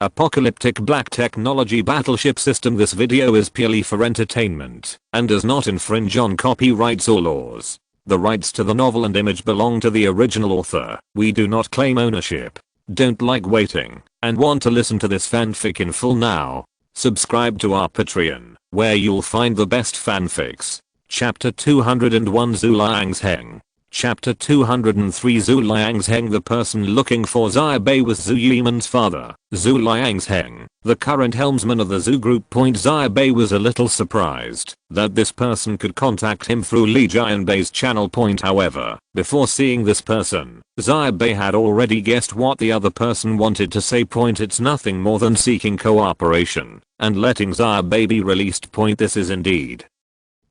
Post-Apocalyptic black technology battleship system. This video is purely for entertainment and does not infringe on copyrights or laws. The rights to the novel and image belong to the original author. We do not claim ownership. Don't like waiting and want to listen to this fanfic in full now? Subscribe to our Patreon, where you'll find the best fanfics. Chapter 201 Zhu Liang's Heng. Chapter 203 Zhu Liang's Heng. The person looking for Xia Bai was Zhu Yiman's father, Zhu Liang's Heng, the current helmsman of the Zhu group. Xia Bai was a little surprised that this person could contact him through Li Jianbei's channel. However, before seeing this person, Xia Bai had already guessed what the other person wanted to say. It's nothing more than seeking cooperation and letting Xia Bai be released. This is indeed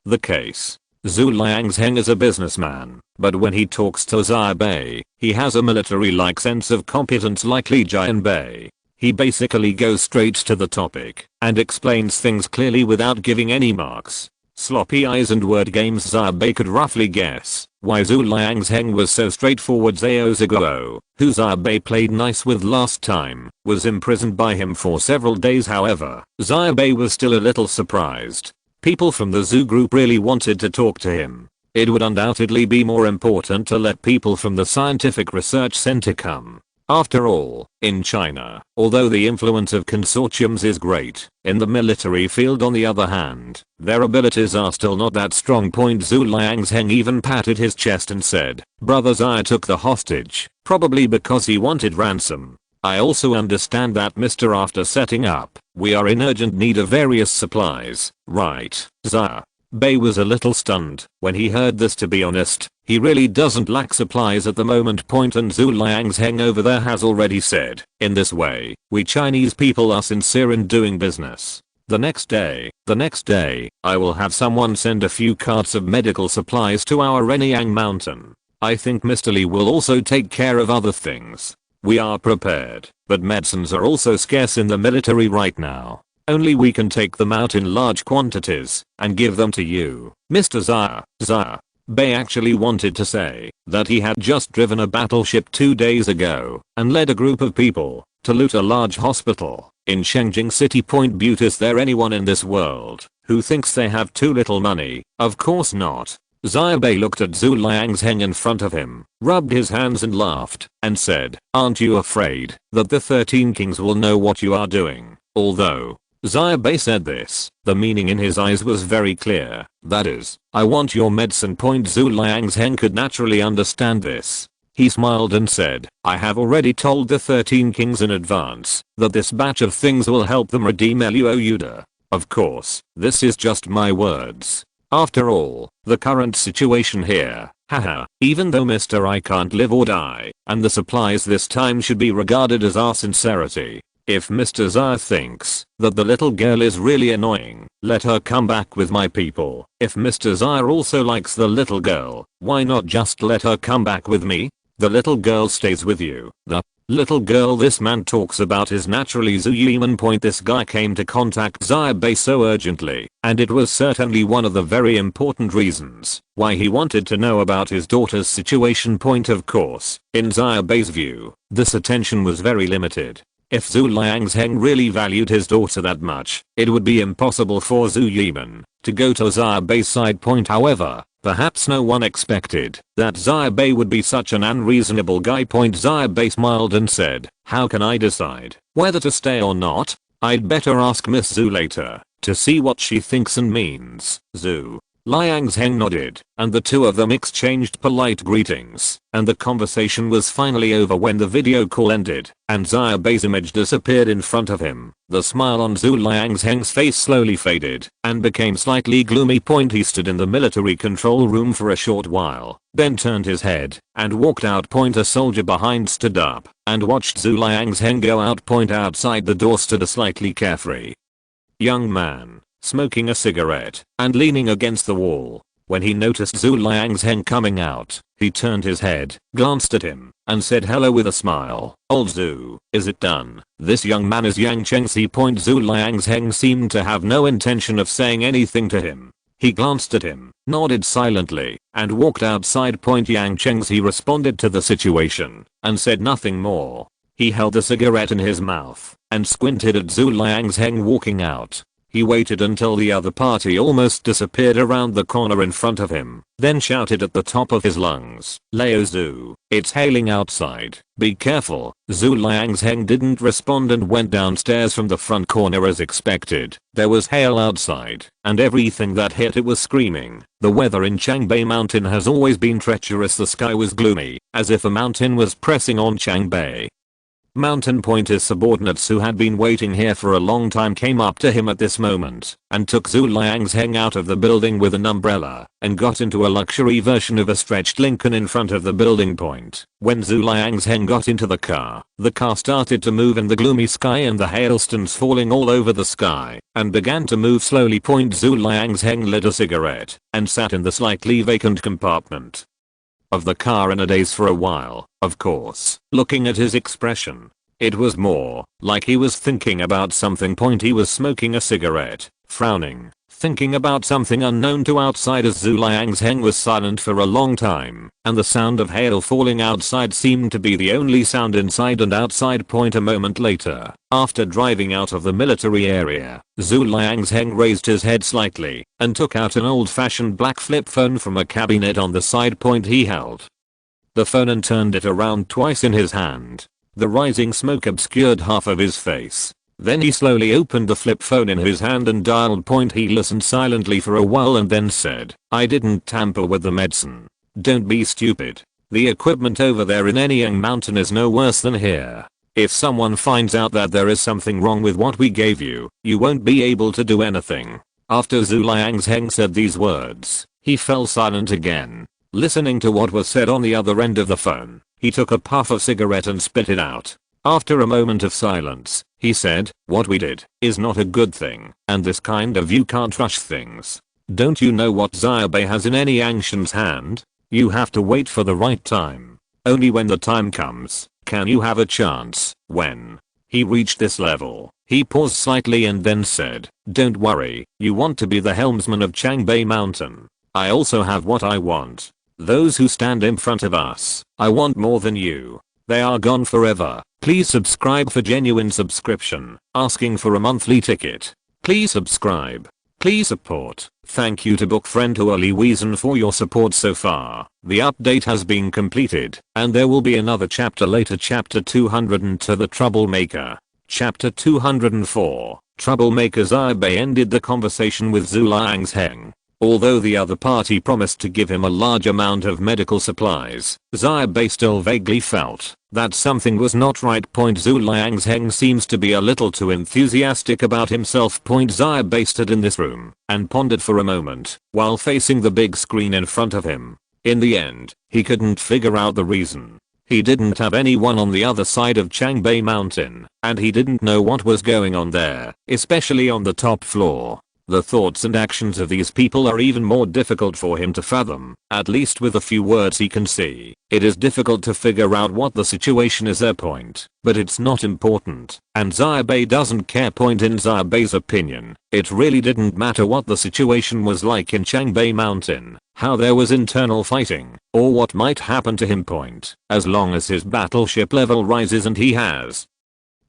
the case. Zhu Liang's Heng is a businessman, but when he talks to Xia Bai, he has a military-like sense of competence like Li Jianbai. He basically goes straight to the topic and explains things clearly without giving any marks, sloppy eyes and word games. Xia Bai could roughly guess why Zhu Liang's Heng was so straightforward. Zhao Ziguo, who Xia Bai played nice with last time, was imprisoned by him for several days. However, Xia Bai was still a little surprised. People from the Zhu group really wanted to talk to him. It would undoubtedly be more important to let people from the scientific research center come. After all, in China, although the influence of consortiums is great, in the military field on the other hand, their abilities are still not that strong. Zhu Liang's Heng even patted his chest and said, "Brother Xia took the hostage, probably because he wanted ransom. I also understand that, Mr. After setting up, we are in urgent need of various supplies, right?" Xia Bai was a little stunned when he heard this. To be honest, he really doesn't lack supplies at the moment. And Zhu Liang's Heng over there has already said, in this way, we Chinese people are sincere in doing business. The next day, I will have someone send a few carts of medical supplies to our Renyang mountain. I think Mr. Li will also take care of other things. We are prepared, but medicines are also scarce in the military right now. Only we can take them out in large quantities and give them to you, Mr. Xia. Xia Bai actually wanted to say that he had just driven a battleship 2 days ago and led a group of people to loot a large hospital in Shengjing City. But is there anyone in this world who thinks they have too little money? Of course not. Xia Bai looked at Zhu Liang's Heng in front of him, rubbed his hands and laughed, and said, "Aren't you afraid that the 13 kings will know what you are doing?" Although Xia Bai said this, the meaning in his eyes was very clear. That is, "I want your medicine." Zhu Liang's Heng could naturally understand this. He smiled and said, "I have already told the 13 kings in advance that this batch of things will help them redeem Luo Yuda. Of course, this is just my words. After all, the current situation here, haha, even though Mr. I can't live or die, and the supplies this time should be regarded as our sincerity. If Mr. Xia thinks that the little girl is really annoying, let her come back with my people. If Mr. Xia also likes the little girl, why not just let her come back with me? The little girl stays with you." The little girl this man talks about is naturally Zhu Yiman. This guy came to contact Xia Bai so urgently, and it was certainly one of the very important reasons why he wanted to know about his daughter's situation. Of course, in Xia Bai's view, this attention was very limited. If Zhu Liang's Heng really valued his daughter that much, it would be impossible for Zhu Yiman to go to Xia Bai's side. However, perhaps no one expected that Xia Bai would be such an unreasonable guy. Xia Bai smiled and said, "How can I decide whether to stay or not? I'd better ask Miss Zhu later to see what she thinks and means." Zhu Liang's Heng nodded, and the two of them exchanged polite greetings, and the conversation was finally over when the video call ended, and Xia Bai's image disappeared in front of him. The smile on Zhu Liang's Heng's face slowly faded and became slightly gloomy. He stood in the military control room for a short while, then turned his head and walked out. A soldier behind stood up and watched Zhu Liang's Heng go out. Outside the door stood a slightly carefree young man, smoking a cigarette and leaning against the wall. When he noticed Zhu Liang's Heng coming out, he turned his head, glanced at him, and said hello with a smile. "Old Zhu, is it done?" This young man is Yang Chengxi. Zhu Liang's Heng seemed to have no intention of saying anything to him. He glanced at him, nodded silently, and walked outside. Yang Chengxi responded to the situation and said nothing more. He held the cigarette in his mouth and squinted at Zhu Liangzheng walking out. He waited until the other party almost disappeared around the corner in front of him, then shouted at the top of his lungs, "Leo Zhu, it's hailing outside, be careful." Zhu Liangzheng didn't respond and went downstairs from the front corner as expected. There was hail outside, and everything that hit it was screaming. The weather in Changbai Mountain has always been treacherous. The sky was gloomy, as if a mountain was pressing on Changbai. Mountain Pointer's subordinates who had been waiting here for a long time came up to him at this moment and took Zhu Liangzheng out of the building with an umbrella and got into a luxury version of a stretched Lincoln in front of the building point. When Zhu Liangzheng got into the car started to move in the gloomy sky and the hailstones falling all over the sky and began to move slowly. Zhu Liangzheng lit a cigarette and sat in the slightly vacant compartment of the car in a daze for a while, of course. Looking at his expression, it was more like he was thinking about something. He was smoking a cigarette, frowning, thinking about something unknown to outsiders. Zhu Liangzheng was silent for a long time, and the sound of hail falling outside seemed to be the only sound inside and outside. A moment later, after driving out of the military area, Zhu Liangzheng raised his head slightly and took out an old-fashioned black flip phone from a cabinet on the side. He held the phone and turned it around twice in his hand. The rising smoke obscured half of his face. Then he slowly opened the flip phone in his hand and dialed. He listened silently for a while and then said, "I didn't tamper with the medicine. Don't be stupid. The equipment over there in Anyang Mountain is no worse than here. If someone finds out that there is something wrong with what we gave you, you won't be able to do anything." After Zhu Liangzheng said these words, he fell silent again, listening to what was said on the other end of the phone. He took a puff of cigarette and spit it out. After a moment of silence, he said, "What we did is not a good thing, and this kind of you can't rush things. Don't you know what Xia Bai has in any Angshan's hand? You have to wait for the right time. Only when the time comes, can you have a chance." When he reached this level, he paused slightly and then said, "Don't worry, you want to be the helmsman of Changbai Mountain. I also have what I want. Those who stand in front of us, I want more than you. They are gone forever. Please subscribe for genuine subscription. Asking for a monthly ticket. Please subscribe. Please support." Thank you to book friend Huali Weason for your support so far. The update has been completed, and there will be another chapter later. Chapter 202 The Troublemaker. Chapter 204 Troublemaker. Xia Bai ended the conversation with Zhu Liangzheng. Although the other party promised to give him a large amount of medical supplies, Xia Bai still vaguely felt that something was not right. Zhu Liangzheng seems to be a little too enthusiastic about himself. Xia Bai stood in this room and pondered for a moment while facing the big screen in front of him. In the end, he couldn't figure out the reason. He didn't have anyone on the other side of Changbai Mountain, and he didn't know what was going on there, especially on the top floor. The thoughts and actions of these people are even more difficult for him to fathom, at least with a few words he can see. It is difficult to figure out what the situation is. But it's not important, and Xia Bai doesn't care. In Xia Bai's opinion, it really didn't matter what the situation was like in Changbai Mountain, how there was internal fighting, or what might happen to him. As long as his battleship level rises and he has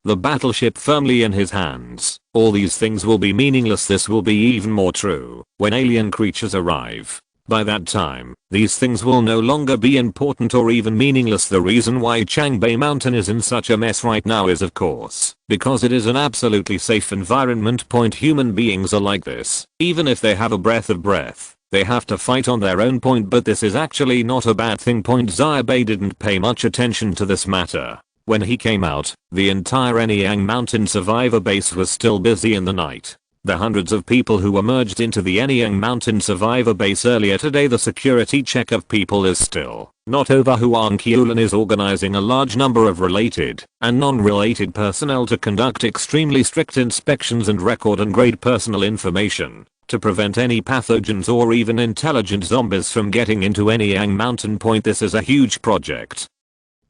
the battleship firmly in his hands, all these things will be meaningless. This will be even more true when alien creatures arrive. By that time, these things will no longer be important or even meaningless. The reason why Changbai Mountain is in such a mess right now is of course because it is an absolutely safe environment. Human beings are like this. Even if they have a breath of breath, they have to fight on their own. But this is actually not a bad thing. Xia Bai didn't pay much attention to this matter. When he came out, the entire Anyang Mountain survivor base was still busy in the night. The hundreds of people who emerged into the Anyang Mountain survivor base earlier today, the security check of people is still not over. Huang Qiulan is organizing a large number of related and non-related personnel to conduct extremely strict inspections and record and grade personal information to prevent any pathogens or even intelligent zombies from getting into Anyang Mountain. This is a huge project,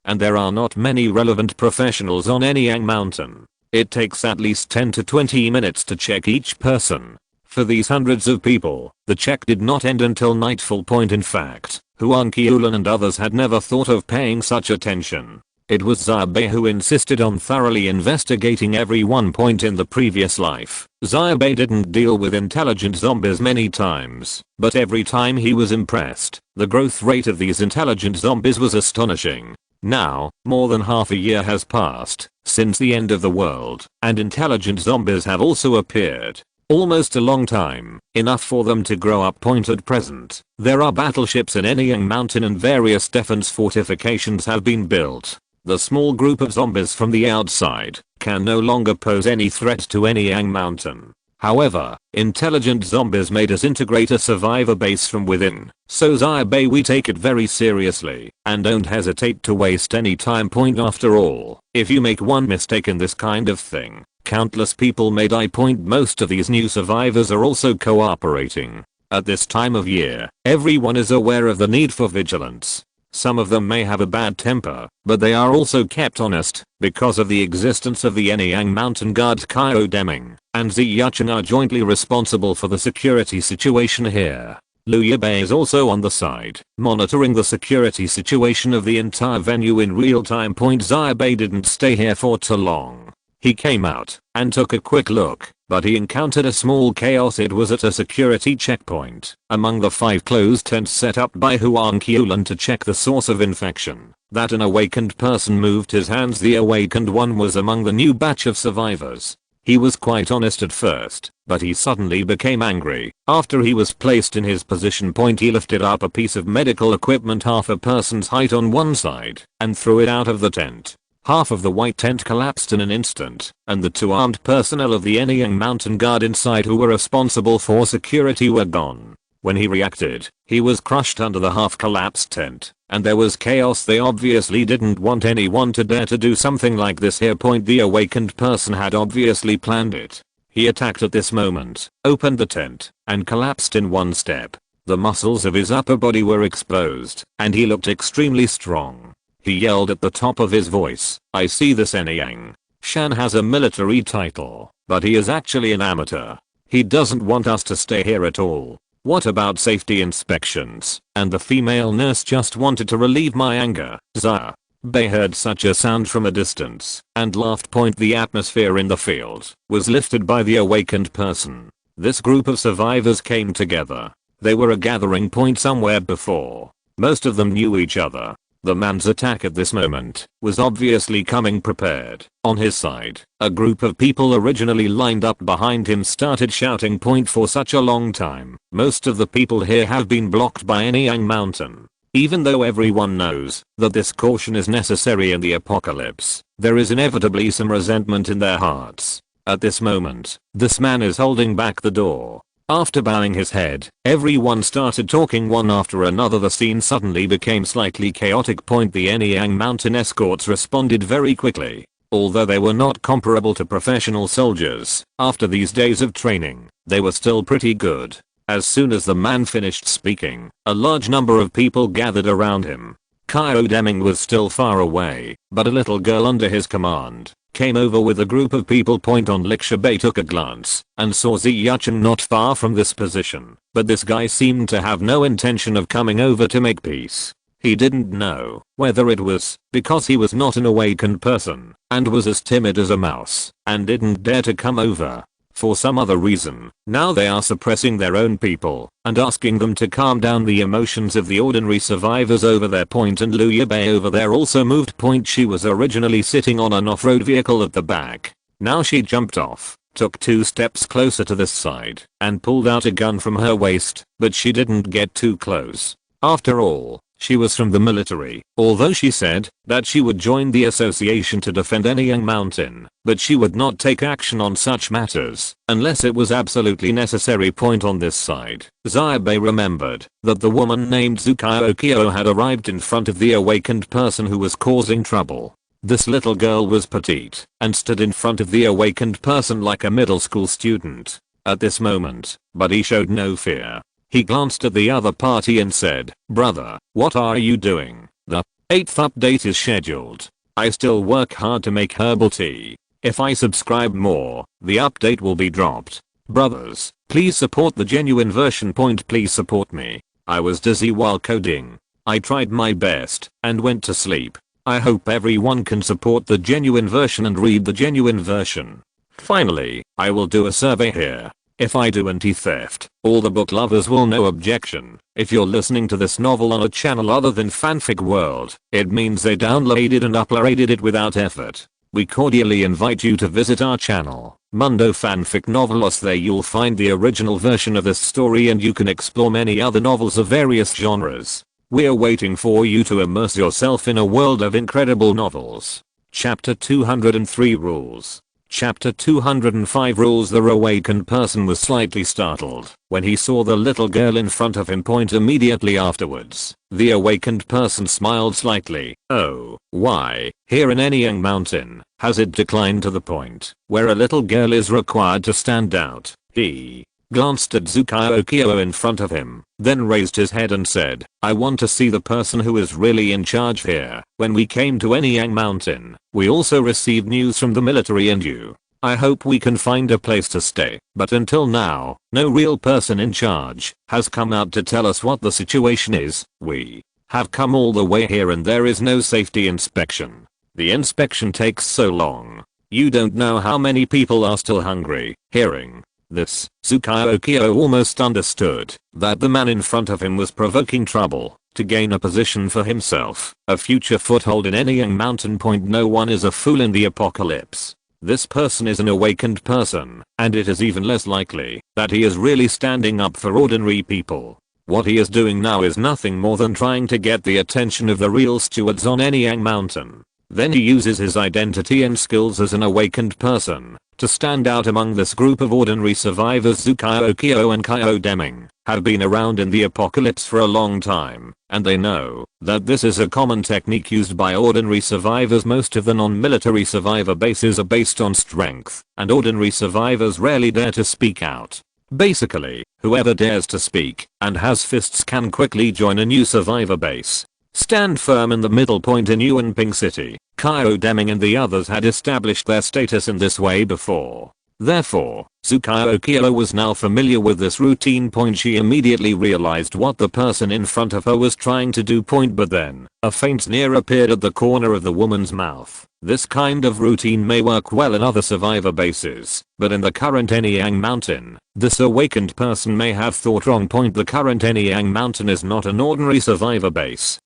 and there are not many relevant professionals on Anyang Mountain. It takes at least 10 to 20 minutes to check each person. For these hundreds of people, the check did not end until nightfall. In fact, Huang Qiulan and others had never thought of paying such attention. It was Xia Bai who insisted on thoroughly investigating every one point in the previous life. Xia Bai didn't deal with intelligent zombies many times, but every time he was impressed. The growth rate of these intelligent zombies was astonishing. Now, more than half a year has passed since the end of the world, and intelligent zombies have also appeared. Almost a long time, enough for them to grow up. At present, there are battleships in Anyang Mountain and various defense fortifications have been built. The small group of zombies from the outside can no longer pose any threat to Anyang Mountain. However, intelligent zombies may disintegrate a survivor base from within, so Xia Bai, we take it very seriously and don't hesitate to waste any time. After all, if you make one mistake in this kind of thing, countless people may die. Most of these new survivors are also cooperating. At this time of year, everyone is aware of the need for vigilance. Some of them may have a bad temper, but they are also kept honest because of the existence of the Anyang Mountain Guard. Kyo Deming and Xia Chen are jointly responsible for the security situation here. Xia Bai is also on the side, monitoring the security situation of the entire venue in real time. Xia Bai didn't stay here for too long. He came out and took a quick look, but he encountered a small chaos. It was at a security checkpoint among the 5 closed tents set up by Huang Qiulan to check the source of infection. That an awakened person moved his hands. The awakened one was among the new batch of survivors. He was quite honest at first, but he suddenly became angry after he was placed in his position. He lifted up a piece of medical equipment half a person's height on one side and threw it out of the tent. Half of the white tent collapsed in an instant, and the 2 armed personnel of the Anyang Mountain Guard inside who were responsible for security were gone. When he reacted, he was crushed under the half-collapsed tent, and there was chaos. They obviously didn't want anyone to dare to do something like this here. The awakened person had obviously planned it. He attacked at this moment, opened the tent, and collapsed in one step. The muscles of his upper body were exposed, and he looked extremely strong. He yelled at the top of his voice, "I see this Anyang Shan has a military title, but he is actually an amateur. He doesn't want us to stay here at all. What about safety inspections?" And the female nurse just wanted to relieve my anger. Xia Bai heard such a sound from a distance and laughed. The atmosphere in the field was lifted by the awakened person. This group of survivors came together. They were a gathering point somewhere before. Most of them knew each other. The man's attack at this moment was obviously coming prepared. On his side, a group of people originally lined up behind him started shouting. For such a long time, most of the people here have been blocked by Anyang Mountain. Even though everyone knows that this caution is necessary in the apocalypse, there is inevitably some resentment in their hearts. At this moment, this man is holding back the door. After bowing his head, everyone started talking one after another. The scene suddenly became slightly chaotic. The Anyang Mountain escorts responded very quickly. Although they were not comparable to professional soldiers, after these days of training, they were still pretty good. As soon as the man finished speaking, a large number of people gathered around him. Kyo Deming was still far away, but a little girl under his command came over with a group of people. On Xia Bai took a glance and saw Xia Chen not far from this position, but this guy seemed to have no intention of coming over to make peace. He didn't know whether it was because he was not an awakened person and was as timid as a mouse and didn't dare to come over. For some other reason, now they are suppressing their own people and asking them to calm down the emotions of the ordinary survivors over there. And Xia Bai over there also moved. She was originally sitting on an off-road vehicle at the back. Now she jumped off, took 2 steps closer to this side, and pulled out a gun from her waist, but she didn't get too close. After all, she was from the military. Although she said that she would join the association to defend Anyang Mountain, but she would not take action on such matters unless it was absolutely necessary. On this side, Xia Bai remembered that the woman named Zukio had arrived in front of the awakened person who was causing trouble. This little girl was petite and stood in front of the awakened person like a middle school student. At this moment, but he showed no fear. He glanced at the other party and said, "Brother, what are you doing? The 8th update is scheduled. I still work hard to make herbal tea. If I subscribe more, the update will be dropped. Brothers, please support the genuine version. Please support me. I was dizzy while coding. I tried my best and went to sleep. I hope everyone can support the genuine version and read the genuine version. Finally, I will do a survey here. If I do anti-theft, all the book lovers will no objection. If you're listening to this novel on a channel other than Fanfic World, it means they downloaded and uploaded it without effort. We cordially invite you to visit our channel, Mundo Fanfic Novelos. There you'll find the original version of this story and you can explore many other novels of various genres. We're waiting for you to immerse yourself in a world of incredible novels. Chapter 203 Rules. Chapter 205 Rules. The awakened person was slightly startled when he saw the little girl in front of him point immediately afterwards. The awakened person smiled slightly. Oh, why, here in Anyang Mountain, has it declined to the point where a little girl is required to stand out? He glanced at Tsukio in front of him, then raised his head and said, I want to see the person who is really in charge here. When we came to Anyang Mountain, we also received news from the military and you. I hope we can find a place to stay, but until now, no real person in charge has come out to tell us what the situation is. We have come all the way here and there is no safety inspection. The inspection takes so long. You don't know how many people are still hungry. Hearing this, Tsukio almost understood that the man in front of him was provoking trouble to gain a position for himself, a future foothold in Anyang Mountain. No one is a fool in the apocalypse. This person is an awakened person, and it is even less likely that he is really standing up for ordinary people. What he is doing now is nothing more than trying to get the attention of the real stewards on Anyang Mountain. Then he uses his identity and skills as an awakened person to stand out among this group of ordinary survivors. Tsukio and Kyo Deming have been around in the apocalypse for a long time, and they know that this is a common technique used by ordinary survivors. Most of the non-military survivor bases are based on strength, and ordinary survivors rarely dare to speak out. Basically, whoever dares to speak and has fists can quickly join a new survivor base. Stand firm in the middle point in Yuanping City. Kyo Deming and the others had established their status in this way before. Therefore, Tsukio was now familiar with this routine. She immediately realized what the person in front of her was trying to do. But then, a faint sneer appeared at the corner of the woman's mouth. This kind of routine may work well in other survivor bases, but in the current Anyang Mountain, this awakened person may have thought wrong. The current Anyang Mountain is not an ordinary survivor base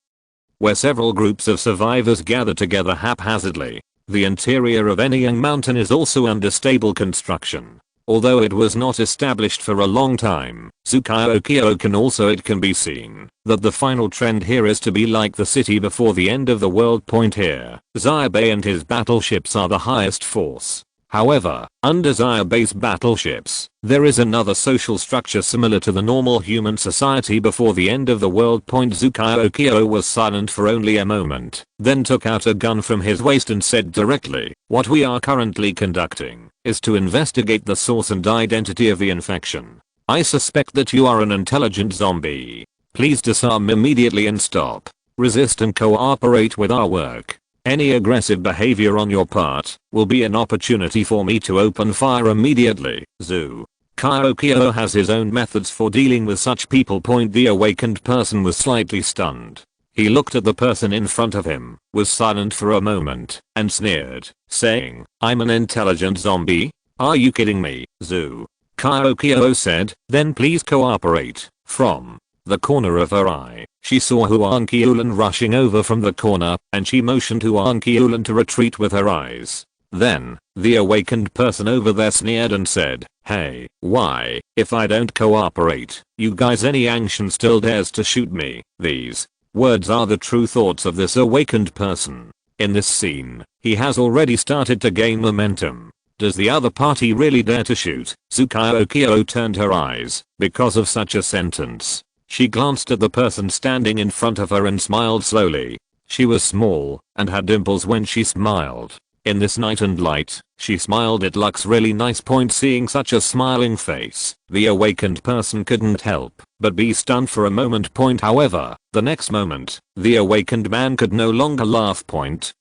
where several groups of survivors gather together haphazardly. The interior of Anyang Mountain is also under stable construction. Although it was not established for a long time, Tsukio can be seen that the final trend here is to be like the city before the end of the world. Here, Xia Bai and his battleships are the highest force. However, under Xia Bai's battleships, there is another social structure similar to the normal human society before the end of the world. Tsukio was silent for only a moment, then took out a gun from his waist and said directly, what we are currently conducting is to investigate the source and identity of the infection. I suspect that you are an intelligent zombie. Please disarm immediately and stop. Resist and cooperate with our work. Any aggressive behavior on your part will be an opportunity for me to open fire immediately. Tsukio has his own methods for dealing with such people. The awakened person was slightly stunned. He looked at the person in front of him, was silent for a moment, and sneered, saying, I'm an intelligent zombie? Are you kidding me? Tsukio said, then please cooperate. From the corner of her eye, she saw Huang Qiulan rushing over from the corner, and she motioned Huang Qiulan to retreat with her eyes. Then, the awakened person over there sneered and said, hey, why, if I don't cooperate, you guys Anyang still dares to shoot me? These words are the true thoughts of this awakened person. In this scene, he has already started to gain momentum. Does the other party really dare to shoot? Tsukio turned her eyes because of such a sentence. She glanced at the person standing in front of her and smiled slowly. She was small and had dimples when she smiled. In this night and light, she smiled. It looks really nice. Seeing such a smiling face, the awakened person couldn't help but be stunned for a moment. However, the next moment, the awakened man could no longer laugh.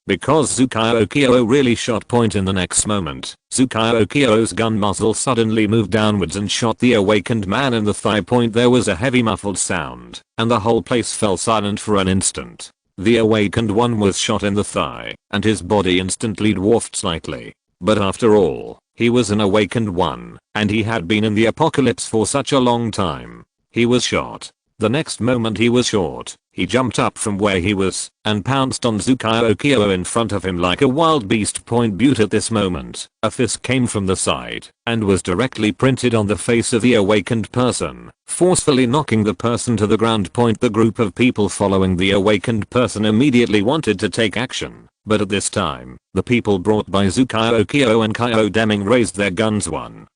Because Tsukio really shot. In the next moment, Tsukio's gun muzzle suddenly moved downwards and shot the awakened man in the thigh. There was a heavy muffled sound, and the whole place fell silent for an instant. The awakened one was shot in the thigh, and his body instantly dwarfed slightly. But after all, he was an awakened one, and he had been in the apocalypse for such a long time. He was shot. The next moment he was short, he jumped up from where he was, and pounced on Tsukao in front of him like a wild beast. But at this moment, a fist came from the side, and was directly printed on the face of the awakened person, forcefully knocking the person to the ground. The group of people following the awakened person immediately wanted to take action, but at this time, the people brought by Tsukao and Kyo Deming raised their guns one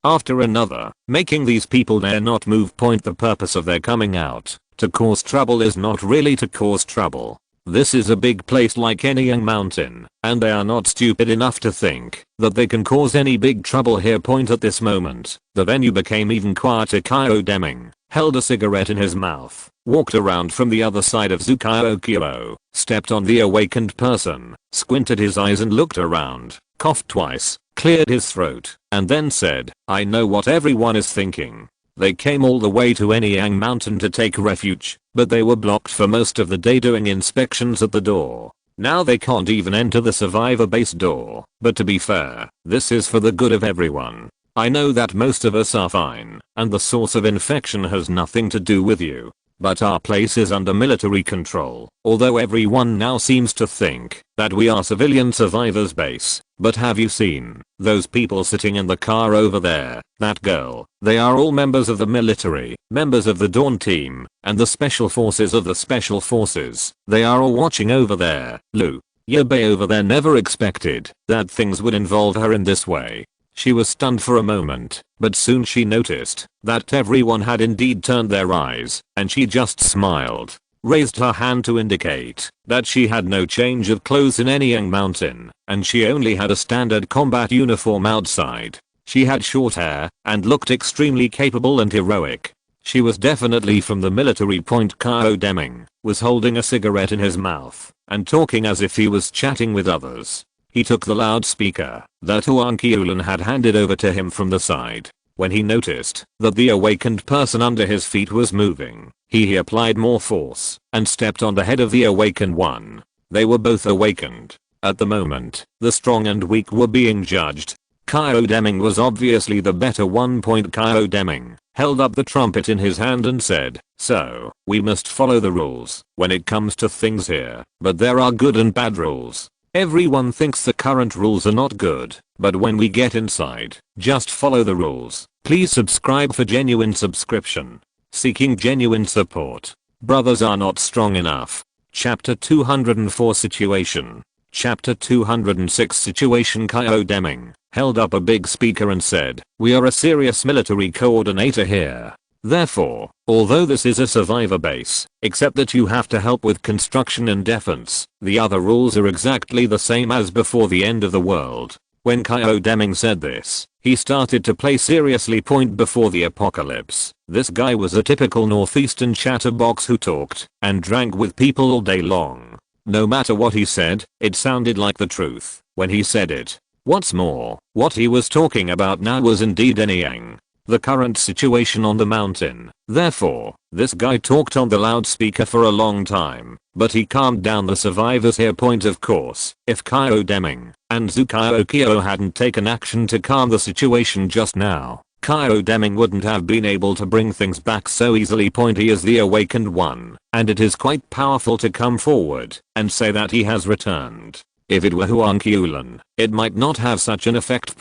after another, making these people dare not move. The purpose of their coming out to cause trouble is not really to cause trouble. This is a big place like any young mountain, and they are not stupid enough to think that they can cause any big trouble here. At this moment, the venue became even quieter. Kyo Deming held a cigarette in his mouth, walked around from the other side of Tsukao, stepped on the awakened person, squinted his eyes and looked around, coughed twice, cleared his throat, and then said, "I know what everyone is thinking. They came all the way to Anyang Mountain to take refuge, but they were blocked for most of the day doing inspections at the door. Now they can't even enter the survivor base door. But to be fair, this is for the good of everyone. I know that most of us are fine, and the source of infection has nothing to do with you. But our place is under military control, although everyone now seems to think that we are civilian survivors base. But have you seen those people sitting in the car over there? That girl? They are all members of the military, members of the Dawn team, and the special forces of the special forces. They are all watching over there. Xia Bai over there never expected that things would involve her in this way. She was stunned for a moment, but soon she noticed that everyone had indeed turned their eyes, and she just smiled, raised her hand to indicate that she had no change of clothes in Anyang Mountain, and she only had a standard combat uniform outside. She had short hair, and looked extremely capable and heroic. She was definitely from the military. Kyo Deming was holding a cigarette in his mouth, and talking as if he was chatting with others. He took the loudspeaker that Huang Qiulan had handed over to him from the side. When he noticed that the awakened person under his feet was moving, he applied more force and stepped on the head of the awakened one. They were both awakened. At the moment, the strong and weak were being judged. Kyo Deming was obviously the better one. Kyo Deming held up the trumpet in his hand and said, "So, we must follow the rules when it comes to things here, but there are good and bad rules. Everyone thinks the current rules are not good, but when we get inside, just follow the rules. Please subscribe for genuine subscription. Seeking genuine support. Brothers are not strong enough." Chapter 204 Situation. Chapter 206 Situation. Kyo Deming held up a big speaker and said, "We are a serious military coordinator here. Therefore, although this is a survivor base, except that you have to help with construction and defense, the other rules are exactly the same as before the end of the world." When Kyo Deming said this, he started to play seriously. Before the apocalypse, this guy was a typical northeastern chatterbox who talked and drank with people all day long. No matter what he said, it sounded like the truth when he said it. What's more, what he was talking about now was indeed Anyang, the current situation on the mountain. Therefore, this guy talked on the loudspeaker for a long time, but he calmed down the survivors here. Of course, if Kyo Deming and Tsukao hadn't taken action to calm the situation just now, Kyo Deming wouldn't have been able to bring things back so easily. He is the awakened one, and it is quite powerful to come forward and say that he has returned. If it were Huang Qiulan, it might not have such an effect.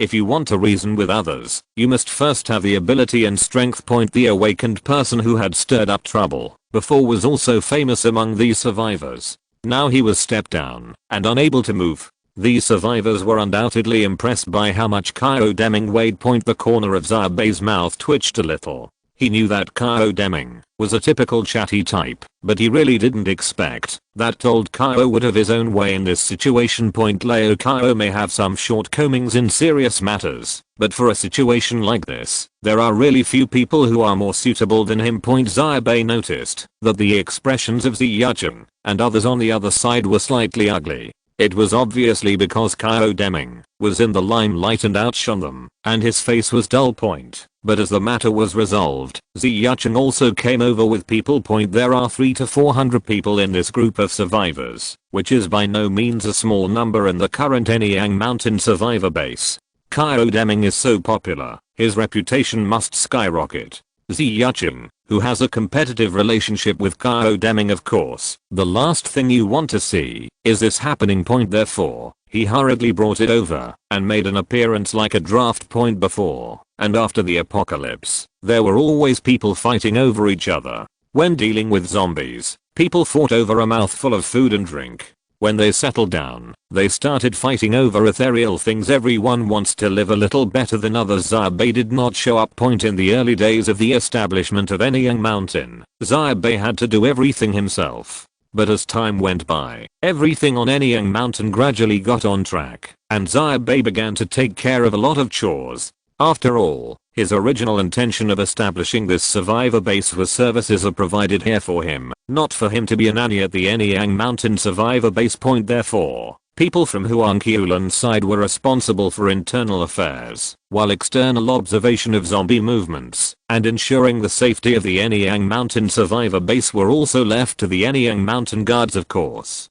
If you want to reason with others, you must first have the ability and strength. The awakened person who had stirred up trouble before was also famous among these survivors. Now he was stepped down and unable to move. These survivors were undoubtedly impressed by how much Kyo Deming weighed. The corner of Xia Bai's mouth twitched a little. He knew that Kyo Deming was a typical chatty type, but he really didn't expect that old Kyo would have his own way in this situation. Lao Kyo may have some shortcomings in serious matters, but for a situation like this, there are really few people who are more suitable than him. Xia Bai noticed that the expressions of Xia Bai and others on the other side were slightly ugly. It was obviously because Kyle Deming was in the limelight and outshone them, and his face was dull point. But as the matter was resolved, Xia also came over with people point. There are 300 to 400 people in this group of survivors, which is by no means a small number in the current Anyang Mountain survivor base. Kyle Deming is so popular, his reputation must skyrocket. Xia, who has a competitive relationship with Kyle Deming, of course, the last thing you want to see is this happening point. Therefore, he hurriedly brought it over and made an appearance like a draft point before and after the apocalypse. There were always people fighting over each other. When dealing with zombies, people fought over a mouthful of food and drink. When they settled down, they started fighting over ethereal things. Everyone wants to live a little better than others. Xia Bai did not show up point in the early days of the establishment of Anyang Mountain. Xia Bai had to do everything himself. But as time went by, everything on Anyang Mountain gradually got on track, and Xia Bai began to take care of a lot of chores. After all, his original intention of establishing this survivor base was services are provided here for him, not for him to be a nanny at the Anyang Mountain survivor base point. Therefore, people from Huang Qiulan's side were responsible for internal affairs, while external observation of zombie movements and ensuring the safety of the Anyang Mountain survivor base were also left to the Anyang Mountain guards, of course.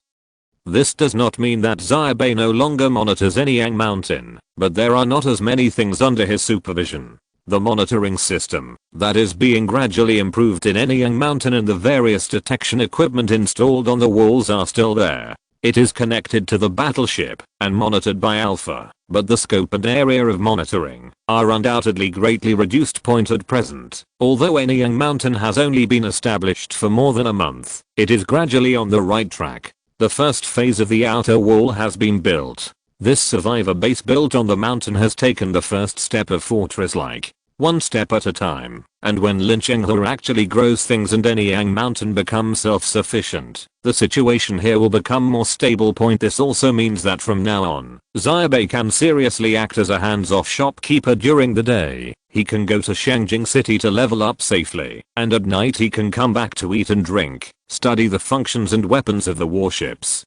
This does not mean that Xia Bai no longer monitors Anyang Mountain, but there are not as many things under his supervision. The monitoring system that is being gradually improved in Anyang Mountain and the various detection equipment installed on the walls are still there. It is connected to the battleship and monitored by Alpha, but the scope and area of monitoring are undoubtedly greatly reduced point at present. Although Anyang Mountain has only been established for more than a month, it is gradually on the right track. The first phase of the outer wall has been built. This survivor base built on the mountain has taken the first step of fortress-like, one step at a time, and when Linchenghe actually grows things and Anyang Mountain becomes self-sufficient, the situation here will become more stable point. This also means that from now on, Xia Bai can seriously act as a hands-off shopkeeper during the day. He can go to Shengjing City to level up safely, and at night he can come back to eat and drink, study the functions and weapons of the warships.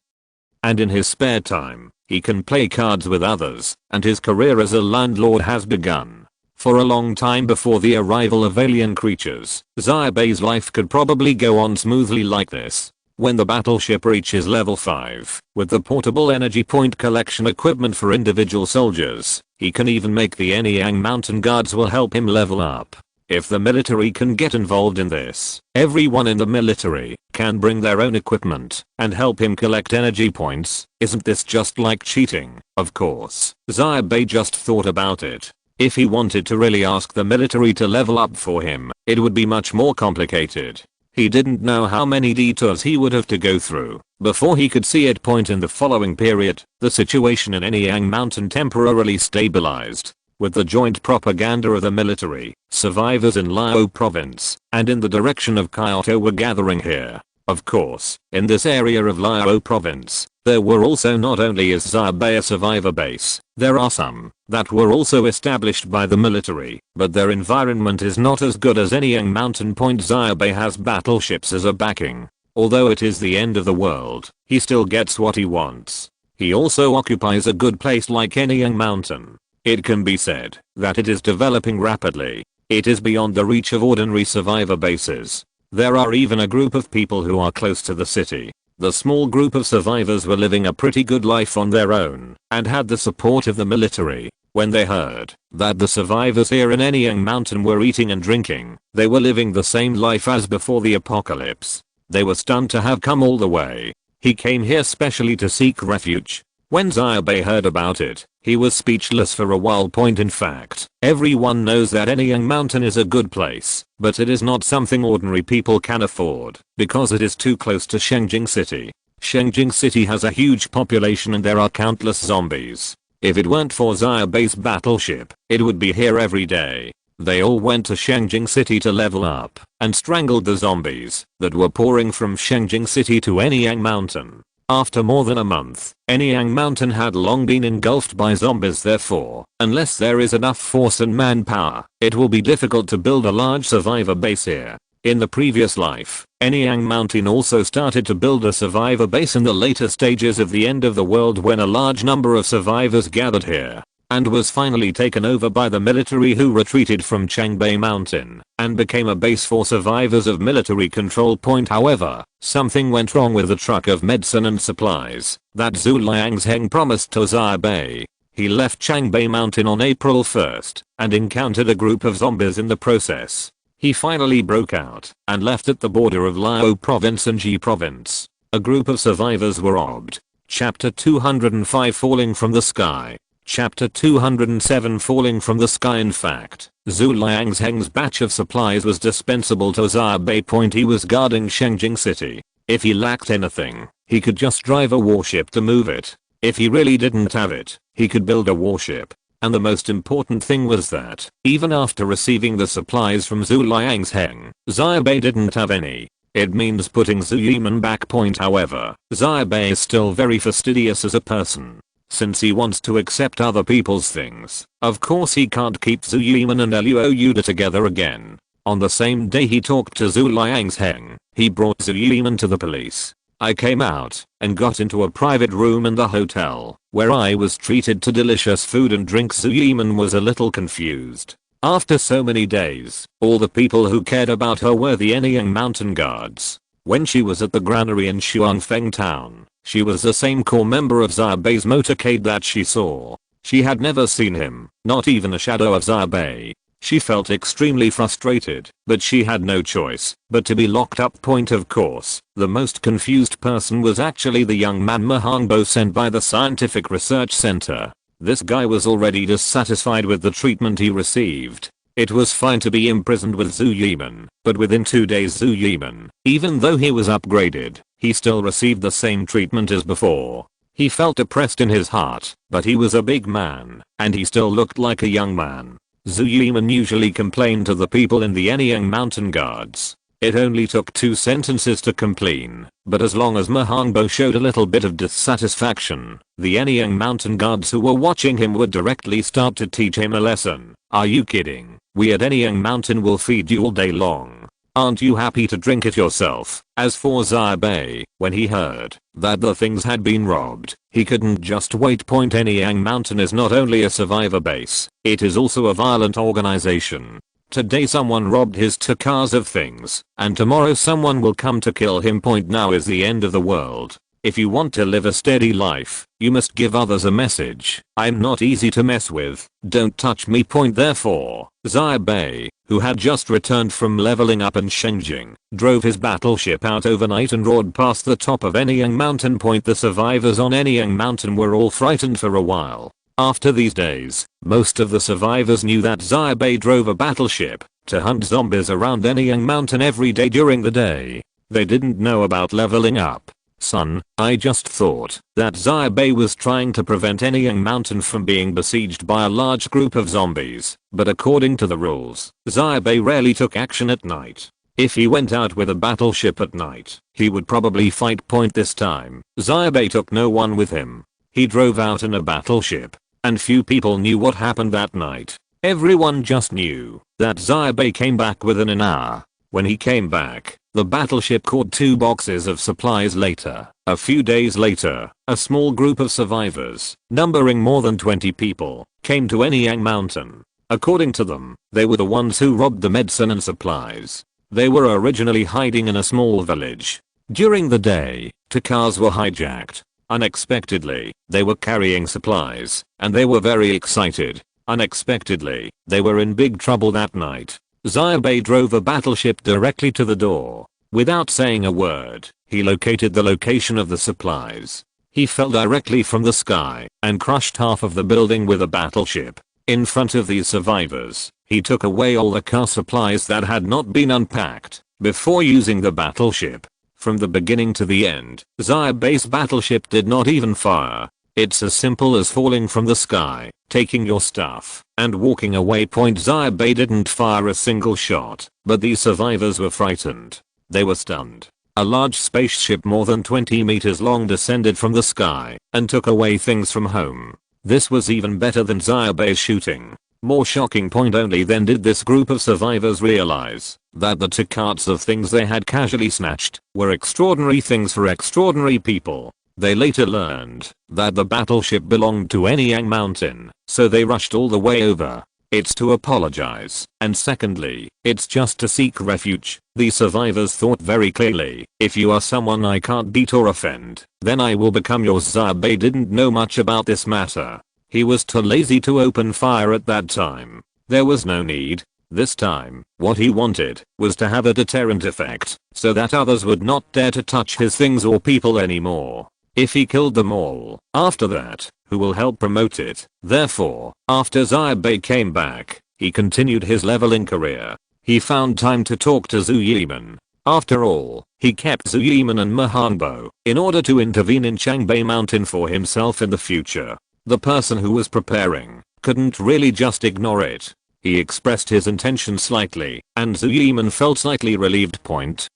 And in his spare time, he can play cards with others, and his career as a landlord has begun. For a long time before the arrival of alien creatures, Xia Bai's life could probably go on smoothly like this. When the battleship reaches level 5, with the portable energy point collection equipment for individual soldiers, he can even make the Anyang Mountain guards will help him level up. If the military can get involved in this, everyone in the military can bring their own equipment and help him collect energy points. Isn't this just like cheating? Of course, Xia Bai just thought about it. If he wanted to really ask the military to level up for him, it would be much more complicated. He didn't know how many detours he would have to go through before he could see it point. In the following period, the situation in Anyang Mountain temporarily stabilized. With the joint propaganda of the military, survivors in Liao province and in the direction of Kyoto were gathering here. Of course, in this area of Liao province, there were also not only is Xia Bai a survivor base, there are some that were also established by the military, but their environment is not as good as Anyang Mountain point. Xia Bai has battleships as a backing. Although it is the end of the world, he still gets what he wants. He also occupies a good place like Anyang Mountain. It can be said that it is developing rapidly. It is beyond the reach of ordinary survivor bases. There are even a group of people who are close to the city. The small group of survivors were living a pretty good life on their own and had the support of the military. When they heard that the survivors here in Anyang Mountain were eating and drinking, they were living the same life as before the apocalypse. They were stunned to have come all the way. He came here specially to seek refuge. When Xia Bai heard about it, he was speechless for a while. In fact, everyone knows that Anyang Mountain is a good place, but it is not something ordinary people can afford, because it is too close to Shengjing City. Shengjing City has a huge population and there are countless zombies. If it weren't for Xia Bai's battleship, it would be here every day. They all went to Shengjing City to level up, and strangled the zombies that were pouring from Shengjing City to Anyang Mountain. After more than a month, Anyang Mountain had long been engulfed by zombies. Therefore, unless there is enough force and manpower, it will be difficult to build a large survivor base here. In the previous life, Anyang Mountain also started to build a survivor base in the later stages of the end of the world when a large number of survivors gathered here, and was finally taken over by the military who retreated from Changbai Mountain and became a base for survivors of military control point. However, something went wrong with the truck of medicine and supplies that Zhu Liangzheng promised to Xia Bai. He left Changbai Mountain on April 1st and encountered a group of zombies in the process. He finally broke out and left at the border of Liao Province and Ji Province. A group of survivors were robbed. Chapter 205 Falling from the Sky. Chapter 207 Falling from the Sky. In fact, Zhu Liangzheng's batch of supplies was dispensable to Xia Bai. He was guarding Shengjing City. If he lacked anything, he could just drive a warship to move it. If he really didn't have it, he could build a warship. And the most important thing was that, even after receiving the supplies from Zhu Liangzheng, Xia Bai didn't have any. It means putting Zhu Yiman back. However, Xia Bai is still very fastidious as a person. Since he wants to accept other people's things, of course he can't keep Zhu Yiman and Luo Yuda together again. On the same day he talked to Zhu Liangzheng, he brought Zhu Yiman to the police. I came out and got into a private room in the hotel, where I was treated to delicious food and drink. Zhu Yiman was a little confused. After so many days, all the people who cared about her were the Anyang Mountain Guards. When she was at the granary in Shuangfeng Town, she was the same core member of Xia Bai's motorcade that she saw. She had never seen him, not even a shadow of Xia Bai. She felt extremely frustrated, but she had no choice but to be locked up. Of course, the most confused person was actually the young man Mahangbo sent by the Scientific Research Center. This guy was already dissatisfied with the treatment he received. It was fine to be imprisoned with Zhu Yiman, but within 2 days Zhu Yiman, even though he was upgraded, he still received the same treatment as before. He felt depressed in his heart, but he was a big man, and he still looked like a young man. Zhu Yiman usually complained to the people in the Anyang Mountain Guards. It only took 2 sentences to complain, but as long as Mahangbo showed a little bit of dissatisfaction, the Anyang Mountain Guards who were watching him would directly start to teach him a lesson. Are you kidding? We at Anyang Mountain will feed you all day long. Aren't you happy to drink it yourself? As for Xia Bai, when he heard that the things had been robbed, he couldn't just wait. Anyang Mountain is not only a survivor base, it is also a violent organization. Today someone robbed his 2 cars of things, and tomorrow someone will come to kill him. Now is the end of the world. If you want to live a steady life, you must give others a message. I'm not easy to mess with. Don't touch me. Therefore, Xia Bai, who had just returned from leveling up in Shengjing, drove his battleship out overnight and roared past the top of Anyang Mountain. The survivors on Anyang Mountain were all frightened for a while. After these days, most of the survivors knew that Xia Bai drove a battleship to hunt zombies around Anyang Mountain every day during the day. They didn't know about leveling up. Son, I just thought that Xia Bai was trying to prevent Anyang Mountain from being besieged by a large group of zombies, but according to the rules, Xia Bai rarely took action at night. If he went out with a battleship at night, he would probably fight. This time, Xia Bai took no one with him. He drove out in a battleship, and few people knew what happened that night. Everyone just knew that Xia Bai came back within an hour. When he came back, the battleship caught 2 boxes of supplies. Later, a few days later, a small group of survivors, numbering more than 20 people, came to Anyang Mountain. According to them, they were the ones who robbed the medicine and supplies. They were originally hiding in a small village. During the day, 2 cars were hijacked. Unexpectedly, they were carrying supplies, and they were very excited. Unexpectedly, they were in big trouble that night. Xia Bai drove a battleship directly to the door. Without saying a word, he located the location of the supplies. He fell directly from the sky and crushed half of the building with a battleship. In front of these survivors, he took away all the car supplies that had not been unpacked before using the battleship. From the beginning to the end, Xia Bai's battleship did not even fire. It's as simple as falling from the sky, taking your stuff, and walking away. Xia Bai didn't fire a single shot, but these survivors were frightened. They were stunned. A large spaceship more than 20 meters long descended from the sky and took away things from home. This was even better than Xia Bai's shooting. More shocking point, only then did this group of survivors realize that the two carts of things they had casually snatched were extraordinary things for extraordinary people. They later learned that the battleship belonged to Anyang Mountain, so they rushed all the way over. It's to apologize, and secondly, it's just to seek refuge. The survivors thought very clearly, if you are someone I can't beat or offend, then I will become yours. Xia Bai didn't know much about this matter. He was too lazy to open fire at that time. There was no need. This time, what he wanted was to have a deterrent effect, so that others would not dare to touch his things or people anymore. If he killed them all, after that, who will help promote it? Therefore, after Xia Bai came back, he continued his leveling career. He found time to talk to Zhuyiman. After all, he kept Zhuyiman and Mahangbo in order to intervene in Changbei Mountain for himself in the future. The person who was preparing couldn't really just ignore it. He expressed his intention slightly, and Zhuyiman felt slightly relieved.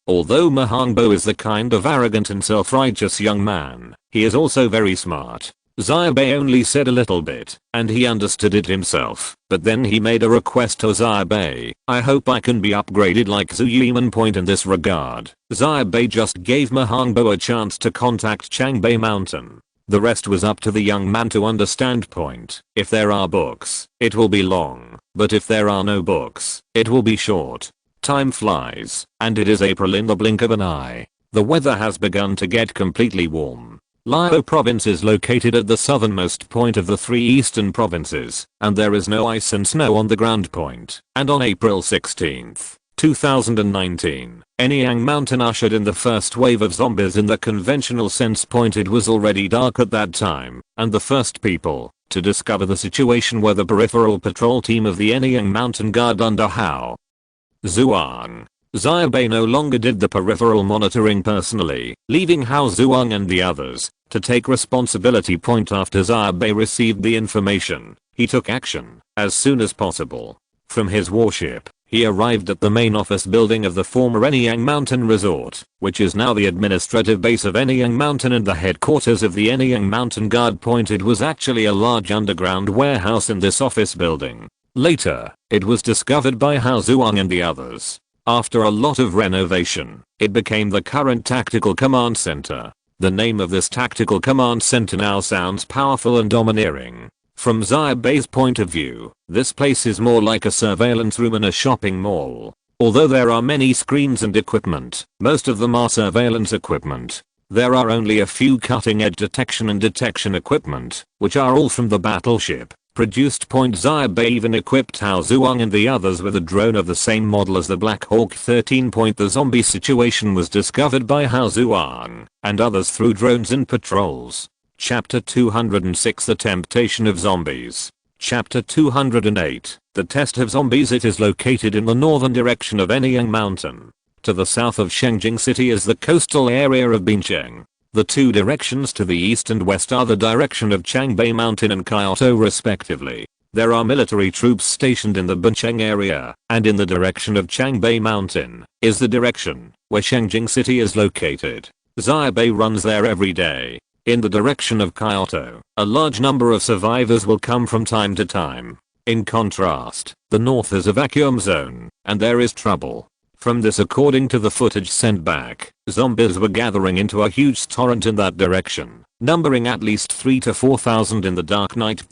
Although Mahangbo is the kind of arrogant and self-righteous young man, he is also very smart. Xia Bai only said a little bit, and he understood it himself, but then he made a request to Xia Bai. I hope I can be upgraded like Zhuyiman. In this regard, Xia Bai just gave Mahangbo a chance to contact Changbei Mountain. The rest was up to the young man to understand. If there are books, it will be long, but if there are no books, it will be short. Time flies, and it is April in the blink of an eye. The weather has begun to get completely warm. Liao province is located at the southernmost point of the three eastern provinces, and there is no ice and snow on the ground. And on April 16th, 2019, Anyang Mountain ushered in the first wave of zombies in the conventional sense. It was already dark at that time, and the first people to discover the situation were the peripheral patrol team of the Anyang Mountain Guard under Hao Zhuang. Xia Bai no longer did the peripheral monitoring personally, leaving Hao Zhuang and the others to take responsibility. After Xia Bai received the information, he took action as soon as possible. From his warship, he arrived at the main office building of the former Anyang Mountain Resort, which is now the administrative base of Anyang Mountain and the headquarters of the Anyang Mountain Guard. It was actually a large underground warehouse in this office building. Later, it was discovered by Hao Zhuang and the others. After a lot of renovation, it became the current Tactical Command Center. The name of this Tactical Command Center now sounds powerful and domineering. From Xia Bai's point of view, this place is more like a surveillance room in a shopping mall. Although there are many screens and equipment, most of them are surveillance equipment. There are only a few cutting-edge detection and detection equipment, which are all from the battleship produced. Xia Bai even equipped Hao Zhuang and the others with a drone of the same model as the Black Hawk 13. The zombie situation was discovered by Hao Zhuang and others through drones and patrols. Chapter 206 The Temptation of Zombies. Chapter 208 The Test of Zombies. It is located in the northern direction of Anyang Mountain. To the south of Shengjing City is the coastal area of Bincheng. The two directions to the east and west are the direction of Changbei Mountain and Kyoto respectively. There are military troops stationed in the Bincheng area, and in the direction of Changbei Mountain is the direction where Shengjing City is located. Xia Bai runs there every day. In the direction of Kyoto, a large number of survivors will come from time to time. In contrast, the north is a vacuum zone, and there is trouble. From this, according to the footage sent back, zombies were gathering into a huge torrent in that direction, numbering at least 3 to 4,000 in the dark night.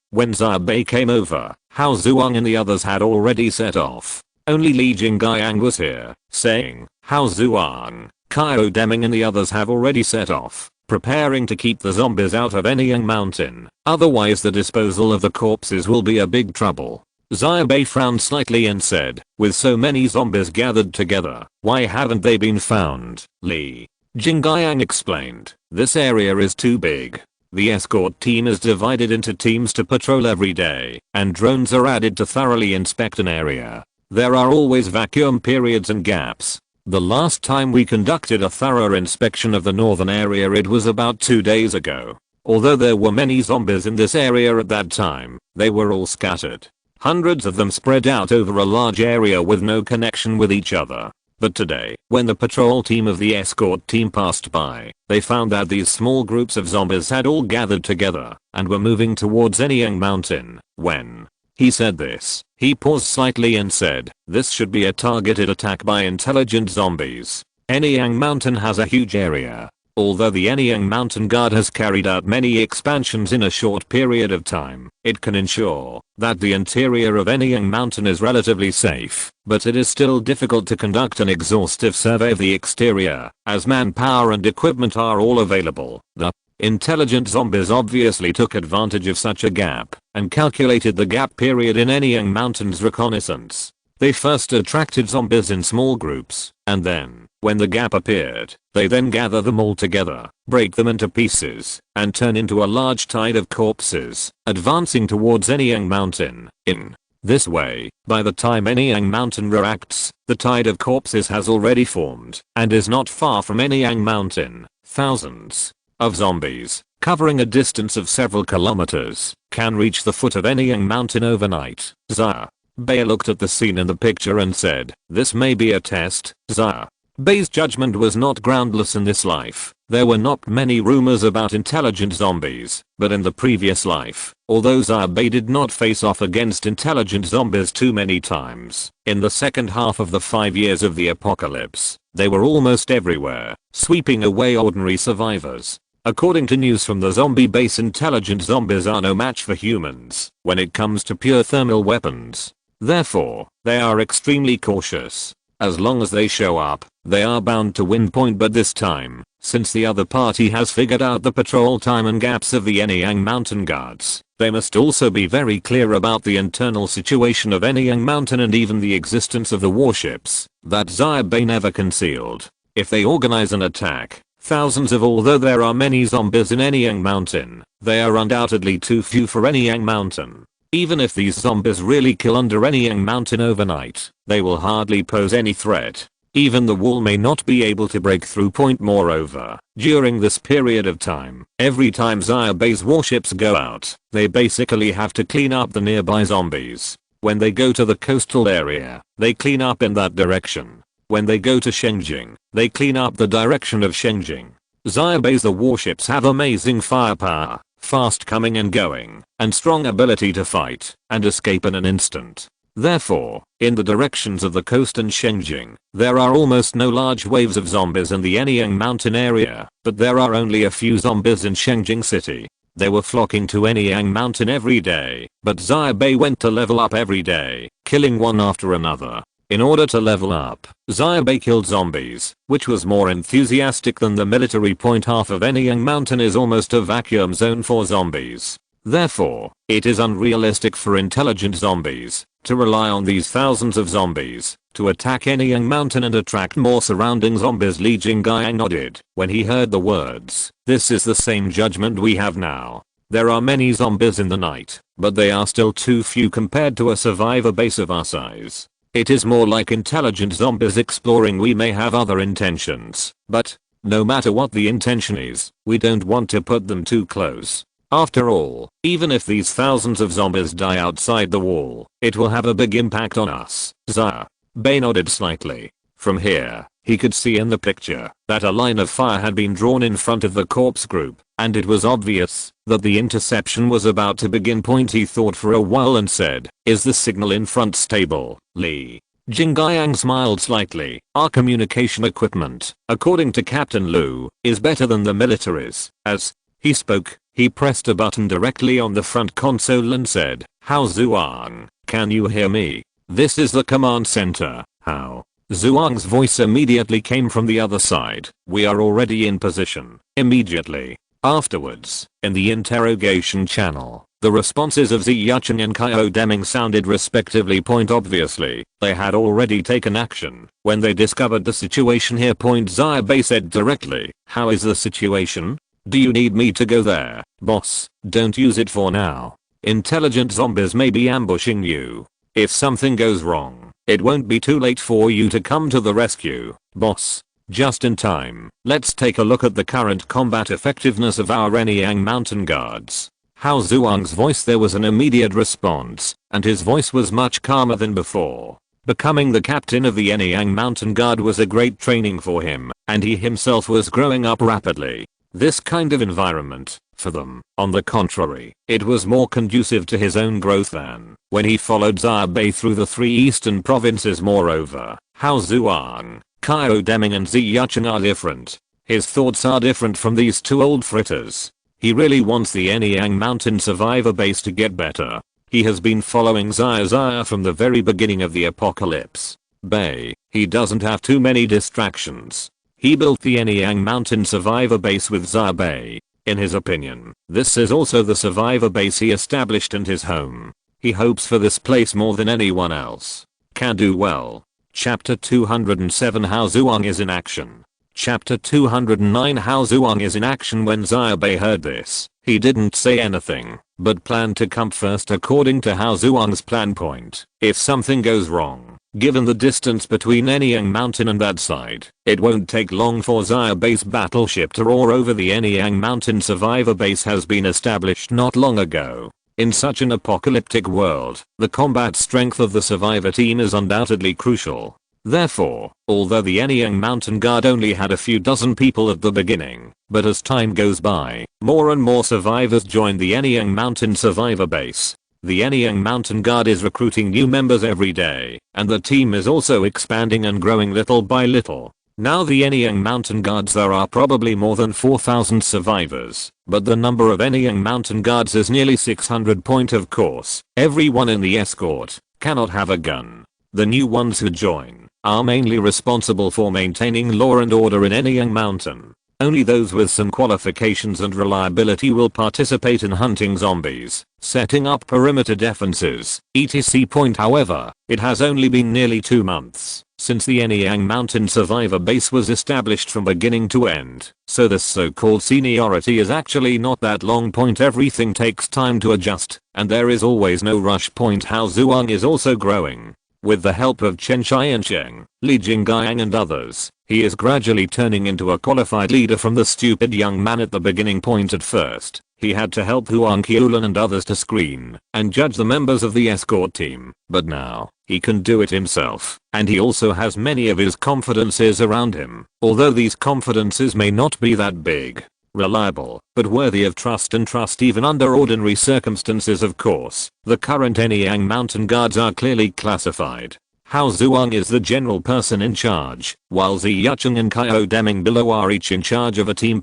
When Xia Bai came over, Hao Zhuang and the others had already set off. Only Li Jingyang was here, saying, Hao Zhuang, Kyo Deming and the others have already set off, preparing to keep the zombies out of Anyang Mountain, otherwise the disposal of the corpses will be a big trouble. Xia Bai frowned slightly and said, with so many zombies gathered together, why haven't they been found? Li Jingyang explained, this area is too big. The escort team is divided into teams to patrol every day, and drones are added to thoroughly inspect an area. There are always vacuum periods and gaps. The last time we conducted a thorough inspection of the northern area, it was about 2 days ago. Although there were many zombies in this area at that time, they were all scattered. Hundreds of them spread out over a large area with no connection with each other. But today, when the patrol team of the escort team passed by, they found that these small groups of zombies had all gathered together and were moving towards Anyang Mountain. When he said this, he paused slightly and said, this should be a targeted attack by intelligent zombies. Anyang Mountain has a huge area. Although the Anyang Mountain Guard has carried out many expansions in a short period of time, it can ensure that the interior of Anyang Mountain is relatively safe, but it is still difficult to conduct an exhaustive survey of the exterior, as manpower and equipment are all available. The intelligent zombies obviously took advantage of such a gap, and calculated the gap period in Anyang Mountain's reconnaissance. They first attracted zombies in small groups, and then, when the gap appeared, they then gather them all together, break them into pieces, and turn into a large tide of corpses, advancing towards Anyang Mountain. In this way, by the time Anyang Mountain reacts, the tide of corpses has already formed, and is not far from Anyang Mountain. Thousands of zombies, covering a distance of several kilometers, can reach the foot of Anyang Mountain overnight. Xia Bai looked at the scene in the picture and said, this may be a test. Xia Bai's judgment was not groundless in this life. There were not many rumors about intelligent zombies, but in the previous life, although Xia Bai did not face off against intelligent zombies too many times, in the second half of the 5 years of the apocalypse, they were almost everywhere, sweeping away ordinary survivors. According to news from the zombie base, intelligent zombies are no match for humans when it comes to pure thermal weapons. Therefore, they are extremely cautious. As long as they show up, they are bound to win point, but this time, since the other party has figured out the patrol time and gaps of the Anyang Mountain Guards, they must also be very clear about the internal situation of Anyang Mountain and even the existence of the warships that Xia Bai never concealed. If they organize an attack, although there are many zombies in Anyang Mountain, they are undoubtedly too few for Anyang Mountain. Even if these zombies really kill under Anyang Mountain overnight, they will hardly pose any threat. Even the wall may not be able to break through point. Moreover, during this period of time, every time Xia Bai's warships go out, they basically have to clean up the nearby zombies. When they go to the coastal area, they clean up in that direction. When they go to Shengjing, they clean up the direction of Shengjing. Xia Bai's warships have amazing firepower, fast coming and going, and strong ability to fight and escape in an instant. Therefore, in the directions of the coast and Shengjing, there are almost no large waves of zombies in the Anyang Mountain area, but there are only a few zombies in Shengjing City. They were flocking to Anyang Mountain every day, but Xia Bai went to level up every day, killing one after another. In order to level up, Xia Bai killed zombies, which was more enthusiastic than the military point. Half of Anyang Mountain is almost a vacuum zone for zombies. Therefore, it is unrealistic for intelligent zombies to rely on these thousands of zombies to attack Anyang Mountain and attract more surrounding zombies. Li Jinggai nodded when he heard the words. This is the same judgment we have now. There are many zombies in the night, but they are still too few compared to a survivor base of our size. It is more like intelligent zombies exploring. We may have other intentions, but no matter what the intention is, we don't want to put them too close. After all, even if these thousands of zombies die outside the wall, it will have a big impact on us. Xia Bai nodded slightly. From here, he could see in the picture that a line of fire had been drawn in front of the corpse group, and it was obvious that the interception was about to begin. He thought for a while and said, is the signal in front stable? Li Jinggai smiled slightly. Our communication equipment, according to Captain Lu, is better than the military's. As he spoke, he pressed a button directly on the front console and said, How Zhuang, can you hear me? This is the command center. How? Zhuang's voice immediately came from the other side. We are already in position. Immediately afterwards, in the interrogation channel, the responses of Ziyuchen and Kyo Deming sounded respectively. Obviously, they had already taken action when they discovered the situation here. Xia Bai said directly, How is the situation? Do you need me to go there, boss? Don't use it for now. Intelligent zombies may be ambushing you. If something goes wrong, it won't be too late for you to come to the rescue, boss. Just in time. Let's take a look at the current combat effectiveness of our Anyang Mountain Guards. Hao Zhuang's voice. There was an immediate response, and his voice was much calmer than before. Becoming the captain of the Anyang Mountain Guard was a great training for him, and he himself was growing up rapidly. This kind of environment, for them, on the contrary, it was more conducive to his own growth than when he followed Xia Bai through the 3 eastern provinces. Moreover, Hao Zhuang, Qiao Deming and Ziyucheng are different. His thoughts are different from these 2 old fritters. He really wants the Anyang Mountain survivor base to get better. He has been following Xia from the very beginning of the apocalypse. Bai, he doesn't have too many distractions. He built the Anyang Mountain survivor base with Xia Bai. In his opinion, this is also the survivor base he established and his home. He hopes for this place more than anyone else. Can do well. Chapter 207 Hao Zhuang is in action. Chapter 209 Hao Zhuang is in action. When Xia Bai heard this, he didn't say anything, but planned to come first according to Hao Zhuang's plan point. If something goes wrong, given the distance between Anyang Mountain and that side, it won't take long for Xia Bai's battleship to roar over. The Anyang Mountain survivor base has been established not long ago. In such an apocalyptic world, the combat strength of the survivor team is undoubtedly crucial. Therefore, although the Anyang Mountain Guard only had a few dozen people at the beginning, but as time goes by, more and more survivors join the Anyang Mountain survivor base. The Anyang Mountain Guard is recruiting new members every day, and the team is also expanding and growing little by little. Now the Anyang Mountain Guards, there are probably more than 4,000 survivors, but the number of Anyang Mountain Guards is nearly 600. Of course, everyone in the escort cannot have a gun. The new ones who join are mainly responsible for maintaining law and order in Anyang Mountain. Only those with some qualifications and reliability will participate in hunting zombies, setting up perimeter defenses, etc. However, it has only been nearly 2 months since the Anyang Mountain survivor base was established from beginning to end, so this so-called seniority is actually not that long. Everything takes time to adjust, and there is always no rush. Hao Zhuang is also growing. With the help of Chen Xiansheng, Li Jinggang and others, he is gradually turning into a qualified leader from the stupid young man at the beginning. At first, he had to help Huang Qiulan and others to screen and judge the members of the escort team, but now, he can do it himself, and he also has many of his confidences around him, although these confidences may not be that big, reliable, but worthy of trust and trust even under ordinary circumstances. Of course, the current Anyang Mountain Guards are clearly classified. Hao Zhuang is the general person in charge, while Ziyucheng and Qiao Deming below are each in charge of a team.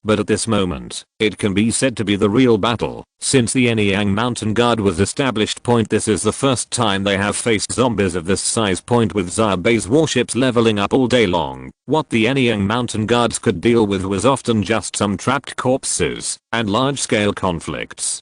But at this moment, it can be said to be the real battle, since the Anyang Mountain Guard was established. This is the first time they have faced zombies of this size. With Xia Bai's warships leveling up all day long, what the Anyang Mountain Guards could deal with was often just some trapped corpses and large-scale conflicts.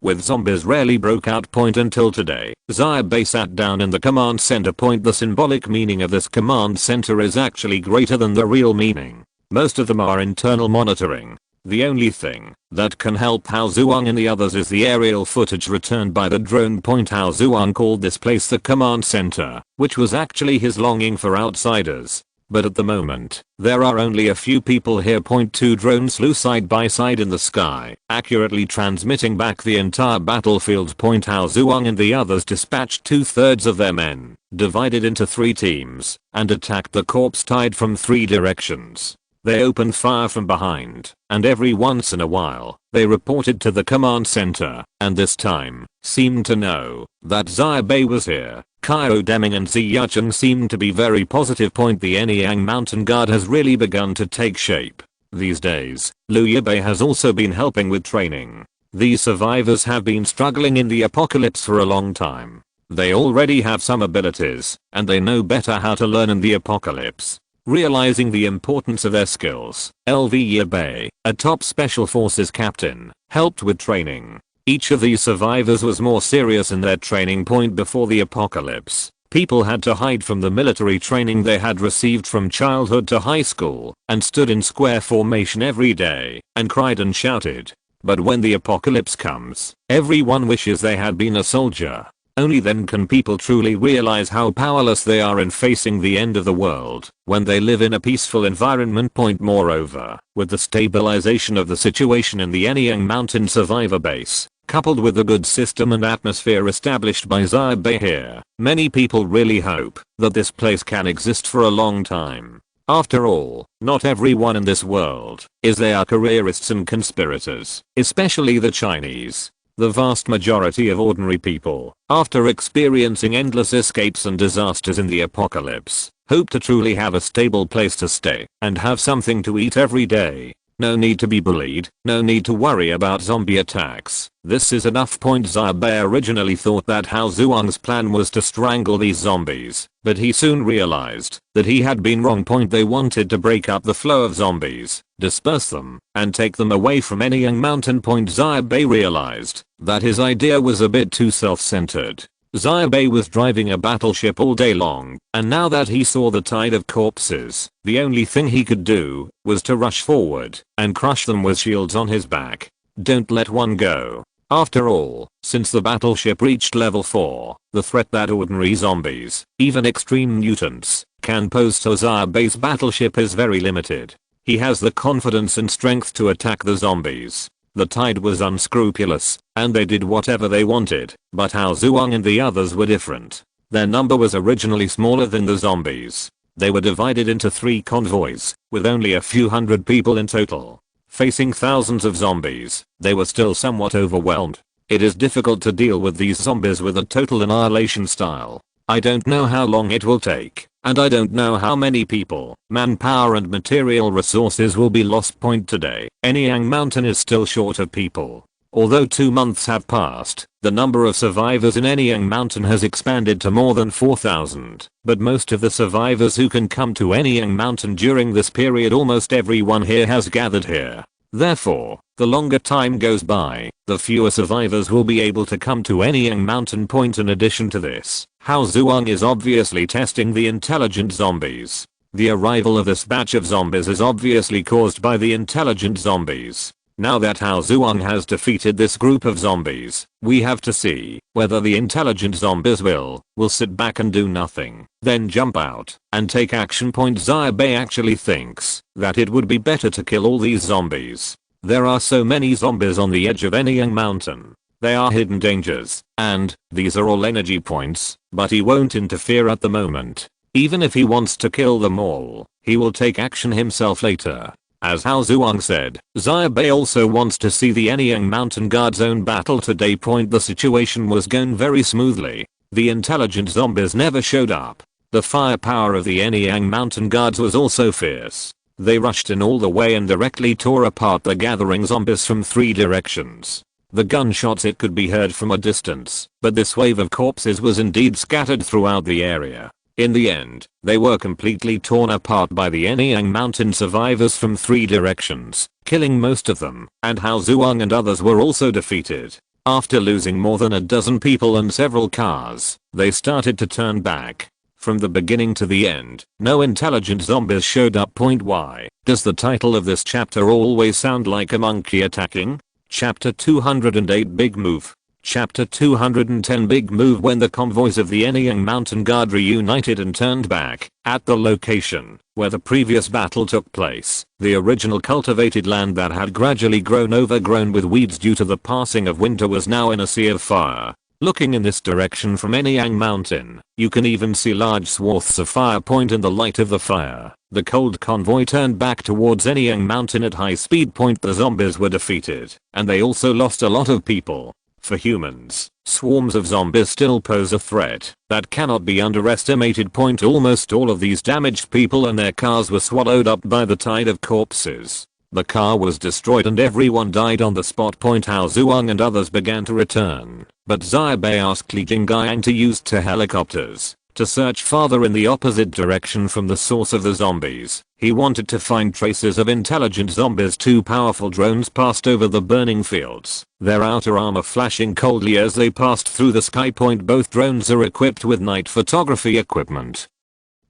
With zombies rarely broke out. Until today, Xia Bai sat down in the command center. The symbolic meaning of this command center is actually greater than the real meaning. Most of them are internal monitoring. The only thing that can help Hao Zhuang and the others is the aerial footage returned by the drone. Hao Zhuang called this place the command center, which was actually his longing for outsiders. But at the moment, there are only a few people here. 2 drones flew side by side in the sky, accurately transmitting back the entire battlefield. Hao Zhuang and the others dispatched 2/3 of their men, divided into 3 teams, and attacked the corpse tied from 3 directions. They opened fire from behind, and every once in a while, they reported to the command center, and this time, seemed to know that Xia Bai was here. Qiao Deming and Ziyucheng seemed to be very positive. The Anyang Mountain Guard has really begun to take shape. These days, Liu Bei has also been helping with training. These survivors have been struggling in the apocalypse for a long time. They already have some abilities, and they know better how to learn in the apocalypse. Realizing the importance of their skills, Xia Bai, a top special forces captain, helped with training. Each of these survivors was more serious in their training. Before the apocalypse, people had to hide from the military training they had received from childhood to high school, and stood in square formation every day, and cried and shouted. But when the apocalypse comes, everyone wishes they had been a soldier. Only then can people truly realize how powerless they are in facing the end of the world, when they live in a peaceful environment. Moreover, with the stabilization of the situation in the Anyang Mountain survivor base, coupled with the good system and atmosphere established by Xia Bai here, many people really hope that this place can exist for a long time. After all, not everyone in this world is they are careerists and conspirators, especially the Chinese. The vast majority of ordinary people, after experiencing endless escapes and disasters in the apocalypse, hope to truly have a stable place to stay and have something to eat every day. No need to be bullied, no need to worry about zombie attacks. This is enough. Xia Bai originally thought that Hao Zhuang's plan was to strangle these zombies, but he soon realized that he had been wrong. They wanted to break up the flow of zombies, disperse them, and take them away from Anyang Mountain. Xia Bai realized that his idea was a bit too self-centered. Xia Bai was driving a battleship all day long, and now that he saw the tide of corpses, the only thing he could do was to rush forward and crush them with shields on his back. Don't let one go. After all, since the battleship reached level 4, the threat that ordinary zombies, even extreme mutants, can pose to Xia Bai's battleship is very limited. He has the confidence and strength to attack the zombies. The tide was unscrupulous, and they did whatever they wanted, but Hao Zhuang and the others were different. Their number was originally smaller than the zombies. They were divided into 3 convoys, with only a few hundred people in total. Facing thousands of zombies, they were still somewhat overwhelmed. It is difficult to deal with these zombies with a total annihilation style. I don't know how long it will take, and I don't know how many people, manpower and material resources will be lost. Today, Anyang Mountain is still short of people. Although 2 months have passed, the number of survivors in Anyang Mountain has expanded to more than 4,000, but most of the survivors who can come to Anyang Mountain during this period, almost everyone here has gathered here. Therefore, the longer time goes by, the fewer survivors will be able to come to Anyang Mountain. In addition to this, Hao Zhuang is obviously testing the intelligent zombies. The arrival of this batch of zombies is obviously caused by the intelligent zombies. Now that Hao Zhuang has defeated this group of zombies, we have to see whether the intelligent zombies will sit back and do nothing, then jump out and take action. Xia Bai actually thinks that it would be better to kill all these zombies. There are so many zombies on the edge of Anyang Mountain. They are hidden dangers, and these are all energy points, but he won't interfere at the moment. Even if he wants to kill them all, he will take action himself later. As Hao Zhuang said, Xia Bai also wants to see the Anyang Mountain Guard's own battle today. The situation was going very smoothly. The intelligent zombies never showed up. The firepower of the Anyang Mountain Guards was also fierce. They rushed in all the way and directly tore apart the gathering zombies from 3 directions. The gunshots, it could be heard from a distance, but this wave of corpses was indeed scattered throughout the area. In the end, they were completely torn apart by the Anyang Mountain survivors from 3 directions, killing most of them, and Hao Zhuang and others were also defeated. After losing more than a dozen people and several cars, they started to turn back. From the beginning to the end, no intelligent zombies showed up. Why does the title of this chapter always sound like a monkey attacking? Chapter 208 Big Move. Chapter 210 Big Move. When the convoys of the Anyang Mountain Guard reunited and turned back at the location where the previous battle took place, the original cultivated land that had gradually grown overgrown with weeds due to the passing of winter was now in a sea of fire. Looking in this direction from Anyang Mountain, you can even see large swaths of fire. In the light of the fire, the cold convoy turned back towards Anyang Mountain at high speed. The zombies were defeated, and they also lost a lot of people. For humans, swarms of zombies still pose a threat that cannot be underestimated. Almost all of these damaged people and their cars were swallowed up by the tide of corpses. The car was destroyed and everyone died on the spot. Hao Zhuang and others began to return, but Xia Bai asked Li Jinggang to use 2 helicopters to search farther in the opposite direction from the source of the zombies. He wanted to find traces of intelligent zombies. 2 powerful drones passed over the burning fields, their outer armor flashing coldly as they passed through the sky. Both drones are equipped with night photography equipment,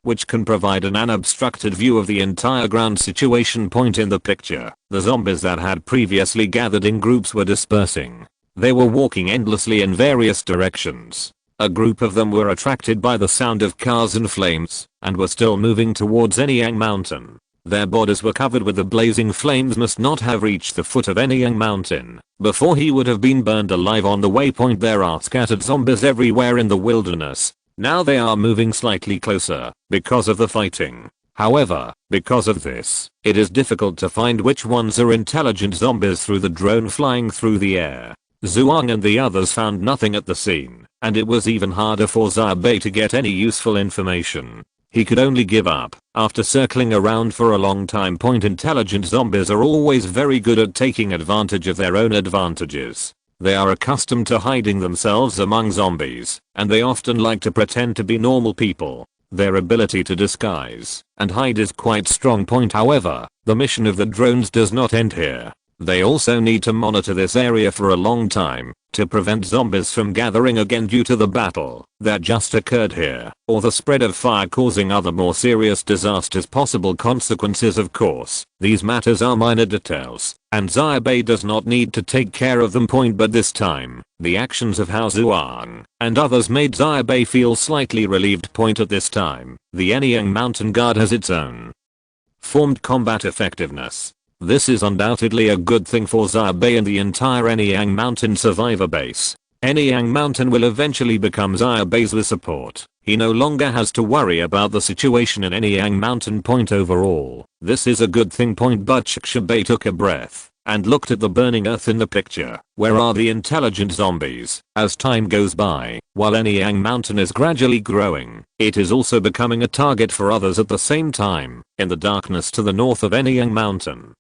which can provide an unobstructed view of the entire ground situation. In the picture, the zombies that had previously gathered in groups were dispersing. They were walking endlessly in various directions. A group of them were attracted by the sound of cars and flames, and were still moving towards Anyang Mountain. Their bodies were covered with the blazing flames. Must not have reached the foot of Anyang Mountain before he would have been burned alive on the way. There are scattered zombies everywhere in the wilderness. Now they are moving slightly closer because of the fighting. However, because of this, it is difficult to find which ones are intelligent zombies through the drone flying through the air. Zhuang and the others found nothing at the scene, and it was even harder for Xia Bai to get any useful information. He could only give up after circling around for a long time. Intelligent zombies are always very good at taking advantage of their own advantages. They are accustomed to hiding themselves among zombies, and they often like to pretend to be normal people. Their ability to disguise and hide is quite strong. However, the mission of the drones does not end here. They also need to monitor this area for a long time to prevent zombies from gathering again due to the battle that just occurred here, or the spread of fire causing other more serious disasters. Possible consequences. Of course, these matters are minor details, and Xia Bai does not need to take care of them. But this time, the actions of Hao Zhuang and others made Xia Bai feel slightly relieved. At this time, the Anyang Mountain Guard has its own formed combat effectiveness. This is undoubtedly a good thing for Xia Bai and the entire Anyang Mountain survivor base. Anyang Mountain will eventually become Xia Bai's support. He no longer has to worry about the situation in Anyang Mountain. Overall, this is a good thing. But Xia Bai took a breath and looked at the burning earth in the picture. Where are the intelligent zombies? As time goes by, while Anyang Mountain is gradually growing, it is also becoming a target for others at the same time. In the darkness to the north of Anyang Mountain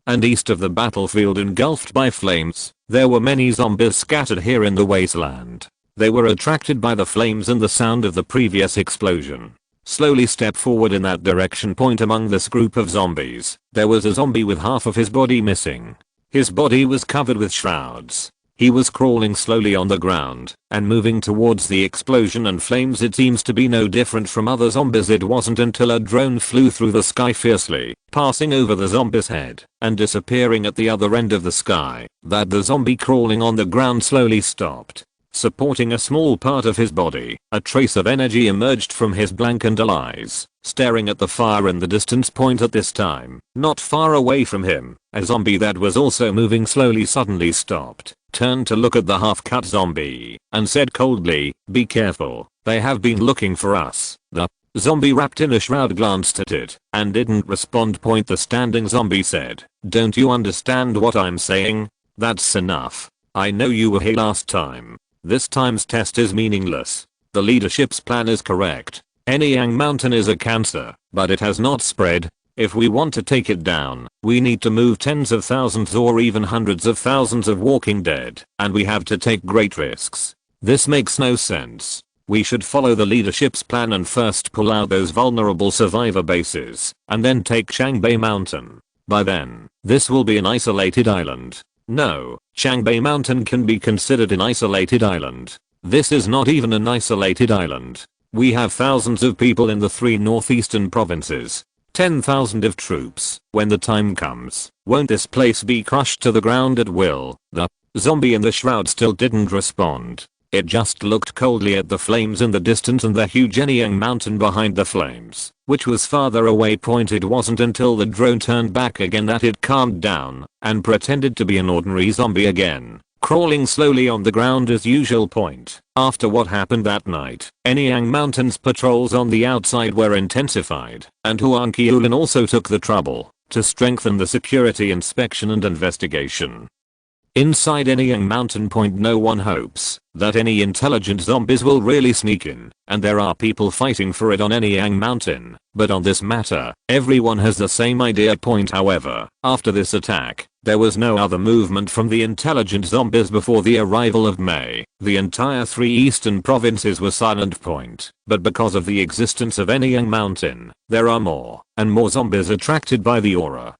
and east of the battlefield engulfed by flames, there were many zombies scattered here in the wasteland. They were attracted by the flames and the sound of the previous explosion. Slowly step forward in that direction. Among this group of zombies, there was a zombie with half of his body missing. His body was covered with shrouds. He was crawling slowly on the ground and moving towards the explosion and flames. It seems to be no different from other zombies. It wasn't until a drone flew through the sky fiercely, passing over the zombie's head and disappearing at the other end of the sky, that the zombie crawling on the ground slowly stopped. Supporting a small part of his body, a trace of energy emerged from his blackened eyes, staring at the fire in the distance. At this time, not far away from him, a zombie that was also moving slowly suddenly stopped, turned to look at the half-cut zombie, and said coldly, "Be careful, they have been looking for us." The zombie wrapped in a shroud glanced at it and didn't respond. The standing zombie said, "Don't you understand what I'm saying? That's enough. I know you were here last time. This time's test is meaningless. The leadership's plan is correct. Anyang Mountain is a cancer, but it has not spread. If we want to take it down, we need to move tens of thousands or even hundreds of thousands of walking dead, and we have to take great risks. This makes no sense. We should follow the leadership's plan and first pull out those vulnerable survivor bases, and then take Xiangbei Mountain. By then, this will be an isolated island." No, Xiangbei Mountain can be considered an isolated island. This is not even an isolated island. We have thousands of people in the 3 northeastern provinces. 10,000 of troops. When the time comes, won't this place be crushed to the ground at will? The zombie in the shroud still didn't respond. It just looked coldly at the flames in the distance and the huge Anyang Mountain behind the flames, which was farther away. It wasn't until the drone turned back again that it calmed down and pretended to be an ordinary zombie again, crawling slowly on the ground as usual. After what happened that night, Anyang Mountain's patrols on the outside were intensified, and Huang Qiulin also took the trouble to strengthen the security inspection and investigation. Inside Anyang Mountain. No one hopes that any intelligent zombies will really sneak in, and there are people fighting for it on Anyang Mountain, but on this matter, everyone has the same idea. However, after this attack, there was no other movement from the intelligent zombies before the arrival of May. The entire 3 eastern provinces were silent. But because of the existence of Anyang Mountain, there are more and more zombies attracted by the aura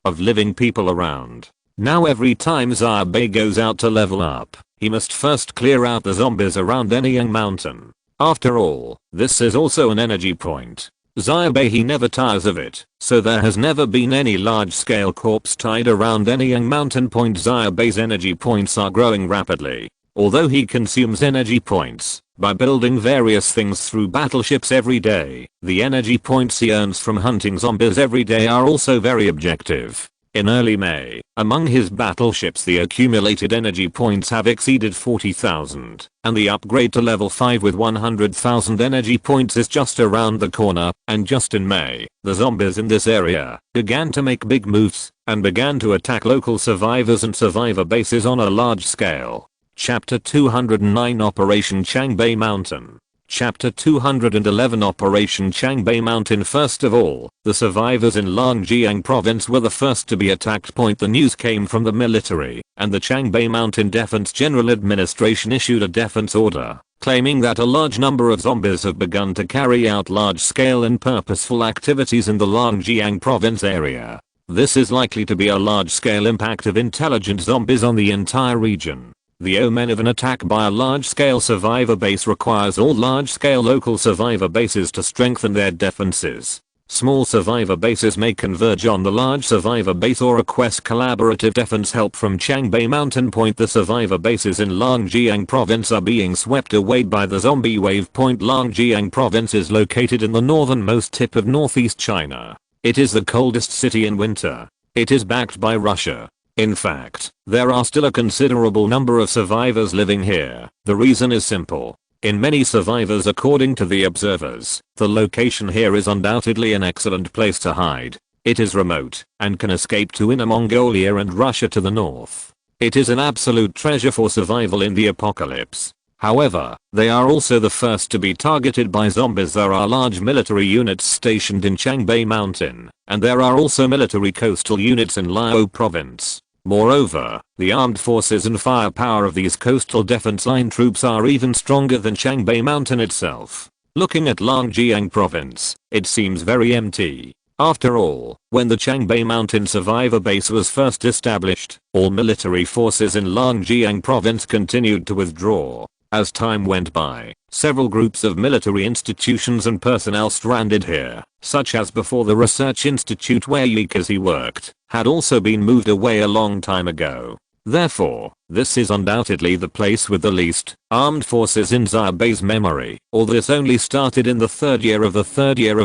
of living people around. Now every time Xia Bai goes out to level up, he must first clear out the zombies around Anyang Mountain. After all, this is also an energy point. Xia Bai he never tires of it, so there has never been any large-scale corpse tied around Anyang Mountain. Xia Bai's energy points are growing rapidly. Although he consumes energy points by building various things through battleships every day, the energy points he earns from hunting zombies every day are also very objective. In early May, among his battleships the accumulated energy points have exceeded 40,000, and the upgrade to level 5 with 100,000 energy points is just around the corner, and just in May, the zombies in this area began to make big moves, and began to attack local survivors and survivor bases on a large scale. Chapter 209 Operation Changbai Mountain. Chapter 211 Operation Changbai Mountain. First of all, the survivors in Langjiang province were the first to be attacked. The news came from the military, and the Changbai Mountain Defense General Administration issued a defense order, claiming that a large number of zombies have begun to carry out large-scale and purposeful activities in the Langjiang province area. This is likely to be a large-scale impact of intelligent zombies on the entire region. The omen of an attack by a large-scale survivor base requires all large-scale local survivor bases to strengthen their defenses. Small survivor bases may converge on the large survivor base or request collaborative defense help from Changbai Mountain. The survivor bases in Langjiang province are being swept away by the zombie wave. Langjiang province is located in the northernmost tip of northeast China. It is the coldest city in winter. It is backed by Russia. In fact, there are still a considerable number of survivors living here. The reason is simple. In many survivors, according to the observers, the location here is undoubtedly an excellent place to hide. It is remote, and can escape to Inner Mongolia and Russia to the north. It is an absolute treasure for survival in the apocalypse. However, they are also the first to be targeted by zombies. There are large military units stationed in Changbai Mountain, and there are also military coastal units in Liao province. Moreover, the armed forces and firepower of these coastal defense line troops are even stronger than Changbai Mountain itself. Looking at Langjiang province, it seems very empty. After all, when the Changbai Mountain survivor base was first established, all military forces in Langjiang province continued to withdraw. As time went by, several groups of military institutions and personnel stranded here, such as before the research institute where Yikazi worked, had also been moved away a long time ago. Therefore, this is undoubtedly the place with the least armed forces in Xia Bai's memory. All this only started in the third year of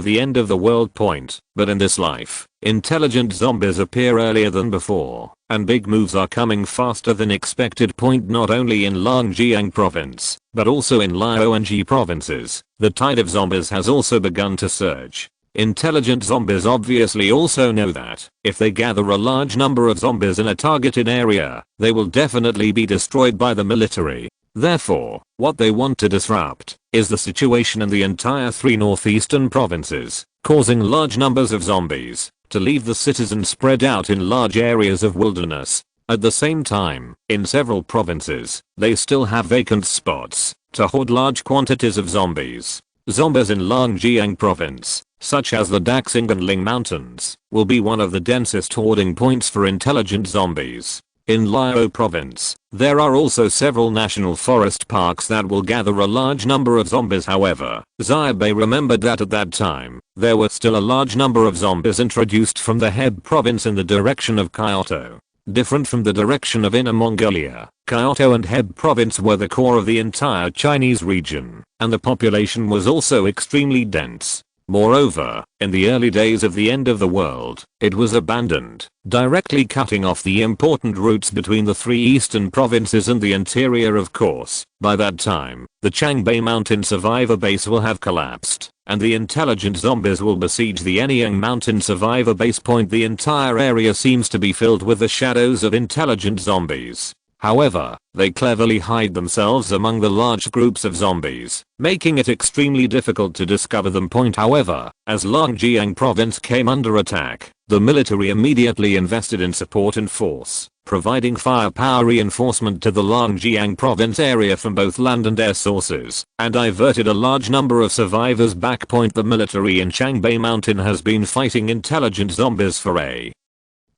the end of the world. But in this life, intelligent zombies appear earlier than before, and big moves are coming faster than expected. Not only in Langjiang province, but also in Liao and Ji provinces, the tide of zombies has also begun to surge. Intelligent zombies obviously also know that, if they gather a large number of zombies in a targeted area, they will definitely be destroyed by the military. Therefore, what they want to disrupt is the situation in the entire 3 northeastern provinces, causing large numbers of zombies to leave the cities and spread out in large areas of wilderness. At the same time, in several provinces, they still have vacant spots to hoard large quantities of zombies. Zombies in Langjiang province, such as the Daxing and Ling mountains, will be one of the densest hoarding points for intelligent zombies. In Liao province, there are also several national forest parks that will gather a large number of zombies. However, Xia Bai remembered that at that time, there were still a large number of zombies introduced from the Heb province in the direction of Kyoto. Different from the direction of Inner Mongolia, Kyoto and Heb province were the core of the entire Chinese region, and the population was also extremely dense. Moreover, in the early days of the end of the world, it was abandoned, directly cutting off the important routes between the 3 eastern provinces and the interior. Of course, by that time, the Changbai Mountain survivor base will have collapsed, and the intelligent zombies will besiege the Anyang Mountain survivor base. The entire area seems to be filled with the shadows of intelligent zombies. However, they cleverly hide themselves among the large groups of zombies, making it extremely difficult to discover them. However, as Langjiang province came under attack, the military immediately invested in support and force, providing firepower reinforcement to the Langjiang province area from both land and air sources, and diverted a large number of survivors back. The military in Changbai Mountain has been fighting intelligent zombies for a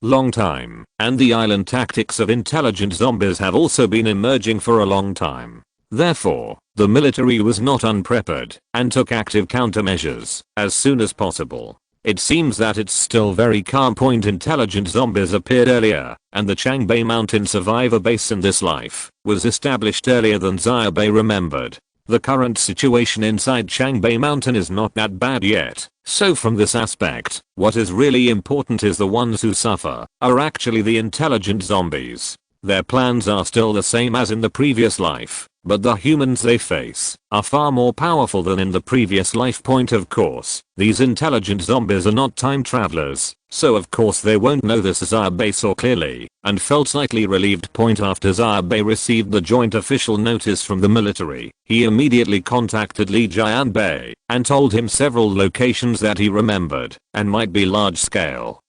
long time, and the island tactics of intelligent zombies have also been emerging for a long time. Therefore, the military was not unprepared and took active countermeasures as soon as possible. It seems that it's still very calm. Intelligent zombies appeared earlier, and the Changbai Mountain survivor base in this life was established earlier than Xia Bai remembered. The current situation inside Bai Mountain is not that bad yet, so from this aspect, what is really important is the ones who suffer are actually the intelligent zombies. Their plans are still the same as in the previous life, but the humans they face are far more powerful than in the previous life. Point of course, these intelligent zombies are not time travelers, so of course they won't know this. Xia Bai saw clearly and felt slightly relieved. After Xia Bai received the joint official notice from the military, he immediately contacted Xia Bai and told him several locations that he remembered and might be large scale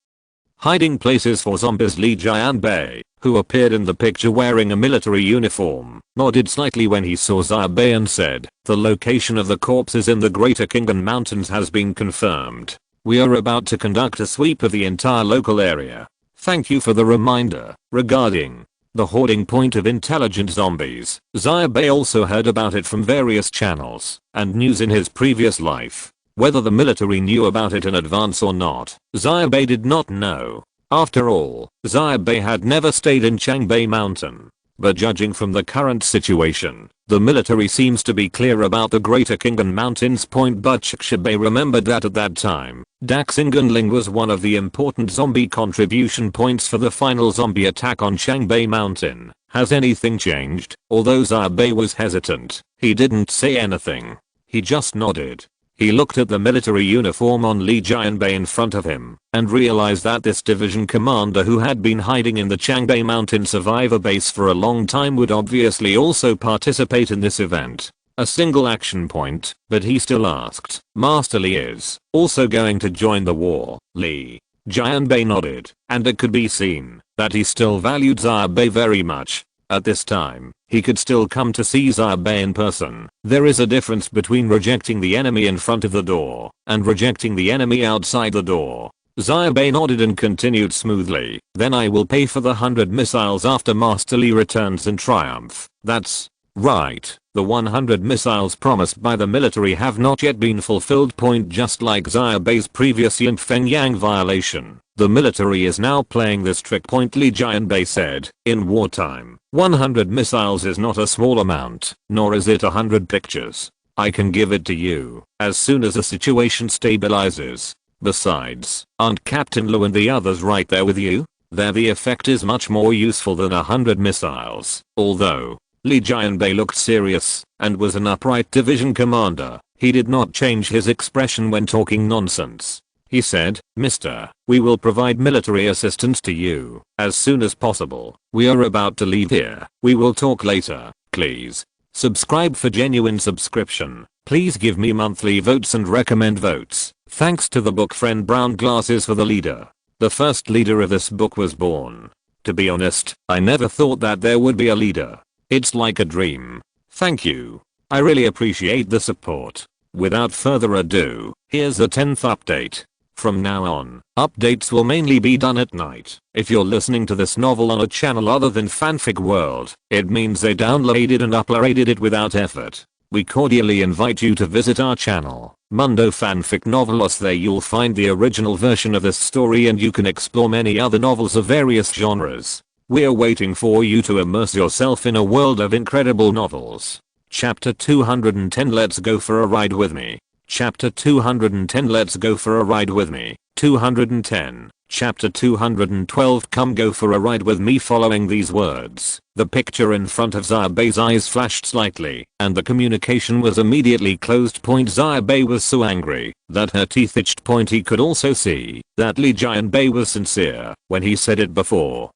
hiding places for zombies. Xia Bai, who appeared in the picture wearing a military uniform, nodded slightly when he saw Xia Bai and said, "The location of the corpses in the Greater Kingdom Mountains has been confirmed. We are about to conduct a sweep of the entire local area. Thank you for the reminder." Regarding the hoarding point of intelligent zombies, Xia Bai also heard about it from various channels and news in his previous life. Whether the military knew about it in advance or not, Xia Bai did not know. After all, Xia Bai had never stayed in Bai Mountain. But judging from the current situation, the military seems to be clear about the Greater Kingdom Mountains point. But Xia Bai remembered that at that time, Daxinganling was one of the important zombie contribution points for the final zombie attack on Bai Mountain. Has anything changed? Although Xia Bai was hesitant, he didn't say anything. He just nodded. He looked at the military uniform on Xia Bai in front of him and realized that this division commander who had been hiding in the Bai Mountain survivor base for a long time would obviously also participate in this event. A single action point, but he still asked, "Master Li is also going to join the war?" Xia Bai nodded, and it could be seen that he still valued Xia Bai very much. At this time, he could still come to see Xia Bai in person. There is a difference between rejecting the enemy in front of the door and rejecting the enemy outside the door. Xia Bai nodded and continued smoothly. "Then I will pay for the 100 missiles after Master Li returns in triumph." That's right. The 100 missiles promised by the military have not yet been fulfilled. Just like Xia Bai's previous Yin Feng Yang violation, the military is now playing this trick. Xia Bai said, "In wartime, 100 missiles is not a small amount, nor is it 100 pictures. I can give it to you as soon as the situation stabilizes. Besides, aren't Captain Lu and the others right there with you? There the effect is much more useful than 100 missiles." Although Xia Bai looked serious and was an upright division commander, he did not change his expression when talking nonsense. He said, "Mister, we will provide military assistance to you as soon as possible. We are about to leave here. We will talk later. Please subscribe for genuine subscription. Please give me monthly votes and recommend votes. Thanks to the book friend Brown Glasses for the leader. The first leader of this book was born. To be honest, I never thought that there would be a leader. It's like a dream. Thank you. I really appreciate the support. Without further ado, here's the 10th update. From now on, updates will mainly be done at night. If you're listening to this novel on a channel other than Fanfic World, it means they downloaded and uploaded it without effort. We cordially invite you to visit our channel, Mundo Fanfic Novelos. There you'll find the original version of this story and you can explore many other novels of various genres. We're waiting for you to immerse yourself in a world of incredible novels. Chapter 210 Let's go for a ride with me. Chapter 210 Let's go for a ride with me. 210. Chapter 212 Come go for a ride with me. Following these words, the picture in front of Xia Bai's eyes flashed slightly, and the communication was immediately closed. Xia Bai was so angry that her teeth itched. He could also see that Xia Bai was sincere when he said it before.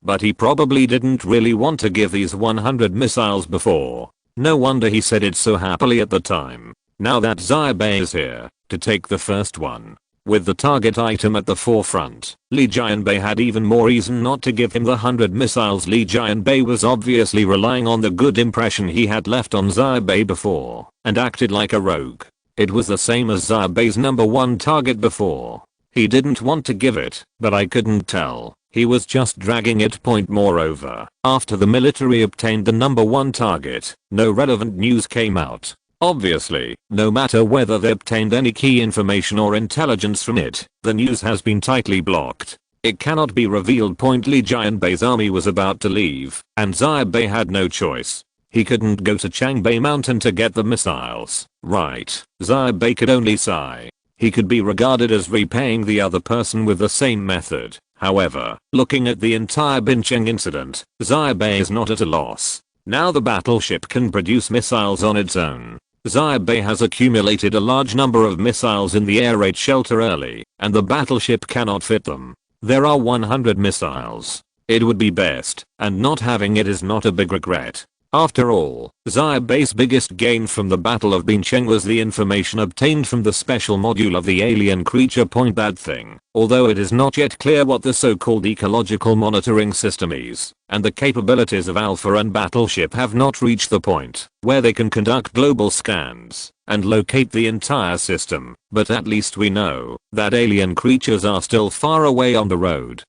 But he probably didn't really want to give these 100 missiles before. No wonder he said it so happily at the time. Now that Xia Bai is here to take the first one, with the target item at the forefront, Xia Bai had even more reason not to give him the 100 missiles. Xia Bai was obviously relying on the good impression he had left on Xia Bai before, and acted like a rogue. It was the same as Xia Bai's #1 target before. He didn't want to give it, but I couldn't tell. He was just dragging it. Moreover, after the military obtained the #1 target, no relevant news came out. Obviously, no matter whether they obtained any key information or intelligence from it, the news has been tightly blocked. It cannot be revealed. Xia Bai's army was about to leave, and Xia Bai had no choice. He couldn't go to Changbai Mountain to get the missiles, right? Xia Bai could only sigh. He could be regarded as repaying the other person with the same method. However, looking at the entire Bincheng incident, Xia Bai is not at a loss. Now the battleship can produce missiles on its own. Xia Bai has accumulated a large number of missiles in the air raid shelter early, and the battleship cannot fit them. There are 100 missiles. It would be best, and not having it is not a big regret. After all, Xia Bai's biggest gain from the Battle of Bincheng was the information obtained from the special module of the alien creature point that thing, although it is not yet clear what the so-called ecological monitoring system is, and the capabilities of Alpha and Battleship have not reached the point where they can conduct global scans and locate the entire system, but at least we know that alien creatures are still far away on the road.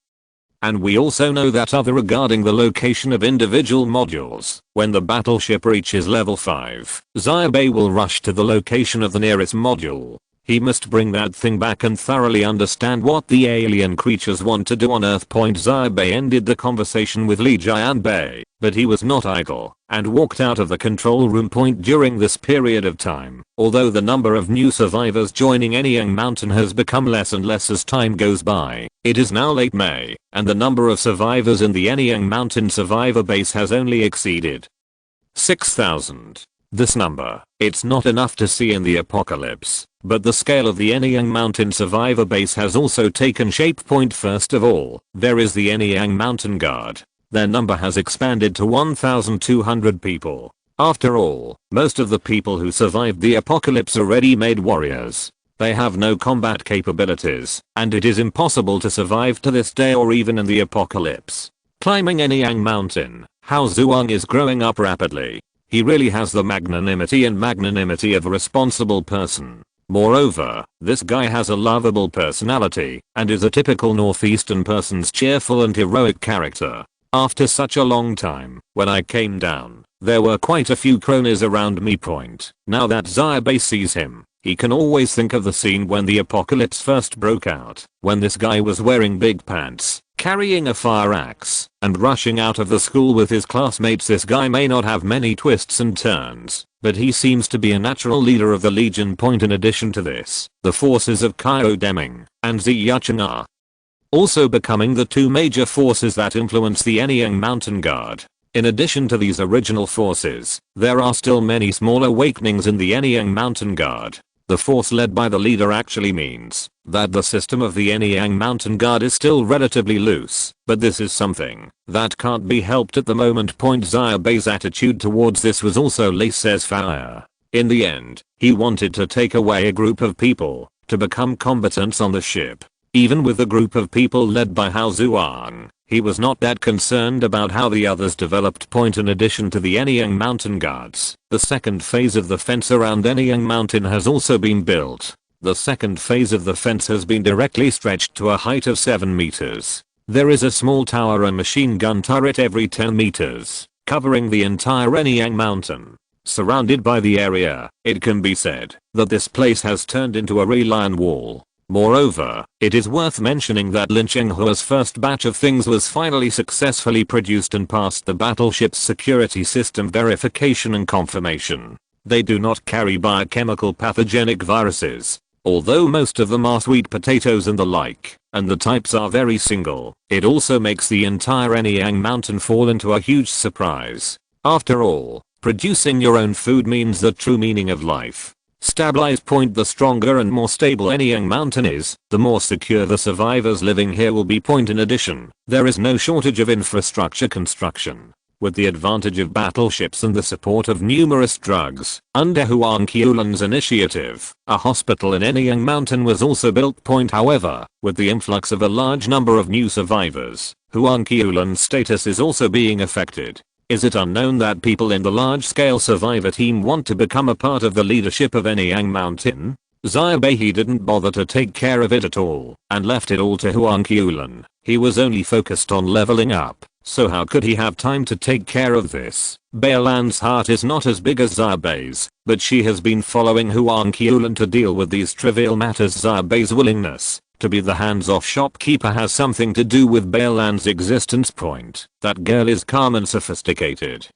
And we also know that regarding the location of individual modules, when the battleship reaches level 5, Xia Bai will rush to the location of the nearest module. He must bring that thing back and thoroughly understand what the alien creatures want to do on Earth. Xia Bai ended the conversation with Li Jianbei, but he was not idle, and walked out of the control room point during this period of time. Although the number of new survivors joining Anyang Mountain has become less and less as time goes by, it is now late May, and the number of survivors in the Anyang Mountain survivor base has only exceeded 6,000. This number, it's not enough to see in the apocalypse, but the scale of the Anyang Mountain survivor base has also taken shape. First of all, there is the Anyang Mountain Guard. Their number has expanded to 1,200 people. After all, most of the people who survived the apocalypse are ready-made warriors. They have no combat capabilities, and it is impossible to survive to this day or even in the apocalypse. Climbing Anyang Mountain, Hao Zhuang is growing up rapidly. He really has the magnanimity of a responsible person. Moreover, this guy has a lovable personality and is a typical northeastern person's cheerful and heroic character. After such a long time, when I came down, there were quite a few cronies around me. Now that Xia Bai sees him, he can always think of the scene when the apocalypse first broke out, when this guy was wearing big pants, carrying a fire axe, and rushing out of the school with his classmates. This guy may not have many twists and turns, but he seems to be a natural leader of the Legion. In addition to this, the forces of Kyo Deming and Ziyuchen are also becoming the two major forces that influence the Anyang Mountain Guard. In addition to these original forces, there are still many small awakenings in the Anyang Mountain Guard. The force led by the leader actually means that the system of the Anyang Mountain Guard is still relatively loose, but this is something that can't be helped at the moment. Xia Bai's attitude towards this was also laissez-faire. In the end, he wanted to take away a group of people to become combatants on the ship. Even with the group of people led by Hao Zhuang, he was not that concerned about how the others developed. In addition to the Anyang Mountain Guards, the second phase of the fence around Anyang Mountain has also been built. The second phase of the fence has been directly stretched to a height of 7 meters. There is a small tower and machine gun turret every 10 meters, covering the entire Anyang Mountain. Surrounded by the area, it can be said that this place has turned into a reliant wall. Moreover, it is worth mentioning that Lin Chenghua's first batch of things was finally successfully produced and passed the battleship's security system verification and confirmation. They do not carry biochemical pathogenic viruses, although most of them are sweet potatoes and the like, and the types are very single. It also makes the entire Anyang Mountain fall into a huge surprise. After all, producing your own food means the true meaning of life. Stabilize. The stronger and more stable Anyang Mountain is, the more secure the survivors living here will be. In addition, there is no shortage of infrastructure construction. With the advantage of battleships and the support of numerous drugs, under Huang Qiulan's initiative, a hospital in Anyang Mountain was also built. However, with the influx of a large number of new survivors, Huang Qiulan's status is also being affected. Is it unknown that people in the large-scale survivor team want to become a part of the leadership of Anyang Mountain? Xia Bai didn't bother to take care of it at all, and left it all to Huang Qiulan. He was only focused on leveling up, so how could he have time to take care of this? Beilan's heart is not as big as Xia Bai's, but she has been following Huang Qiulan to deal with these trivial matters. Xia Bai's willingness to be the hands-off shopkeeper has something to do with Beilan's existence. That girl is calm and sophisticated.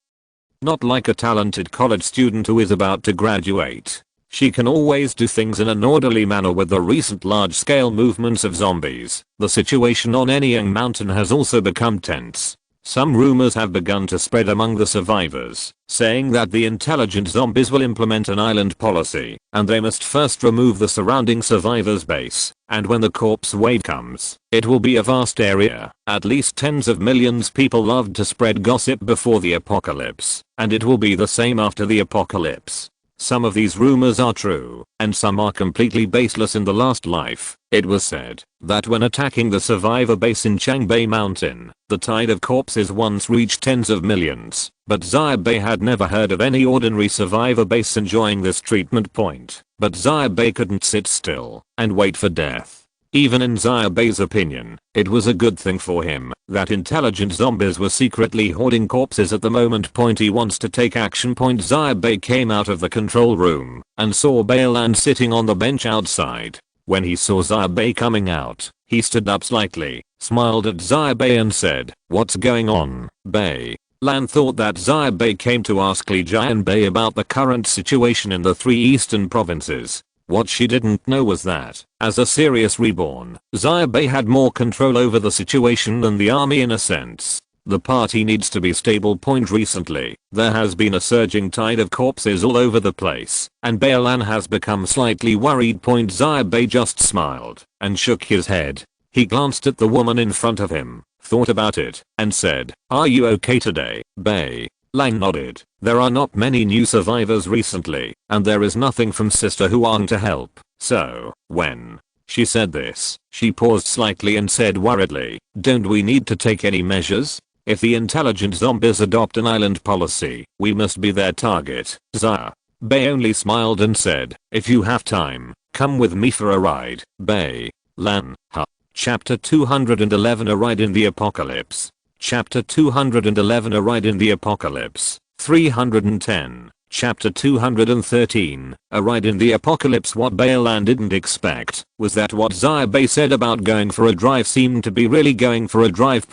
not like a talented college student who is about to graduate. She can always do things in an orderly manner. With the recent large-scale movements of zombies, the situation on Anyang Mountain has also become tense. Some rumors have begun to spread among the survivors, saying that the intelligent zombies will implement an island policy, and they must first remove the surrounding survivors' base, and when the corpse wave comes, it will be a vast area. At least tens of millions people love to spread gossip before the apocalypse, and it will be the same after the apocalypse. Some of these rumors are true, and some are completely baseless. In the last life, it was said that when attacking the survivor base in Xia Bai Mountain, the tide of corpses once reached tens of millions, but Xia Bai had never heard of any ordinary survivor base enjoying this treatment point. But Xia Bai couldn't sit still and wait for death. Even in Xia Bai's opinion, it was a good thing for him that intelligent zombies were secretly hoarding corpses at the moment. He wants to take action. Xia Bai came out of the control room and saw Bailan sitting on the bench outside. When he saw Xia Bai coming out, he stood up slightly, smiled at Xia Bai and said, "What's going on, Bai?" Lan thought that Xia Bai came to ask Li Jian Bai about the current situation in the 3 eastern provinces. What she didn't know was that, as a serious reborn, Xia Bai had more control over the situation than the army. In a sense, the party needs to be stable. Recently, there has been a surging tide of corpses all over the place, and Bailan has become slightly worried. Xia Bai just smiled and shook his head. He glanced at the woman in front of him, thought about it, and said, "Are you okay today, Bai?" Lang nodded. "There are not many new survivors recently, and there is nothing from Sister Huang to help, so, when she said this, she paused slightly and said worriedly, "Don't we need to take any measures? If the intelligent zombies adopt an island policy, we must be their target." Xia Bai only smiled and said, "If you have time, come with me for a ride, Bai." Lan, ha. Chapter 211 A Ride in the Apocalypse. Chapter 211 A Ride in the Apocalypse. 310. Chapter 213. A Ride in the Apocalypse. What Bailan didn't expect was that what Xia Bai said about going for a drive seemed to be really going for a drive.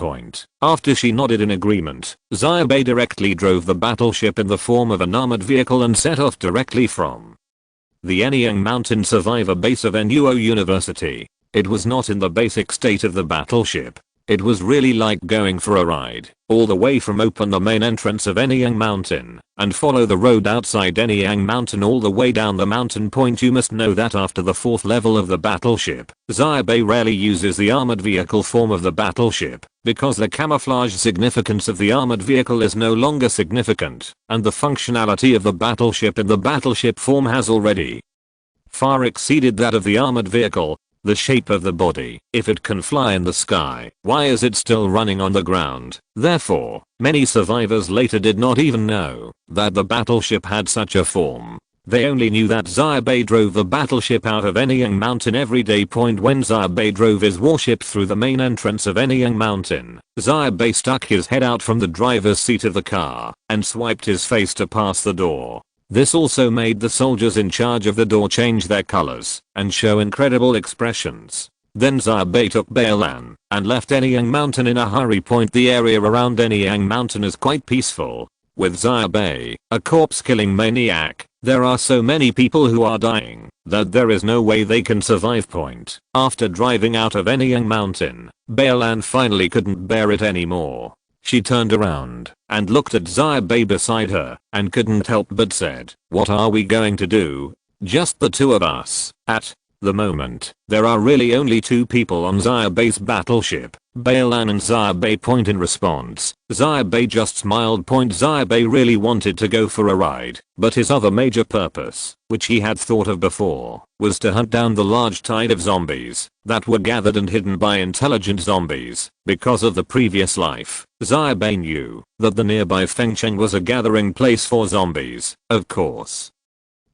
After she nodded in agreement, Xia Bai directly drove the battleship in the form of an armored vehicle and set off directly from the Anyang Mountain survivor base of Nuo University. It was not in the basic state of the battleship. It was really like going for a ride, all the way from open the main entrance of Anyang Mountain, and follow the road outside Anyang Mountain all the way down the mountain. You must know that after the 4th level of the battleship, Xia Bai rarely uses the armored vehicle form of the battleship, because the camouflage significance of the armored vehicle is no longer significant, and the functionality of the battleship in the battleship form has already far exceeded that of the armored vehicle. The shape of the body, if it can fly in the sky, why is it still running on the ground? Therefore, many survivors later did not even know that the battleship had such a form. They only knew that Xia Bai drove the battleship out of Anyang Mountain every day. When Xia Bai drove his warship through the main entrance of Anyang Mountain, Xia Bai stuck his head out from the driver's seat of the car and swiped his face to pass the door. This also made the soldiers in charge of the door change their colors and show incredible expressions. Then Xia Bai took Bailan and left Anyang Mountain in a hurry. The area around Anyang Mountain is quite peaceful. With Xia Bai, a corpse-killing maniac, there are so many people who are dying that there is no way they can survive. After driving out of Anyang Mountain, Bailan finally couldn't bear it anymore. She turned around and looked at Xia Bai beside her and couldn't help but said, "What are we going to do? Just the two of us?" At the moment, there are really only 2 people on Xia Bai's battleship, Bailan and Xia Bai. In response, Xia Bai just smiled. Xia Bai really wanted to go for a ride, but his other major purpose, which he had thought of before, was to hunt down the large tide of zombies that were gathered and hidden by intelligent zombies. Because of the previous life, Xia Bai knew that the nearby Fengcheng was a gathering place for zombies. Of course,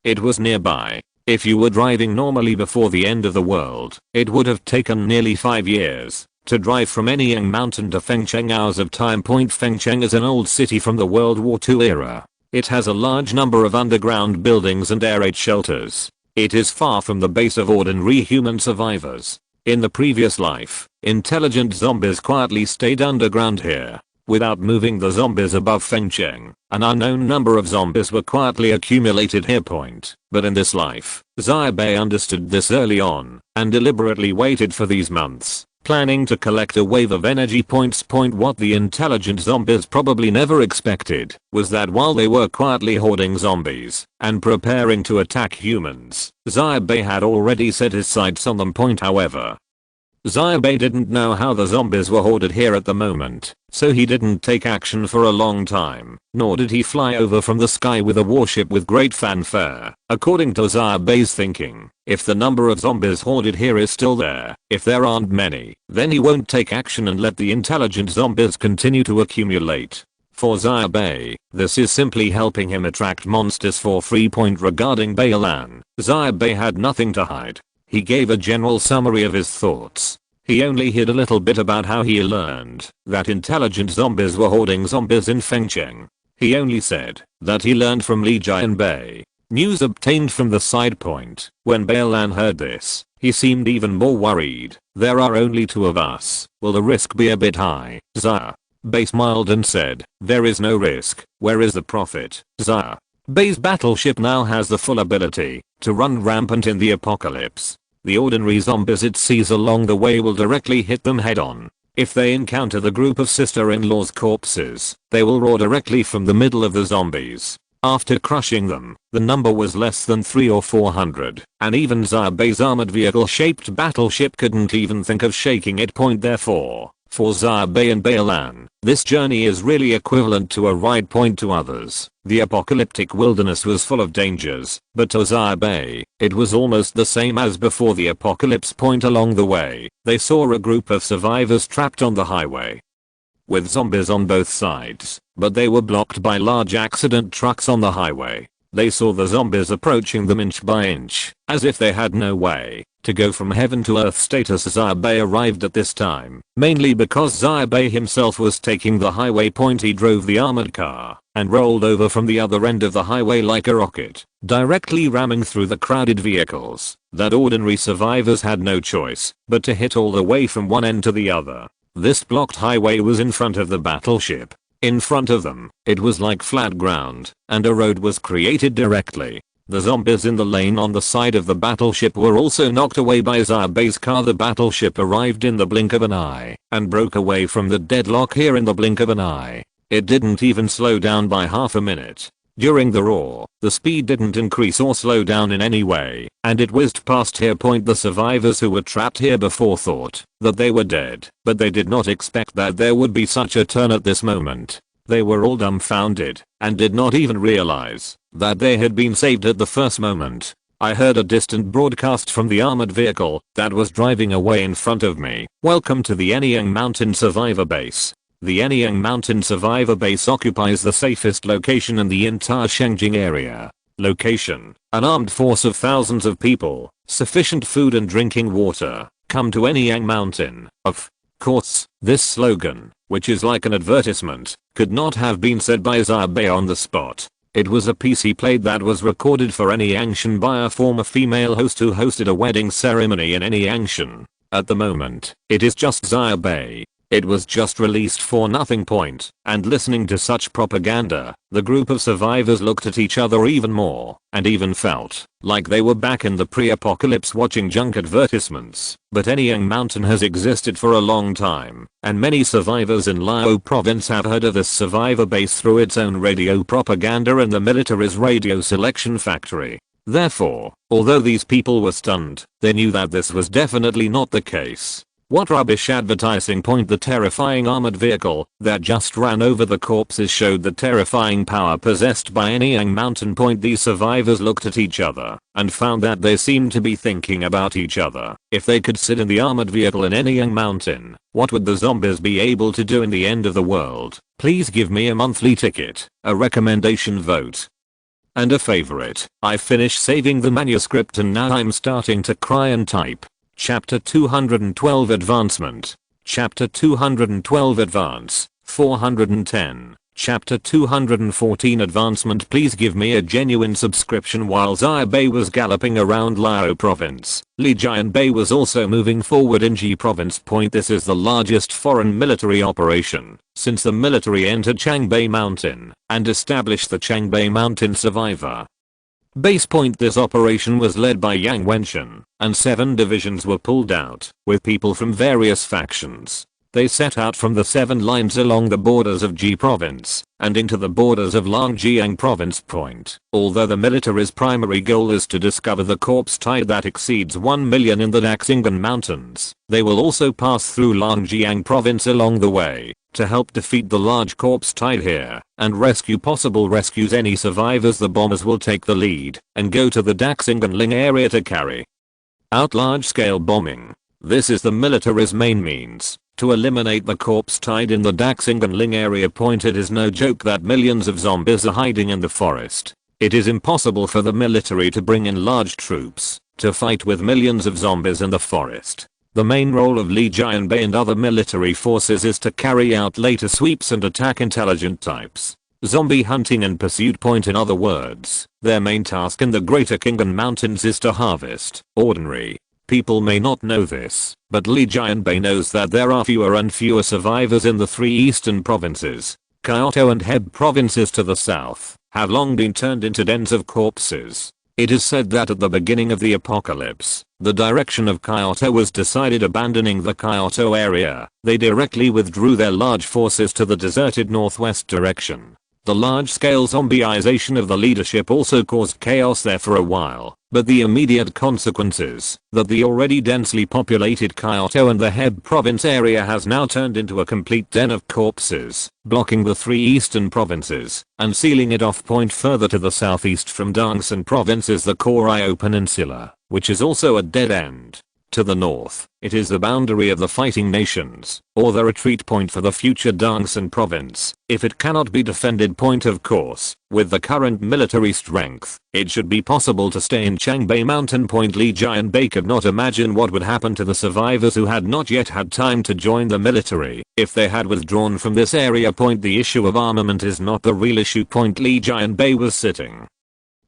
it was nearby. If you were driving normally before the end of the world, it would have taken nearly 5 years to drive from Anyang Mountain to Fengcheng. Hours of time. Fengcheng is an old city from the World War II era. It has a large number of underground buildings and air raid shelters. It is far from the base of ordinary human survivors. In the previous life, intelligent zombies quietly stayed underground here. Without moving the zombies above Fengcheng, an unknown number of zombies were quietly accumulated here. But in this life, Xia Bai understood this early on and deliberately waited for these months, planning to collect a wave of energy points. What the intelligent zombies probably never expected was that while they were quietly hoarding zombies and preparing to attack humans, Xia Bai had already set his sights on them. However, Xia Bai didn't know how the zombies were hoarded here at the moment, so he didn't take action for a long time, nor did he fly over from the sky with a warship with great fanfare. According to Xia Bai's thinking, if the number of zombies hoarded here is still there, if there aren't many, then he won't take action and let the intelligent zombies continue to accumulate. For Xia Bai, this is simply helping him attract monsters for free. Regarding Bailan, Xia Bai had nothing to hide. He gave a general summary of his thoughts. He only hid a little bit about how he learned that intelligent zombies were hoarding zombies in Fengcheng. He only said that he learned from Li Jian Bai. News obtained from the side point. When Bailan heard this, he seemed even more worried. There are only 2 of us. Will the risk be a bit high? Xia Bai smiled and said, there is no risk. Where is the profit? Xia Bai's battleship now has the full ability to run rampant in the apocalypse. The ordinary zombies it sees along the way will directly hit them head on. If they encounter the group of sister-in-law's corpses, they will roar directly from the middle of the zombies. After crushing them, the number was less than 300 or 400, and even Xia Bai's armored vehicle-shaped battleship couldn't even think of shaking it. Therefore, for Xia Bai and Bailan, this journey is really equivalent to a ride. To others, the apocalyptic wilderness was full of dangers, but to Xia Bai, it was almost the same as before the apocalypse. Along the way, they saw a group of survivors trapped on the highway with zombies on both sides, but they were blocked by large accident trucks on the highway. They saw the zombies approaching them inch by inch, as if they had no way to go from heaven to earth. Xia Bai arrived at this time, mainly because Xia Bai himself was taking the highway. He drove the armored car and rolled over from the other end of the highway like a rocket, directly ramming through the crowded vehicles that ordinary survivors had no choice but to hit all the way from one end to the other. This blocked highway was in front of the battleship. In front of them, it was like flat ground, and a road was created directly. The zombies in the lane on the side of the battleship were also knocked away by Xia Bai's car. The battleship arrived in the blink of an eye and broke away from the deadlock here in the blink of an eye. It didn't even slow down by half a minute. During the roar, the speed didn't increase or slow down in any way, and it whizzed past here. The survivors who were trapped here before thought that they were dead, but they did not expect that there would be such a turn at this moment. They were all dumbfounded and did not even realize that they had been saved at the first moment. I heard a distant broadcast from the armored vehicle that was driving away in front of me. Welcome to the Anyang Mountain Survivor Base. The Anyang Mountain Survivor Base occupies the safest location in the entire Shengjing area. Location: an armed force of thousands of people, sufficient food and drinking water. Come to Anyang Mountain. Of course, this slogan, which is like an advertisement, could not have been said by Xia Bai on the spot. It was a piece he played that was recorded for Anyang by a former female host who hosted a wedding ceremony in Anyang. At the moment, it is just Xia Bai. It was just released for nothing. And listening to such propaganda, the group of survivors looked at each other even more, and even felt like they were back in the pre-apocalypse watching junk advertisements. But Anyang Mountain has existed for a long time, and many survivors in Lao province have heard of this survivor base through its own radio propaganda and the military's radio selection factory. Therefore, although these people were stunned, they knew that this was definitely not the case. What rubbish advertising! The terrifying armored vehicle that just ran over the corpses showed the terrifying power possessed by Anyang Mountain. These survivors looked at each other and found that they seemed to be thinking about each other. If they could sit in the armored vehicle in Anyang Mountain, what would the zombies be able to do in the end of the world? Please give me a monthly ticket, a recommendation vote, and a favorite. I finished saving the manuscript and now I'm starting to cry and type. Chapter 212 Advancement. Chapter 212 Advance. 410. Chapter 214 Advancement. Please give me a genuine subscription. While Xia Bai was galloping around Liao province, Li Jianbei was also moving forward in Ji province. This is the largest foreign military operation since the military entered Changbei Mountain and established the Changbei Mountain Survivor Base. This operation was led by Yang Wenshan, and 7 divisions were pulled out with people from various factions. They set out from the 7 lines along the borders of Ji province and into the borders of Longjiang province. Although the military's primary goal is to discover the corpse tide that exceeds 1 million in the Daxinggan mountains, they will also pass through Longjiang province along the way to help defeat the large corpse tide here and rescue possible rescues. Any survivors, the bombers will take the lead and go to the Daxinggan Ling area to carry out large-scale bombing. This is the military's main means to eliminate the corpse tide in the Daxinggan Ling area. It is no joke that millions of zombies are hiding in the forest. It is impossible for the military to bring in large troops to fight with millions of zombies in the forest. The main role of Li Jianbei and other military forces is to carry out later sweeps and attack intelligent types. Zombie hunting and pursuit. In other words, their main task in the Greater Kingdom Mountains is to harvest ordinary people. May not know this, but Li Jianbei knows that there are fewer and fewer survivors in the 3 eastern provinces. Kyoto and Heb provinces to the south have long been turned into dens of corpses. It is said that at the beginning of the apocalypse, the direction of Kyoto was decided. Abandoning the Kyoto area, they directly withdrew their large forces to the deserted northwest direction. The large-scale zombieization of the leadership also caused chaos there for a while, but the immediate consequences that the already densely populated Kyoto and the Heb province area has now turned into a complete den of corpses, blocking the 3 eastern provinces and sealing it off. Further to the southeast from Dongsan province is the Koryo Peninsula, which is also a dead end. To the north, it is the boundary of the fighting nations, or the retreat point for the future Dongsan province, if it cannot be defended. Of course, with the current military strength, it should be possible to stay in Changbei Mountain. Li Jianbei could not imagine what would happen to the survivors who had not yet had time to join the military if they had withdrawn from this area. The issue of armament is not the real issue. Li Jianbei was sitting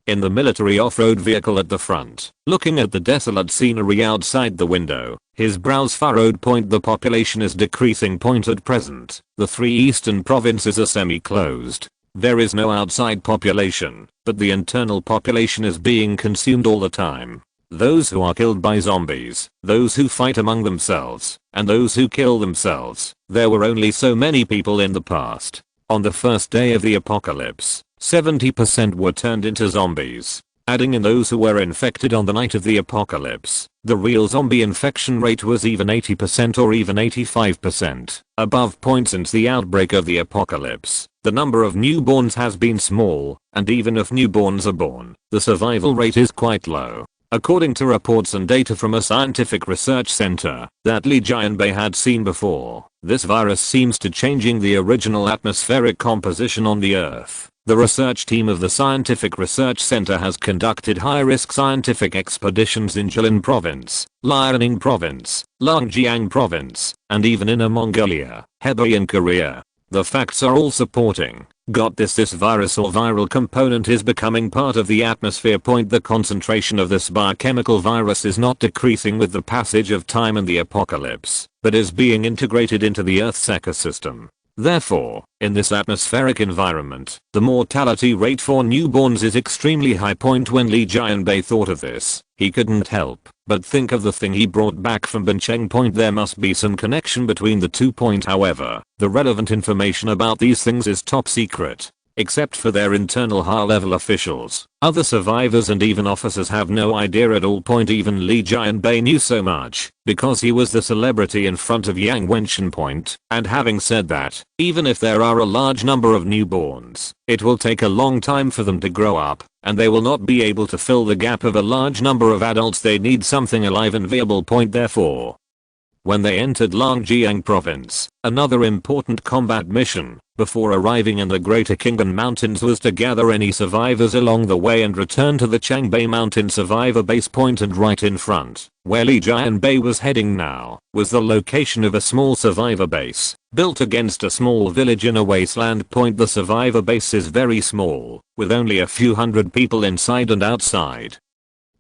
in the military off-road vehicle at the front, looking at the desolate scenery outside the window, his brows furrowed. The population is decreasing. At present, the 3 eastern provinces are semi-closed. There is no outside population, but the internal population is being consumed all the time. Those who are killed by zombies, those who fight among themselves, and those who kill themselves. There were only so many people in the past. On the first day of the apocalypse, 70% were turned into zombies. Adding in those who were infected on the night of the apocalypse, the real zombie infection rate was even 80% or even 85% above. Since the outbreak of the apocalypse, the number of newborns has been small, and even if newborns are born, the survival rate is quite low. According to reports and data from a scientific research center that Li Jianbei had seen before, this virus seems to changing the original atmospheric composition on the Earth. The research team of the Scientific Research Center has conducted high-risk scientific expeditions in Jilin Province, Liaoning Province, Longjiang Province, and even Inner Mongolia, Hebei in Korea. The facts are all supporting. This virus or viral component is becoming part of the atmosphere. The concentration of this biochemical virus is not decreasing with the passage of time and the apocalypse, but is being integrated into the Earth's ecosystem. Therefore, in this atmospheric environment, the mortality rate for newborns is extremely high. When Li Jianbei thought of this, he couldn't help but think of the thing he brought back from Bencheng. There must be some connection between the two. However, the relevant information about these things is top secret. Except for their internal high-level officials, other survivors and even officers have no idea at all. Even Li Jianbei knew so much because he was the celebrity in front of Yang Wenshan. And having said that, even if there are a large number of newborns, it will take a long time for them to grow up, and they will not be able to fill the gap of a large number of adults. They need something alive and viable. Therefore, when they entered Longjiang province, another important combat mission before arriving in the Greater Kingdom Mountains was to gather any survivors along the way and return to the Changbei Mountain Survivor Base. And right in front, where Li Jianbei was heading now, was the location of a small survivor base. Built against a small village in a wasteland point, the survivor base is very small, with only a few hundred people inside and outside.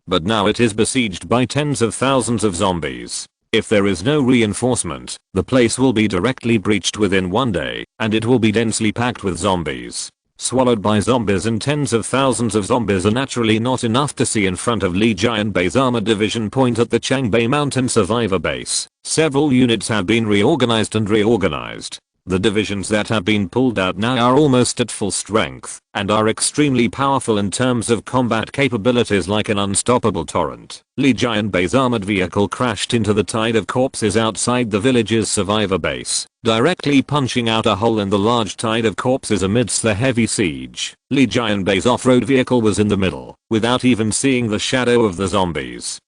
But now it is besieged by tens of thousands of zombies. If there is no reinforcement, the place will be directly breached within one day, and it will be densely packed with zombies. Swallowed by zombies, and tens of thousands of zombies are naturally not enough to see in front of Xia Bai's armored division point at the Bai Mountain survivor base. Several units have been reorganized and reorganized. The divisions that have been pulled out now are almost at full strength, and are extremely powerful in terms of combat capabilities, like an unstoppable torrent. Xia Bai's armored vehicle crashed into the tide of corpses outside the village's survivor base, directly punching out a hole in the large tide of corpses amidst the heavy siege. Xia Bai's off-road vehicle was in the middle, without even seeing the shadow of the zombies,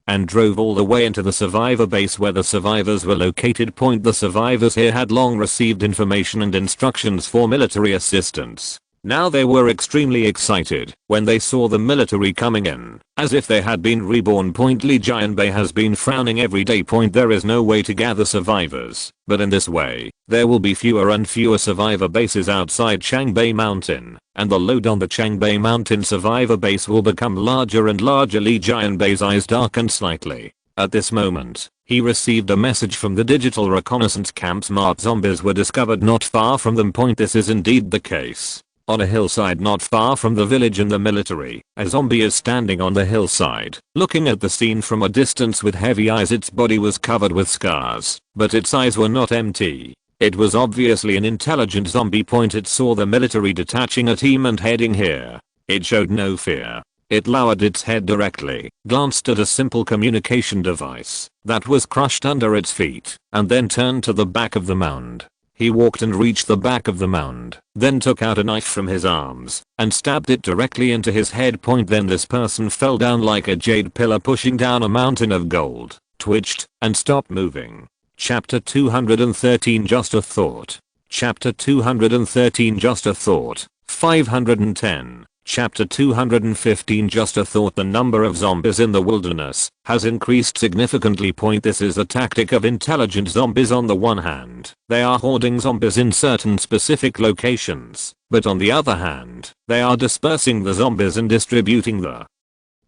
and drove all the way into the survivor base where the survivors were located. The survivors here had long received information and instructions for military assistance. Now they were extremely excited when they saw the military coming in, as if they had been reborn. Xia Bai has been frowning every day. There is no way to gather survivors, but in this way, there will be fewer and fewer survivor bases outside Bai Mountain, and the load on the Bai Mountain survivor base will become larger and larger. Xia Bai's eyes darkened slightly. At this moment, he received a message from the digital reconnaissance camps marked zombies were discovered not far from them. This is indeed the case. On a hillside not far from the village and the military, a zombie is standing on the hillside, looking at the scene from a distance with heavy eyes. Its body was covered with scars, but its eyes were not empty. It was obviously an intelligent zombie. It saw the military detaching a team and heading here. It showed no fear. It lowered its head directly, glanced at a simple communication device that was crushed under its feet, and then turned to the back of the mound. He walked and reached the back of the mound, then took out a knife from his arms and stabbed it directly into his head. Then this person fell down like a jade pillar pushing down a mountain of gold, twitched, and stopped moving. Chapter 213 Just a Thought. Chapter 213 Just a Thought. 510. Chapter 215 Just a Thought. The number of zombies in the wilderness has increased significantly. This is a tactic of intelligent zombies. On the one hand, they are hoarding zombies in certain specific locations, but on the other hand, they are dispersing the zombies and distributing the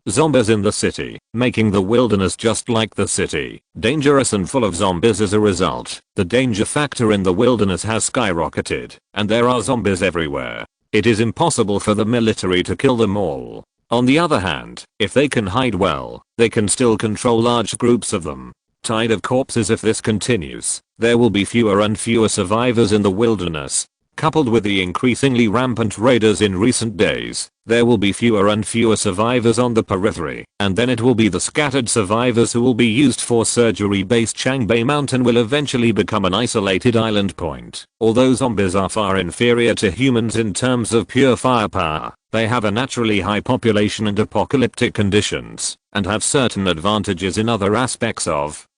zombies in the city, making the wilderness just like the city, dangerous and full of zombies. As a result, the danger factor in the wilderness has skyrocketed, and there are zombies everywhere. It is impossible for the military to kill them all. On the other hand, if they can hide well, they can still control large groups of them. Tide of corpses. If this continues, there will be fewer and fewer survivors in the wilderness. Coupled with the increasingly rampant raiders in recent days, there will be fewer and fewer survivors on the periphery, and then it will be the scattered survivors who will be used for surgery. Bai Mountain will eventually become an isolated island point. Although zombies are far inferior to humans in terms of pure firepower, they have a naturally high population and apocalyptic conditions, and have certain advantages in other aspects. Of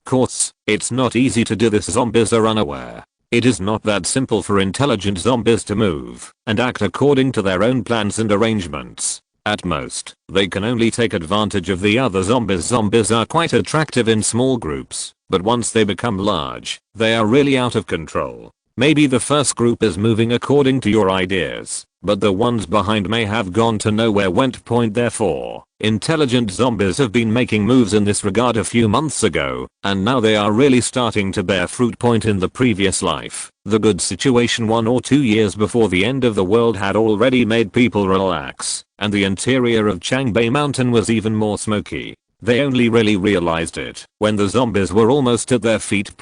course, it's not easy to do this. Zombies are unaware. It is not that simple for intelligent zombies to move and act according to their own plans and arrangements. At most, they can only take advantage of the other zombies. Zombies are quite attractive in small groups, but once they become large, they are really out of control. Maybe the first group is moving according to your ideas, but the ones behind may have gone to nowhere. Therefore, intelligent zombies have been making moves in this regard a few months ago, and now they are really starting to bear fruit. In the previous life, the good situation 1 or 2 years before the end of the world had already made people relax, and the interior of Bai Mountain was even more smoky. They only really realized it when the zombies were almost at their feet.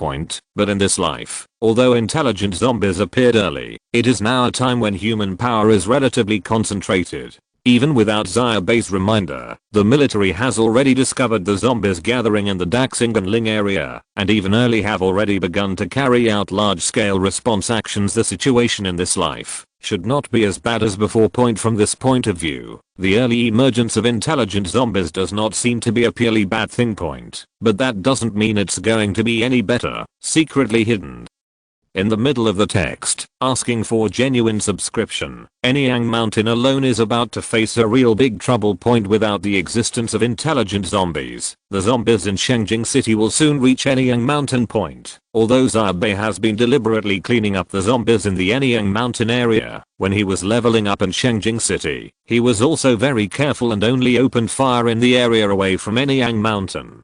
But in this life, although intelligent zombies appeared early, it is now a time when human power is relatively concentrated. Even without Xia Bai's reminder, the military has already discovered the zombies gathering in the Daxing and Ling area, and even early have already begun to carry out large-scale response actions. The situation in this life should not be as bad as before. From this point of view, the early emergence of intelligent zombies does not seem to be a purely bad thing. But that doesn't mean it's going to be any better. Secretly hidden in the middle of the text, asking for genuine subscription. Anyang Mountain alone is about to face a real big trouble point without the existence of intelligent zombies. The zombies in Shengjing City will soon reach Anyang Mountain point. Although Xia Bai has been deliberately cleaning up the zombies in the Anyang Mountain area when he was leveling up in Shengjing City, he was also very careful and only opened fire in the area away from Anyang Mountain.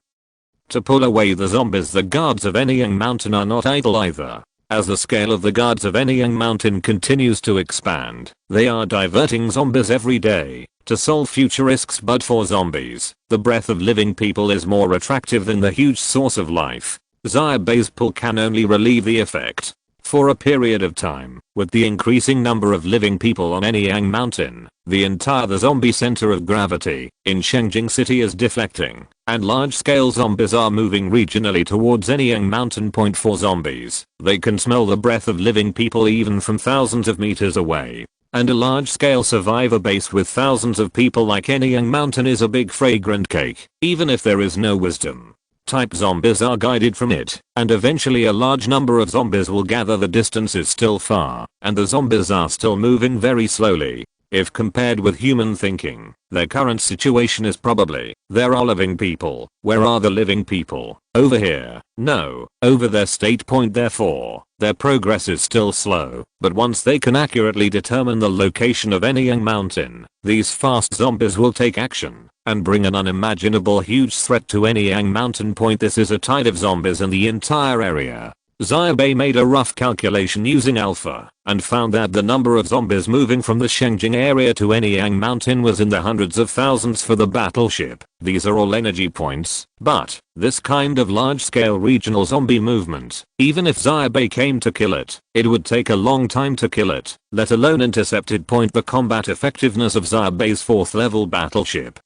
To pull away the zombies, the guards of Anyang Mountain are not idle either. As the scale of the guards of Anyang Mountain continues to expand, they are diverting zombies every day to solve future risks. But for zombies, the breath of living people is more attractive than the huge source of life. Xia Bai's pull can only relieve the effect for a period of time. With the increasing number of living people on Anyang Mountain, the entire zombie center of gravity in Shengjing City is deflecting, and large-scale zombies are moving regionally towards Anyang Mountain point. For zombies, they can smell the breath of living people even from thousands of meters away. And a large-scale survivor base with thousands of people like Anyang Mountain is a big fragrant cake, even if there is no wisdom type zombies are guided from it, and eventually a large number of zombies will gather. The distance is still far, and the zombies are still moving very slowly. If compared with human thinking, their current situation is probably, there are living people. Where are the living people? Over here? No, over their state point. Therefore, their progress is still slow. But once they can accurately determine the location of Anyang Mountain, these fast zombies will take action and bring an unimaginable huge threat to Anyang Mountain point. This is a tide of zombies in the entire area. Xia Bai made a rough calculation using alpha and found that the number of zombies moving from the Shengjing area to Anyang Mountain was in the hundreds of thousands for the battleship. These are all energy points, but this kind of large-scale regional zombie movement, even if Xia Bai came to kill it, it would take a long time to kill it, let alone intercept it. The combat effectiveness of Xia Bai's 4th level battleship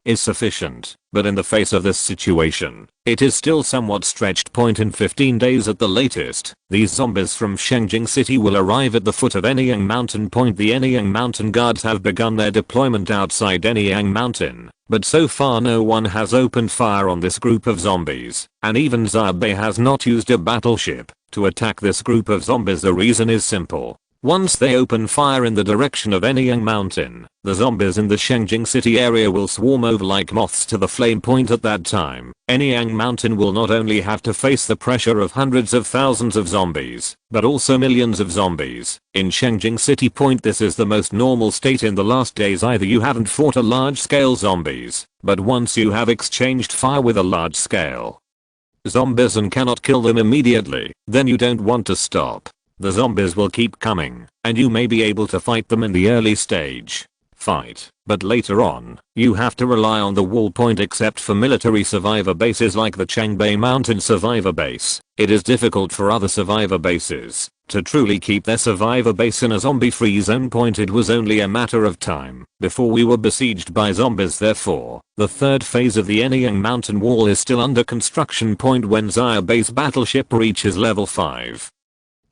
is sufficient, but in the face of this situation, it is still somewhat stretched. In 15 days at the latest, these zombies from Shengjing City will arrive at the foot of Anyang Mountain point. The Anyang Mountain guards have begun their deployment outside Anyang Mountain, but so far no one has opened fire on this group of zombies, and even Xia Bai has not used a battleship to attack this group of zombies. The reason is simple. Once they open fire in the direction of Anyang Mountain, the zombies in the Shengjing City area will swarm over like moths to the flame point. At that time, Anyang Mountain will not only have to face the pressure of hundreds of thousands of zombies, but also millions of zombies in Shengjing City point. This is the most normal state in the last days. Either you haven't fought a large-scale zombies, but once you have exchanged fire with a large-scale zombies and cannot kill them immediately, then you don't want to stop. The zombies will keep coming, and you may be able to fight them in the early stage fight, but later on, you have to rely on the wall point. Except for military survivor bases like the Changbai Mountain Survivor Base, it is difficult for other survivor bases to truly keep their survivor base in a zombie-free zone. It was only a matter of time before we were besieged by zombies. Therefore, the 3rd phase of the Anyang Mountain wall is still under construction. When Xia Bai's battleship reaches level 5,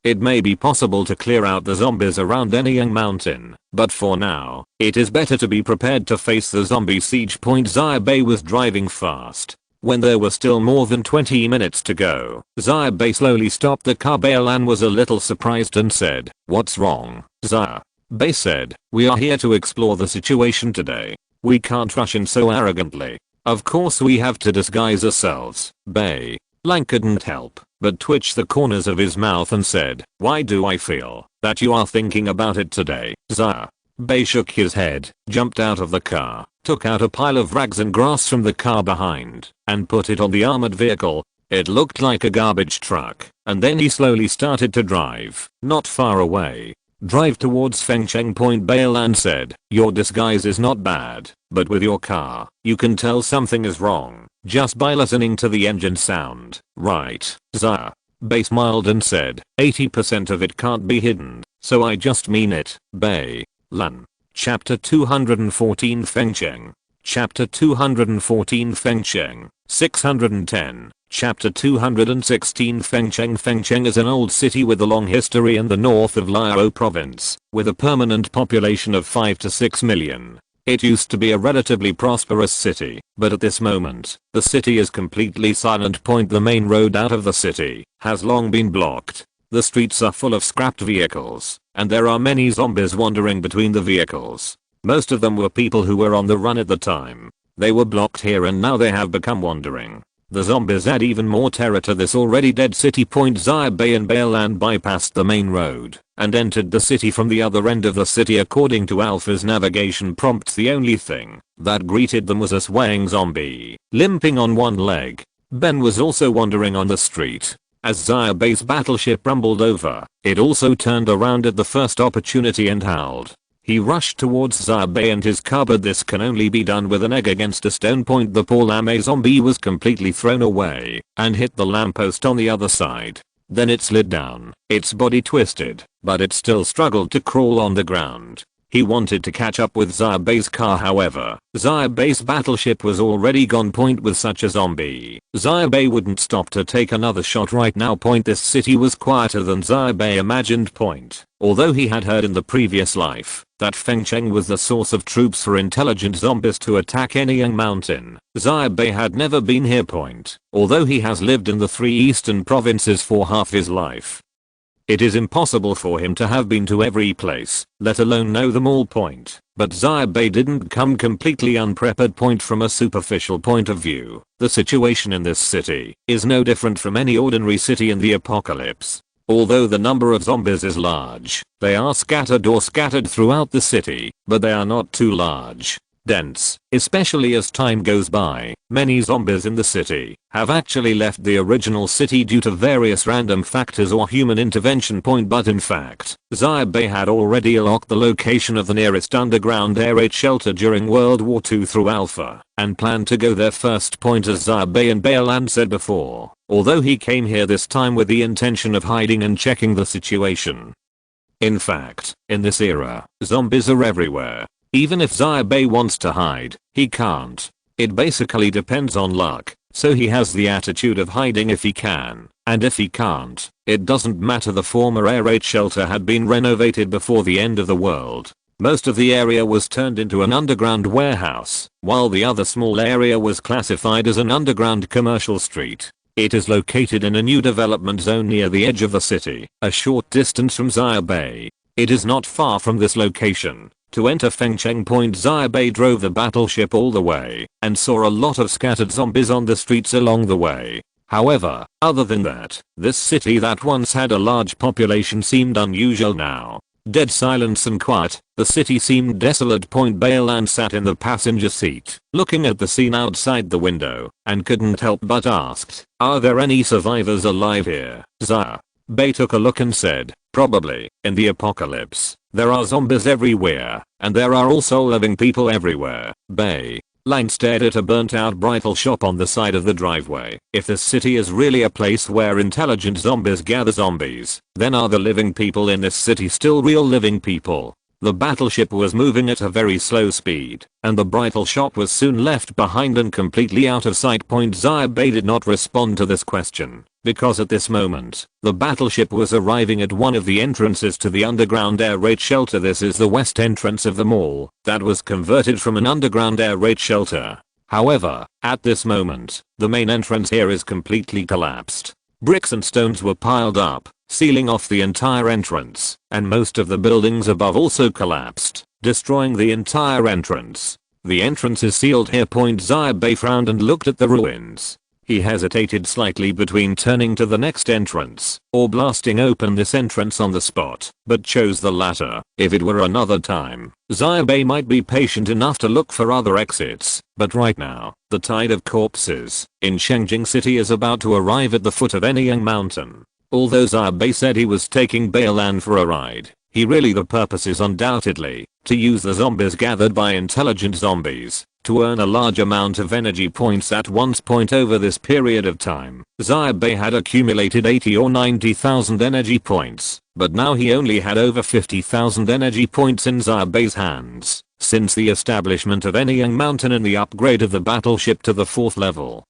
it may be possible to clear out the zombies around Anyang Mountain, but for now, it is better to be prepared to face the zombie siege. Xia Bai was driving fast. When there were still more than 20 minutes to go, Xia Bai slowly stopped the car. Bailan was a little surprised and said, "What's wrong?" Xia Bai said, "We are here to explore the situation today. We can't rush in so arrogantly. Of course we have to disguise ourselves." Bai Lang couldn't help but twitch the corners of his mouth and said, "Why do I feel that you are thinking about it today?" Xia Bai shook his head, jumped out of the car, took out a pile of rags and grass from the car behind, and put it on the armored vehicle. It looked like a garbage truck, and then he slowly started to drive, not far away. "Drive towards Fengcheng Point," Bailan said. "Your disguise is not bad, but with your car, you can tell something is wrong just by listening to the engine sound, right?" Xia Bai smiled and said, 80% of it can't be hidden, so I just mean it." Bailan. Chapter 214 Fengcheng. Chapter 214 Fengcheng. 610. Chapter 216 Fengcheng. Fengcheng is an old city with a long history in the north of Liao province, with a permanent population of 5 to 6 million. It used to be a relatively prosperous city, but at this moment, the city is completely silent. The main road out of the city has long been blocked. The streets are full of scrapped vehicles, and there are many zombies wandering between the vehicles. Most of them were people who were on the run at the time. They were blocked here and now they have become wandering. The zombies add even more terror to this already dead city. Xia Bai and Baeland bypassed the main road and entered the city from the other end of the city. According to Alpha's navigation prompts, the only thing that greeted them was a swaying zombie, limping on one leg. Ben was also wandering on the street. As Xia Bai's battleship rumbled over, it also turned around at the first opportunity and howled. He rushed towards Xia Bai and his car, but this can only be done with an egg against a stone. The poor lame zombie was completely thrown away and hit the lamppost on the other side. Then it slid down, its body twisted, but it still struggled to crawl on the ground. He wanted to catch up with Xia Bai's car, however, Xia Bai's battleship was already gone. With such a zombie, Xia Bai wouldn't stop to take another shot right now. This city was quieter than Xia Bai imagined. Although he had heard in the previous life that Fengcheng was the source of troops for intelligent zombies to attack Anyang Mountain, Xia Bai had never been here. Although he has lived in the 3 eastern provinces for half his life, it is impossible for him to have been to every place, let alone know them all. But Xia Bai didn't come completely unprepared. From a superficial point of view, the situation in this city is no different from any ordinary city in the apocalypse. Although the number of zombies is large, they are scattered throughout the city, but they are not too large, dense, especially as time goes by. Many zombies in the city have actually left the original city due to various random factors or human intervention. But in fact, Xia Bai had already locked the location of the nearest underground air raid shelter during World War II through Alpha and planned to go there first. As Xia Bai and Baeland said before, although he came here this time with the intention of hiding and checking the situation. In fact, in this era, zombies are everywhere. Even if Xia Bai wants to hide, he can't. It basically depends on luck, so he has the attitude of hiding if he can, and if he can't, it doesn't matter. The former air raid shelter had been renovated before the end of the world. Most of the area was turned into an underground warehouse, while the other small area was classified as an underground commercial street. It is located in a new development zone near the edge of the city, a short distance from Xia Bai. It is not far from this location. To enter Fengcheng, Xia Bai drove the battleship all the way and saw a lot of scattered zombies on the streets along the way. However, other than that, this city that once had a large population seemed unusual now. Dead silence and quiet, the city seemed desolate. Baeland sat in the passenger seat, looking at the scene outside the window, and couldn't help but asked, "Are there any survivors alive here?" Xia Bai took a look and said, "Probably. In the apocalypse, there are zombies everywhere, and there are also living people everywhere." Baeland stared at a burnt out bridal shop on the side of the driveway. If this city is really a place where intelligent zombies gather zombies, then are the living people in this city still real living people? The battleship was moving at a very slow speed, and the bridal shop was soon left behind and completely out of sight. Xia Bai did not respond to this question, because at this moment, the battleship was arriving at one of the entrances to the underground air raid shelter. This is the west entrance of the mall that was converted from an underground air raid shelter. However, at this moment, the main entrance here is completely collapsed. Bricks and stones were piled up, sealing off the entire entrance, and most of the buildings above also collapsed, destroying the entire entrance. The entrance is sealed here. Xia Bai frowned and looked at the ruins. He hesitated slightly between turning to the next entrance or blasting open this entrance on the spot, but chose the latter. If it were another time, Xia Bai might be patient enough to look for other exits, but right now, the tide of corpses in Shengjing City is about to arrive at the foot of Anyang Mountain. Although Xia Bai said he was taking Baeland for a ride, the purpose is undoubtedly to use the zombies gathered by intelligent zombies to earn a large amount of energy points at once. Over this period of time, Xia Bai had accumulated 80 or 90,000 energy points, but now he only had over 50,000 energy points in Xia Bai's hands since the establishment of Anyang Mountain and the upgrade of the battleship to the 4th level.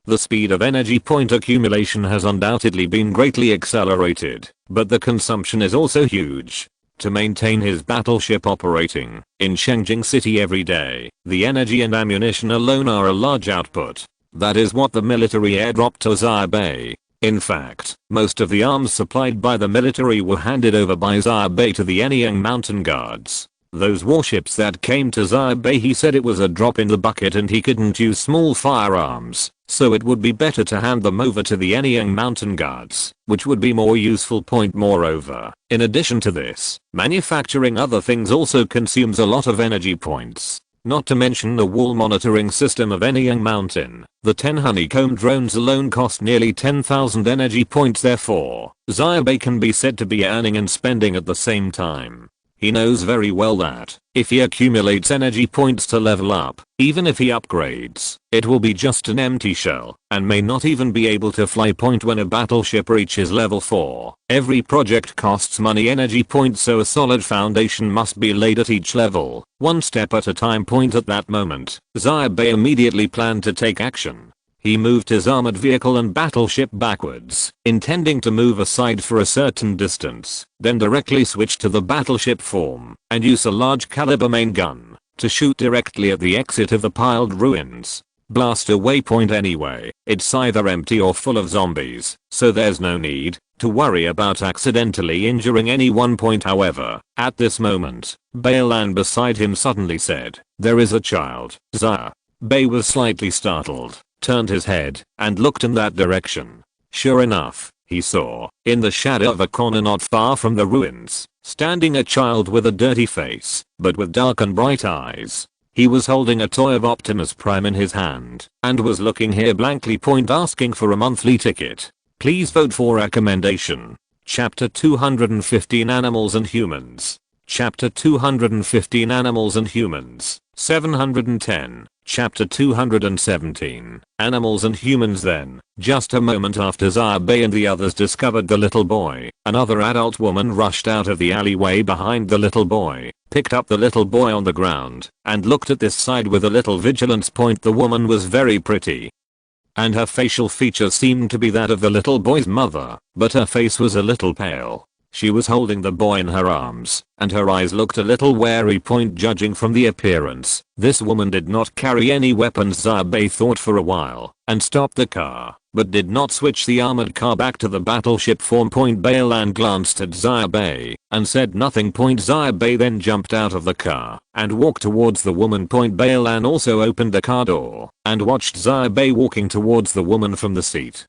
The speed of energy point accumulation has undoubtedly been greatly accelerated, but the consumption is also huge. To maintain his battleship operating in Shengjing City every day, the energy and ammunition alone are a large output. That is what the military airdropped to Xia Bai. In fact, most of the arms supplied by the military were handed over by Xia Bai to the Anyang Mountain Guards. Those warships that came to Xia Bai, he said it was a drop in the bucket and he couldn't use small firearms, so it would be better to hand them over to the Anyang Mountain Guards, which would be more useful. Moreover, in addition to this, manufacturing other things also consumes a lot of energy points. Not to mention the wall monitoring system of Anyang Mountain. The 10 honeycomb drones alone cost nearly 10,000 energy points. Therefore, Xia Bai can be said to be earning and spending at the same time. He knows very well that, if he accumulates energy points to level up, even if he upgrades, it will be just an empty shell, and may not even be able to fly. When a battleship reaches level 4, every project costs money energy points, so a solid foundation must be laid at each level, one step at a time. At that moment, Xia Bai immediately planned to take action. He moved his armored vehicle and battleship backwards, intending to move aside for a certain distance, then directly switch to the battleship form, and use a large caliber main gun, to shoot directly at the exit of the piled ruins. Blast away. Anyway, it's either empty or full of zombies, so there's no need to worry about accidentally injuring anyone. However, at this moment, Bailan beside him suddenly said, "There is a child." Xia Bai was slightly startled, turned his head, and looked in that direction. Sure enough, he saw, in the shadow of a corner not far from the ruins, standing a child with a dirty face, but with dark and bright eyes. He was holding a toy of Optimus Prime in his hand, and was looking here blankly. Asking for a monthly ticket. Please vote for recommendation. Chapter 215 Animals and Humans. Chapter 215 Animals and Humans. 710. Chapter 217. Animals and Humans. Then, just a moment after Xia Bai and the others discovered the little boy, another adult woman rushed out of the alleyway behind the little boy, picked up the little boy on the ground, and looked at this side with a little vigilance. The woman was very pretty, and her facial features seemed to be that of the little boy's mother, but her face was a little pale. She was holding the boy in her arms, and her eyes looked a little wary. Judging from the appearance, this woman did not carry any weapons. Xia Bai thought for a while, and stopped the car, but did not switch the armored car back to the battleship form. Bailan glanced at Xia Bai, and said nothing. Xia Bai then jumped out of the car, and walked towards the woman. Bailan also opened the car door, and watched Xia Bai walking towards the woman from the seat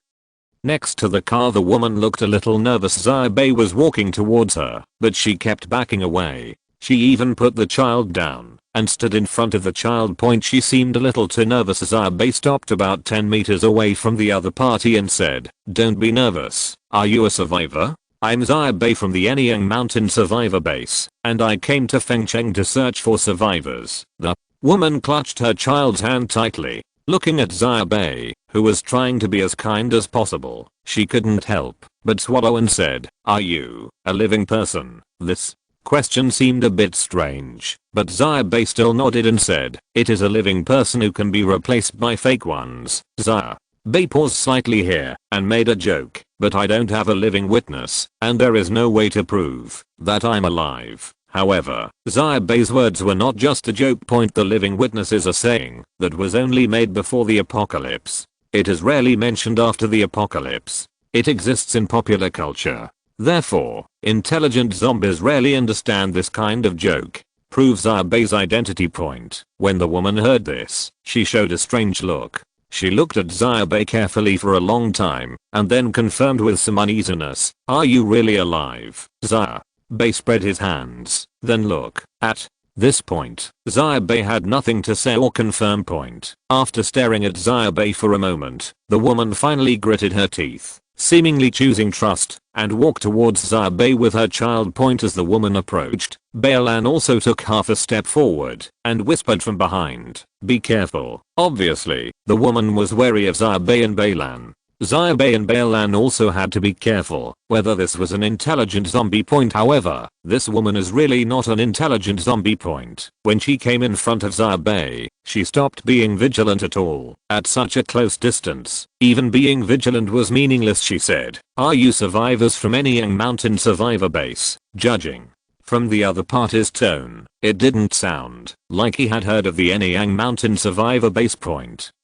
next to the car. The woman looked a little nervous. Xia Bai was walking towards her, but she kept backing away. She even put the child down, and stood in front of the child. She seemed a little too nervous. Xia Bai stopped about 10 meters away from the other party and said, "Don't be nervous. Are you a survivor? I'm Xia Bai from the Anyang Mountain Survivor Base, and I came to Fengcheng to search for survivors." The woman clutched her child's hand tightly, looking at Xia Bai, who was trying to be as kind as possible. She couldn't help but swallow and said, "Are you a living person?" This question seemed a bit strange, but Xia Bai still nodded and said, "It is a living person who can be replaced by fake ones." Xia Bai paused slightly here, and made a joke, "But I don't have a living witness, and there is no way to prove that I'm alive." However, Xia Bai's words were not just a joke. The living witness is a saying that was only made before the apocalypse. It is rarely mentioned after the apocalypse. It exists in popular culture. Therefore, intelligent zombies rarely understand this kind of joke. Proves Xia Bai's identity. When the woman heard this, she showed a strange look. She looked at Xia Bai carefully for a long time, and then confirmed with some uneasiness, "Are you really alive?" Xia Bai spread his hands, then look. At this point, Xia Bai had nothing to say or confirm. After staring at Xia Bai for a moment, the woman finally gritted her teeth, seemingly choosing trust, and walked towards Xia Bai with her child. As the woman approached, Bailan also took half a step forward, and whispered from behind, "Be careful." Obviously, the woman was wary of Xia Bai and Bailan. Xia Bai and Bailan also had to be careful whether this was an intelligent zombie. However, this woman is really not an intelligent zombie. When she came in front of Xia Bai, she stopped being vigilant at all. At such a close distance, even being vigilant was meaningless. She said, "Are you survivors from Anyang Mountain Survivor Base?" Judging from the other party's tone, it didn't sound like he had heard of the Anyang Mountain Survivor Base.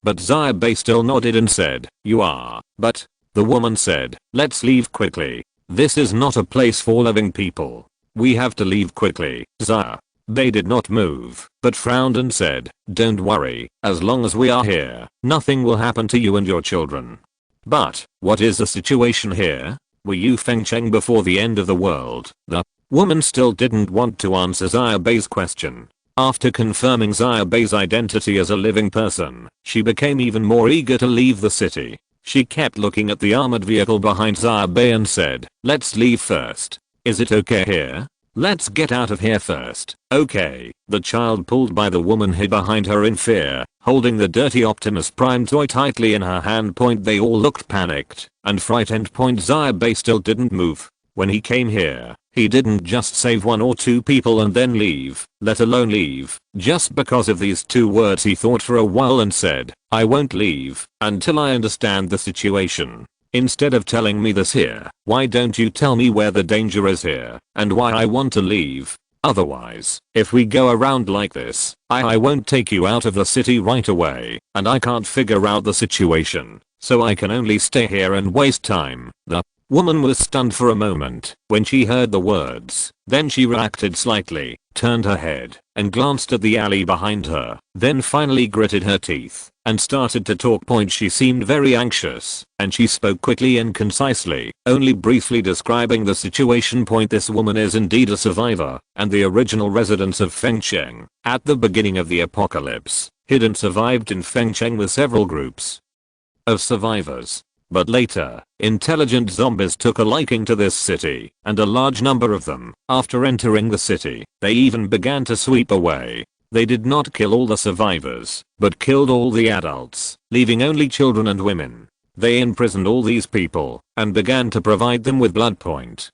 But Xia Bai still nodded and said, "You are, but The woman said, let's leave quickly. This is not a place for living people. We have to leave quickly, Xia Bai did not move, but frowned and said, don't worry, as long as we are here, nothing will happen to you and your children. But, what is the situation here? Were you Fengcheng before the end of the world? The woman still didn't want to answer Xia Bai's question. After confirming Xia Bai's identity as a living person, she became even more eager to leave the city. She kept looking at the armored vehicle behind Xia Bai and said, let's leave first. Is it okay here? Let's get out of here first. Okay. The child pulled by the woman hid behind her in fear, holding the dirty Optimus Prime toy tightly in her hand. They all looked panicked and frightened. Xia Bai still didn't move. When he came here, he didn't just save 1 or 2 people and then leave, let alone leave. Just because of these 2 words he thought for a while and said, I won't leave until I understand the situation. Instead of telling me this here, why don't you tell me where the danger is here and why I want to leave? Otherwise, if we go around like this, I won't take you out of the city right away, and I can't figure out the situation, so I can only stay here and waste time. The woman was stunned for a moment when she heard the words. Then she reacted slightly, turned her head, and glanced at the alley behind her, then finally gritted her teeth and started to talk. She seemed very anxious, and she spoke quickly and concisely, only briefly describing the situation. This woman is indeed a survivor and the original residents of Fengcheng. At the beginning of the apocalypse, hidden survived in Fengcheng with several groups of survivors. But later, intelligent zombies took a liking to this city, and a large number of them, after entering the city, they even began to sweep away. They did not kill all the survivors, but killed all the adults, leaving only children and women. They imprisoned all these people, and began to provide them with blood.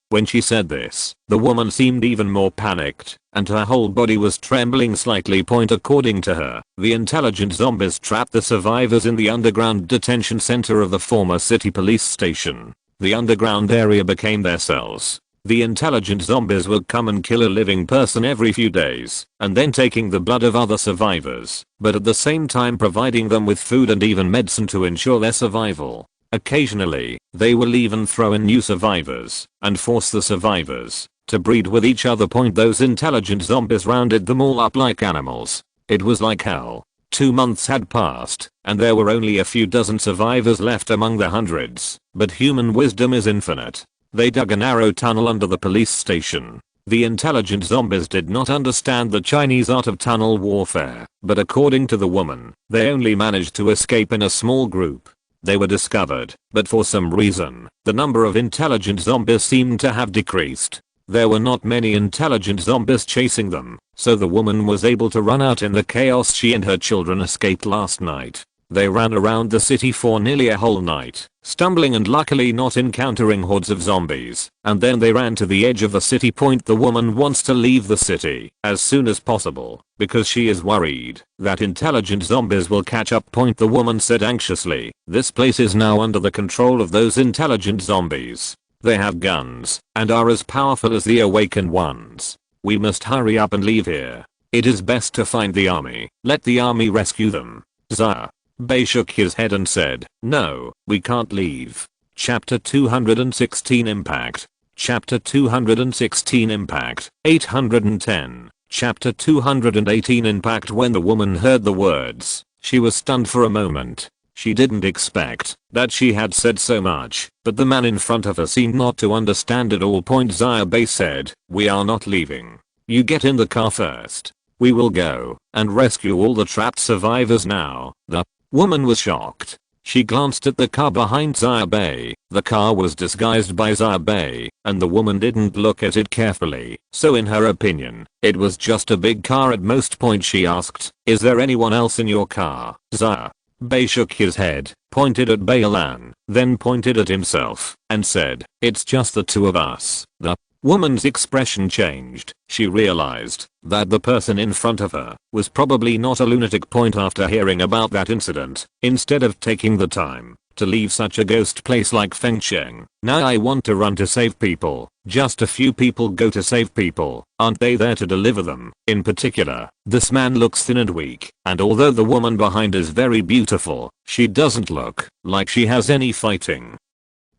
When she said this, the woman seemed even more panicked, and her whole body was trembling slightly. According to her, the intelligent zombies trapped the survivors in the underground detention center of the former city police station. The underground area became their cells. The intelligent zombies would come and kill a living person every few days, and then taking the blood of other survivors, but at the same time providing them with food and even medicine to ensure their survival. Occasionally, they will even throw in new survivors, and force the survivors to breed with each other. Those intelligent zombies rounded them all up like animals. It was like hell. 2 months had passed, and there were only a few dozen survivors left among the hundreds, but human wisdom is infinite. They dug a narrow tunnel under the police station. The intelligent zombies did not understand the Chinese art of tunnel warfare, but according to the woman, they only managed to escape in a small group. They were discovered, but for some reason, the number of intelligent zombies seemed to have decreased. There were not many intelligent zombies chasing them, so the woman was able to run out in the chaos. She and her children escaped last night. They ran around the city for nearly a whole night, stumbling and luckily not encountering hordes of zombies, and then they ran to the edge of the city. The woman wants to leave the city as soon as possible because she is worried that intelligent zombies will catch up. The woman said anxiously, this place is now under the control of those intelligent zombies. They have guns and are as powerful as the awakened ones. We must hurry up and leave here. It is best to find the army. Let the army rescue them. Xia Bai shook his head and said, no, we can't leave. Chapter 216 Impact. Chapter 216 Impact. 810. Chapter 218 Impact. When the woman heard the words, she was stunned for a moment. She didn't expect that she had said so much, but the man in front of her seemed not to understand at all. Xia Bai said, we are not leaving. You get in the car first. We will go and rescue all the trapped survivors now. The woman was shocked. She glanced at the car behind Xia Bai. The car was disguised by Xia Bai, and the woman didn't look at it carefully, so in her opinion, it was just a big car at most. She asked, is there anyone else in your car? Xia Bai shook his head, pointed at Bailan, then pointed at himself, and said, it's just the 2 of us. The woman's expression changed. She realized that the person in front of her was probably not a lunatic. After hearing about that incident, instead of taking the time to leave such a ghost place like Fengcheng, now I want to run to save people. Just a few people go to save people, aren't they there to deliver them? In particular, this man looks thin and weak, and although the woman behind is very beautiful, she doesn't look like she has any fighting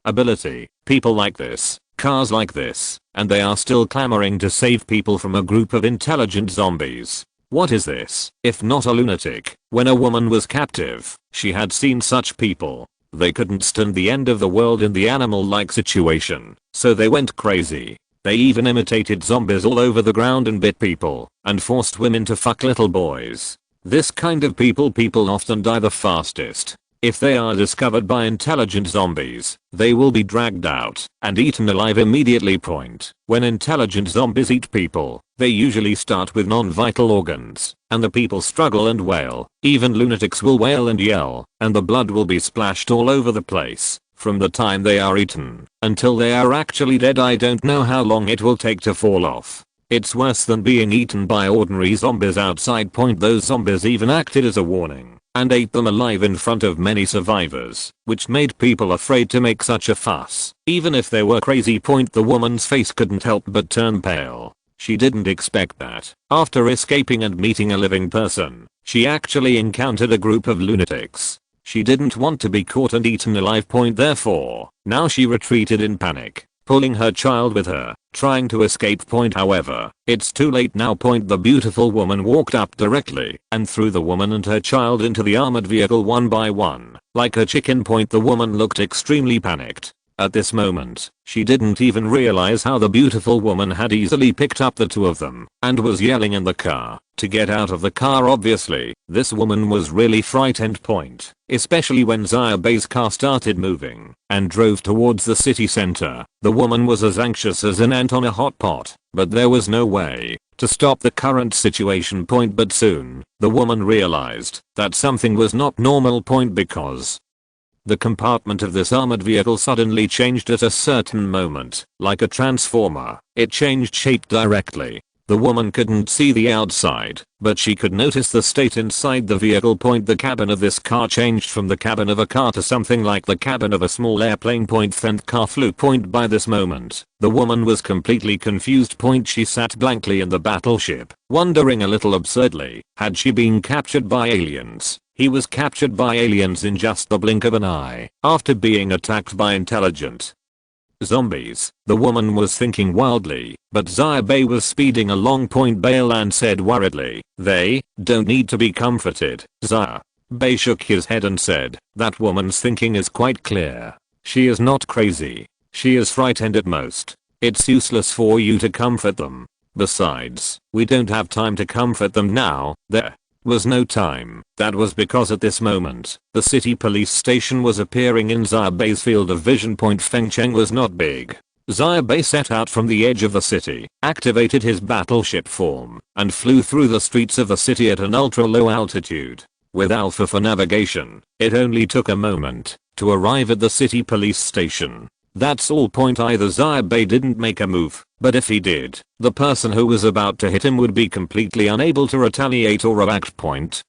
ability, people like this, cars like this, and they are still clamoring to save people from a group of intelligent zombies. What is this, if not a lunatic? When a woman was captive, she had seen such people. They couldn't stand the end of the world in the animal-like situation, so they went crazy. They even imitated zombies all over the ground and bit people, and forced women to fuck little boys. This kind of people often die the fastest. If they are discovered by intelligent zombies, they will be dragged out and eaten alive immediately. When intelligent zombies eat people, they usually start with non-vital organs, and the people struggle and wail. Even lunatics will wail and yell, and the blood will be splashed all over the place. From the time they are eaten until they are actually dead, I don't know how long it will take to fall off. It's worse than being eaten by ordinary zombies outside. Those zombies even acted as a warning and ate them alive in front of many survivors, which made people afraid to make such a fuss. Even if they were crazy. The woman's face couldn't help but turn pale. She didn't expect that. After escaping and meeting a living person, she actually encountered a group of lunatics. She didn't want to be caught and eaten alive. Therefore, now she retreated in panic, pulling her child with her, trying to escape. However, it's too late now. The beautiful woman walked up directly and threw the woman and her child into the armored vehicle one by one, like a chicken. The woman looked extremely panicked. At this moment, she didn't even realize how the beautiful woman had easily picked up the two of them and was yelling in the car to get out of the car. Obviously, this woman was really frightened. Especially when Xia Bai's car started moving and drove towards the city center. The woman was as anxious as an ant on a hot pot, but there was no way to stop the current situation. But soon, the woman realized that something was not normal. Because the compartment of this armored vehicle suddenly changed at a certain moment, like a transformer. It changed shape directly. The woman couldn't see the outside, but she could notice the state inside the vehicle. The cabin of this car changed from the cabin of a car to something like the cabin of a small airplane. Then the car flew. By this moment, the woman was completely confused. She sat blankly in the battleship, wondering a little absurdly, had she been captured by aliens? He was captured by aliens in just the blink of an eye, after being attacked by intelligent zombies. The woman was thinking wildly, but Xia Bai was speeding along. Bailan said worriedly, "They don't need to be comforted." Xia Bai shook his head and said, "That woman's thinking is quite clear. She is not crazy. She is frightened at most. It's useless for you to comfort them. Besides, we don't have time to comfort them now." There was no time. That was because at this moment, the city police station was appearing in Xia Bai's field of vision. Fengcheng was not big. Xia Bai set out from the edge of the city, activated his battleship form, and flew through the streets of the city at an ultra low altitude. With Alpha for navigation, it only took a moment to arrive at the city police station. That's all. Either Xia Bai didn't make a move, but if he did, the person who was about to hit him would be completely unable to retaliate or react.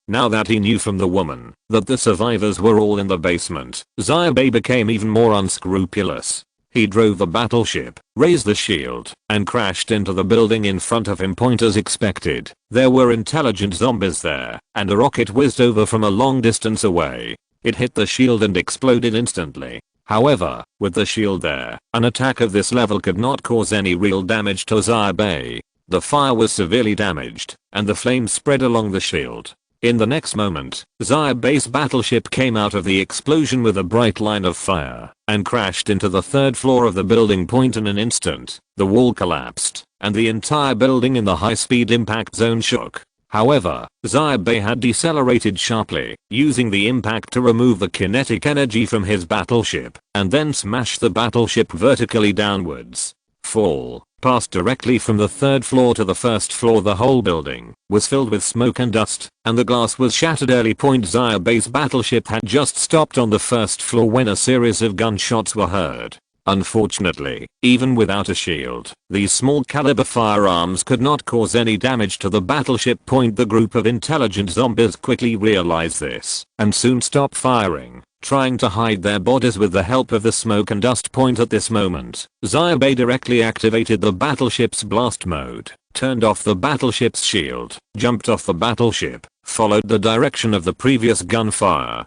Now that he knew from the woman that the survivors were all in the basement, Xia Bai became even more unscrupulous. He drove the battleship, raised the shield, and crashed into the building in front of him. As expected, there were intelligent zombies there, and a rocket whizzed over from a long distance away. It hit the shield and exploded instantly. However, with the shield there, an attack of this level could not cause any real damage to Xia Bai. The fire was severely damaged, and the flames spread along the shield. In the next moment, Xia Bai's battleship came out of the explosion with a bright line of fire, and crashed into the third floor of the building. In an instant, the wall collapsed, and the entire building in the high-speed impact zone shook. However, Xia Bai had decelerated sharply, using the impact to remove the kinetic energy from his battleship, and then smash the battleship vertically downwards. Fall passed directly from the third floor to the first floor. The whole building was filled with smoke and dust, and the glass was shattered. Xia Bai's battleship had just stopped on the first floor when a series of gunshots were heard. Unfortunately, even without a shield, these small caliber firearms could not cause any damage to the battleship. The group of intelligent zombies quickly realized this, and soon stopped firing, trying to hide their bodies with the help of the smoke and dust. At this moment, Xia Bai directly activated the battleship's blast mode, turned off the battleship's shield, jumped off the battleship, followed the direction of the previous gunfire,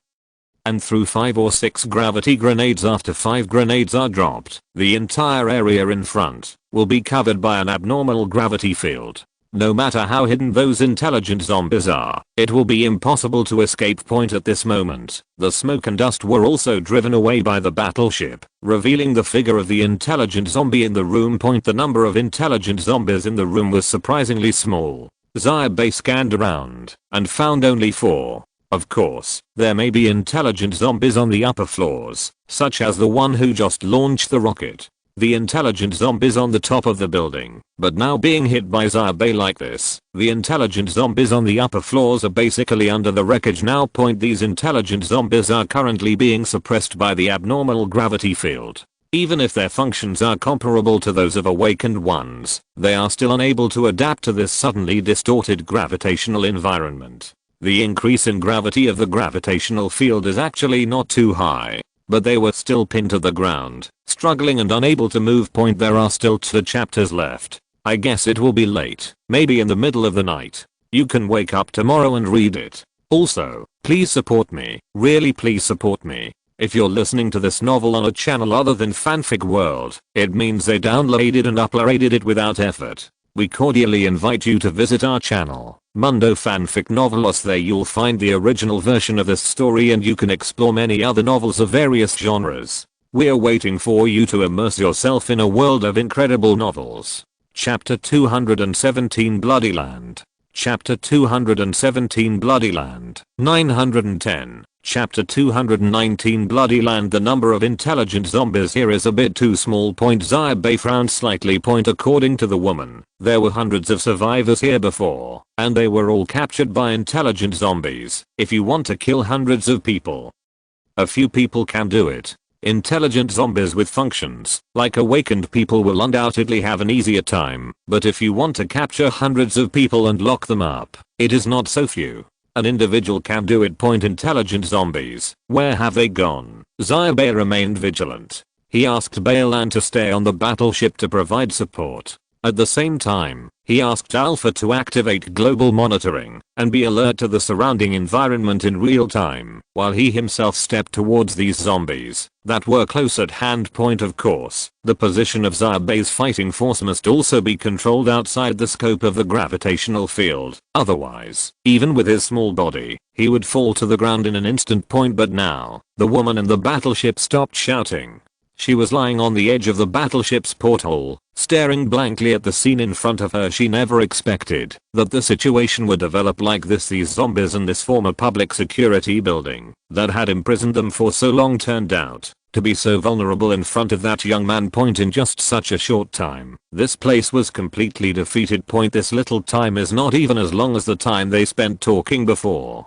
and threw 5 or 6 gravity grenades. After 5 grenades are dropped, the entire area in front will be covered by an abnormal gravity field. No matter how hidden those intelligent zombies are, it will be impossible to escape. Point at this moment, the smoke and dust were also driven away by the battleship, revealing the figure of the intelligent zombie in the room. Point the number of intelligent zombies in the room was surprisingly small. Xia Bai scanned around and found only 4. Of course, there may be intelligent zombies on the upper floors, such as the one who just launched the rocket. The intelligent zombies on the top of the building, but now being hit by Xia Bai like this, the intelligent zombies on the upper floors are basically under the wreckage now. Point these intelligent zombies are currently being suppressed by the abnormal gravity field. Even if their functions are comparable to those of awakened ones, they are still unable to adapt to this suddenly distorted gravitational environment. The increase in gravity of the gravitational field is actually not too high, but they were still pinned to the ground, struggling and unable to move. Point there are still 2 chapters left. I guess it will be late, maybe in the middle of the night. You can wake up tomorrow and read it. Also, please support me, really please support me. If you're listening to this novel on a channel other than Fanfic World, it means they downloaded and uploaded it without effort. We cordially invite you to visit our channel, Mundo Fanfic Novelos. There you'll find the original version of this story and you can explore many other novels of various genres. We're waiting for you to immerse yourself in a world of incredible novels. Chapter 217 Bloody Land. Chapter 217 Bloody Land. 910. Chapter 219 Bloody Land. The number of intelligent zombies here is a bit too small. Xia Bai frowned slightly. According to the woman, there were hundreds of survivors here before, and they were all captured by intelligent zombies. If you want to kill hundreds of people, a few people can do it. Intelligent zombies with functions, like awakened people, will undoubtedly have an easier time, but if you want to capture hundreds of people and lock them up, it is not so few. An individual can do it. Intelligent zombies, where have they gone? Xia Bai remained vigilant. He asked Bailan to stay on the battleship to provide support. At the same time, he asked Alpha to activate global monitoring and be alert to the surrounding environment in real time, while he himself stepped towards these zombies that were close at hand. Of course, the position of Xia Bai's fighting force must also be controlled outside the scope of the gravitational field, otherwise, even with his small body, he would fall to the ground in an instant. But now, the woman in the battleship stopped shouting. She was lying on the edge of the battleship's porthole, staring blankly at the scene in front of her. She never expected that the situation would develop like this. These zombies in this former public security building that had imprisoned them for so long turned out to be so vulnerable in front of that young man. In just such a short time, this place was completely defeated. This little time is not even as long as the time they spent talking before.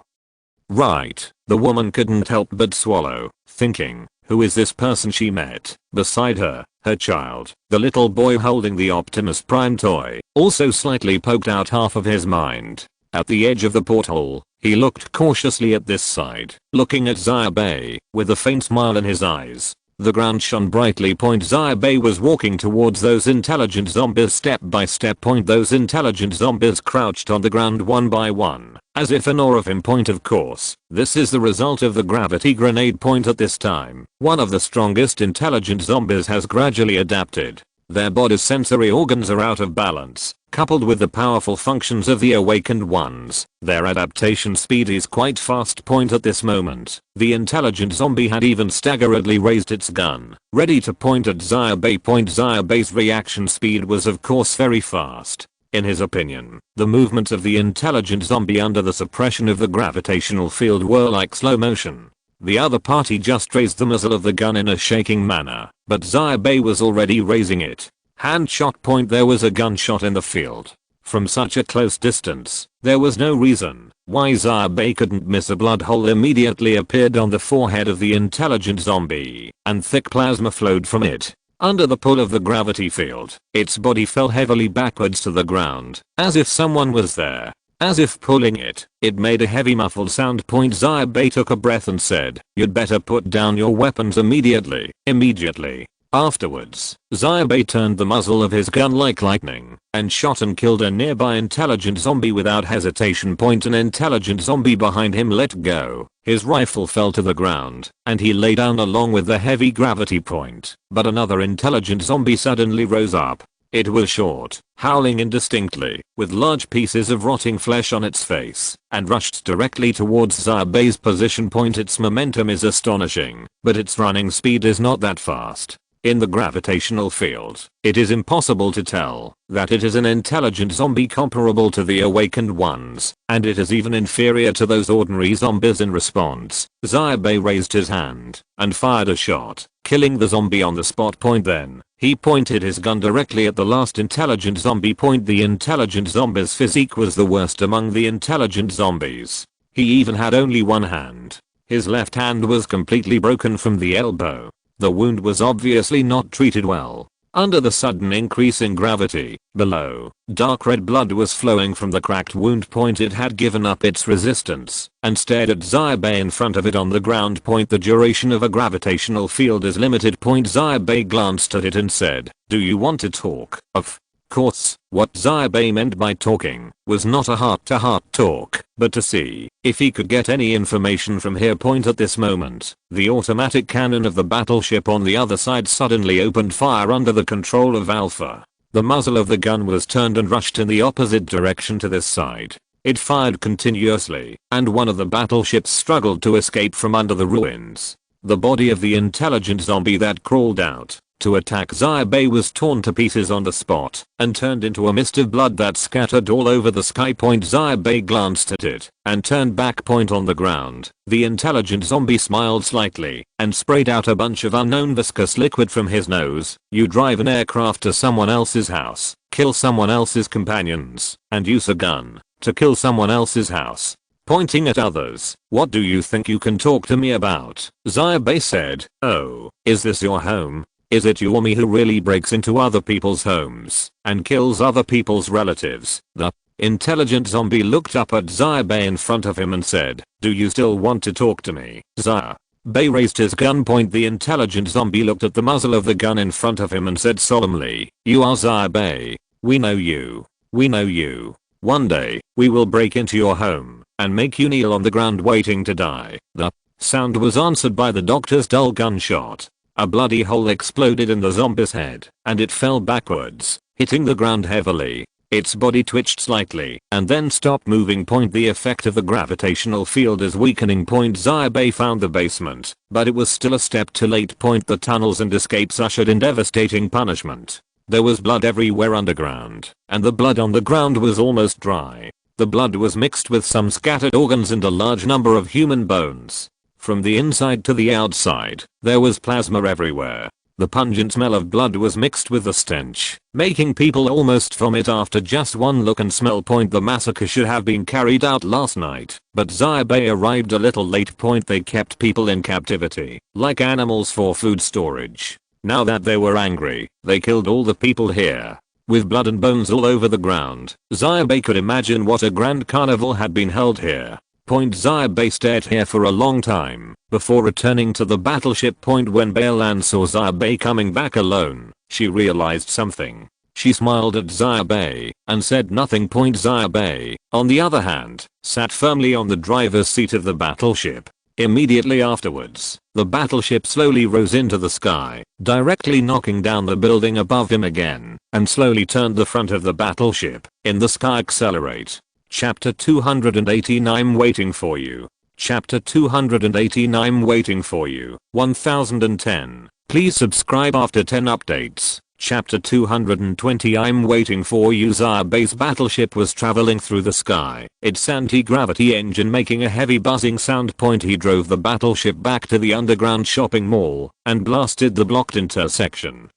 Right, the woman couldn't help but swallow, thinking, who is this person she met? Beside her, her child, the little boy holding the Optimus Prime toy, also slightly poked out half of his mind. At the edge of the porthole, he looked cautiously at this side, looking at Xia Bai, with a faint smile in his eyes. The ground shone brightly. Xia Bai was walking towards those intelligent zombies step by step. Those intelligent zombies crouched on the ground one by one, as if in awe of him. Of course, this is the result of the gravity grenade. At this time, one of the strongest intelligent zombies has gradually adapted. Their body's sensory organs are out of balance, coupled with the powerful functions of the awakened ones. Their adaptation speed is quite fast. At this moment, the intelligent zombie had even staggeringly raised its gun, ready to point at Xia Bai. Xia Bai's reaction speed was of course very fast. In his opinion, the movements of the intelligent zombie under the suppression of the gravitational field were like slow motion. The other party just raised the muzzle of the gun in a shaking manner, but Xia Bai was already raising it. Hand shot. There was a gunshot in the field. From such a close distance, there was no reason why Xia Bai couldn't miss. A blood hole immediately appeared on the forehead of the intelligent zombie, and thick plasma flowed from it. Under the pull of the gravity field, its body fell heavily backwards to the ground, as if someone was there. As if pulling it, it made a heavy muffled sound. Xia Bai took a breath and said, "You'd better put down your weapons immediately." Immediately. Afterwards, Xia Bai turned the muzzle of his gun like lightning and shot and killed a nearby intelligent zombie without hesitation. An intelligent zombie behind him let go. His rifle fell to the ground and he lay down along with the heavy gravity point. But another intelligent zombie suddenly rose up. It was short, howling indistinctly, with large pieces of rotting flesh on its face, and rushed directly towards Xia Bai's position. Its momentum is astonishing, but its running speed is not that fast. In the gravitational field, it is impossible to tell that it is an intelligent zombie comparable to the awakened ones, and it is even inferior to those ordinary zombies. In response, Xia Bai raised his hand and fired a shot, killing the zombie on the spot. Then, he pointed his gun directly at the last intelligent zombie. The intelligent zombie's physique was the worst among the intelligent zombies. He even had only one hand. His left hand was completely broken from the elbow. The wound was obviously not treated well. Under the sudden increase in gravity, below, dark red blood was flowing from the cracked wound. It had given up its resistance and stared at Xia Bai in front of it on the ground. The duration of a gravitational field is limited. Xia Bai glanced at it and said, "Do you want to talk?" Of course, what Xia Bai meant by talking was not a heart-to-heart talk, but to see if he could get any information from here. At this moment, the automatic cannon of the battleship on the other side suddenly opened fire under the control of Alpha. The muzzle of the gun was turned and rushed in the opposite direction to this side. It fired continuously, and one of the battleships struggled to escape from under the ruins. The body of the intelligent zombie that crawled out to attack Xia Bai was torn to pieces on the spot and turned into a mist of blood that scattered all over the sky. Xia Bai glanced at it and turned back. On the ground, the intelligent zombie smiled slightly and sprayed out a bunch of unknown viscous liquid from his nose. You drive an aircraft to someone else's house, kill someone else's companions, and use a gun to kill someone else's house. Pointing at others, what do you think you can talk to me about? Xia Bai said, "Oh, is this your home? Is it you or me who really breaks into other people's homes and kills other people's relatives?" The intelligent zombie looked up at Xia Bai in front of him and said, "Do you still want to talk to me?" Xia Bai raised his gun. The intelligent zombie looked at the muzzle of the gun in front of him and said solemnly, "You are Xia Bai. We know you. We know you. One day, we will break into your home and make you kneel on the ground waiting to die." The sound was answered by the doctor's dull gunshot. A bloody hole exploded in the zombie's head, and it fell backwards, hitting the ground heavily. Its body twitched slightly, and then stopped moving. The effect of the gravitational field is weakening. Xia Bai found the basement, but it was still a step too late. The tunnels and escapes ushered in devastating punishment. There was blood everywhere underground, and the blood on the ground was almost dry. The blood was mixed with some scattered organs and a large number of human bones. From the inside to the outside, there was plasma everywhere. The pungent smell of blood was mixed with the stench, making people almost vomit after just one look and smell. The massacre should have been carried out last night, but Xia Bai arrived a little late. They kept people in captivity, like animals for food storage. Now that they were angry, they killed all the people here. With blood and bones all over the ground, Xia Bai could imagine what a grand carnival had been held here. Xia Bai stayed here for a long time before returning to the battleship. When Bailan saw Xia Bai coming back alone, she realized something. She smiled at Xia Bai and said nothing. Xia Bai, on the other hand, sat firmly on the driver's seat of the battleship. Immediately afterwards, the battleship slowly rose into the sky, directly knocking down the building above him again, and slowly turned the front of the battleship in the sky. Accelerate. Chapter 289 Waiting for you. Chapter 289 Waiting for you. 1010. Please subscribe after 10 updates. Chapter 220 I'm waiting for you. Xia Bai's battleship was traveling through the sky, its anti-gravity engine making a heavy buzzing sound. He drove the battleship back to the underground shopping mall and blasted the blocked intersection.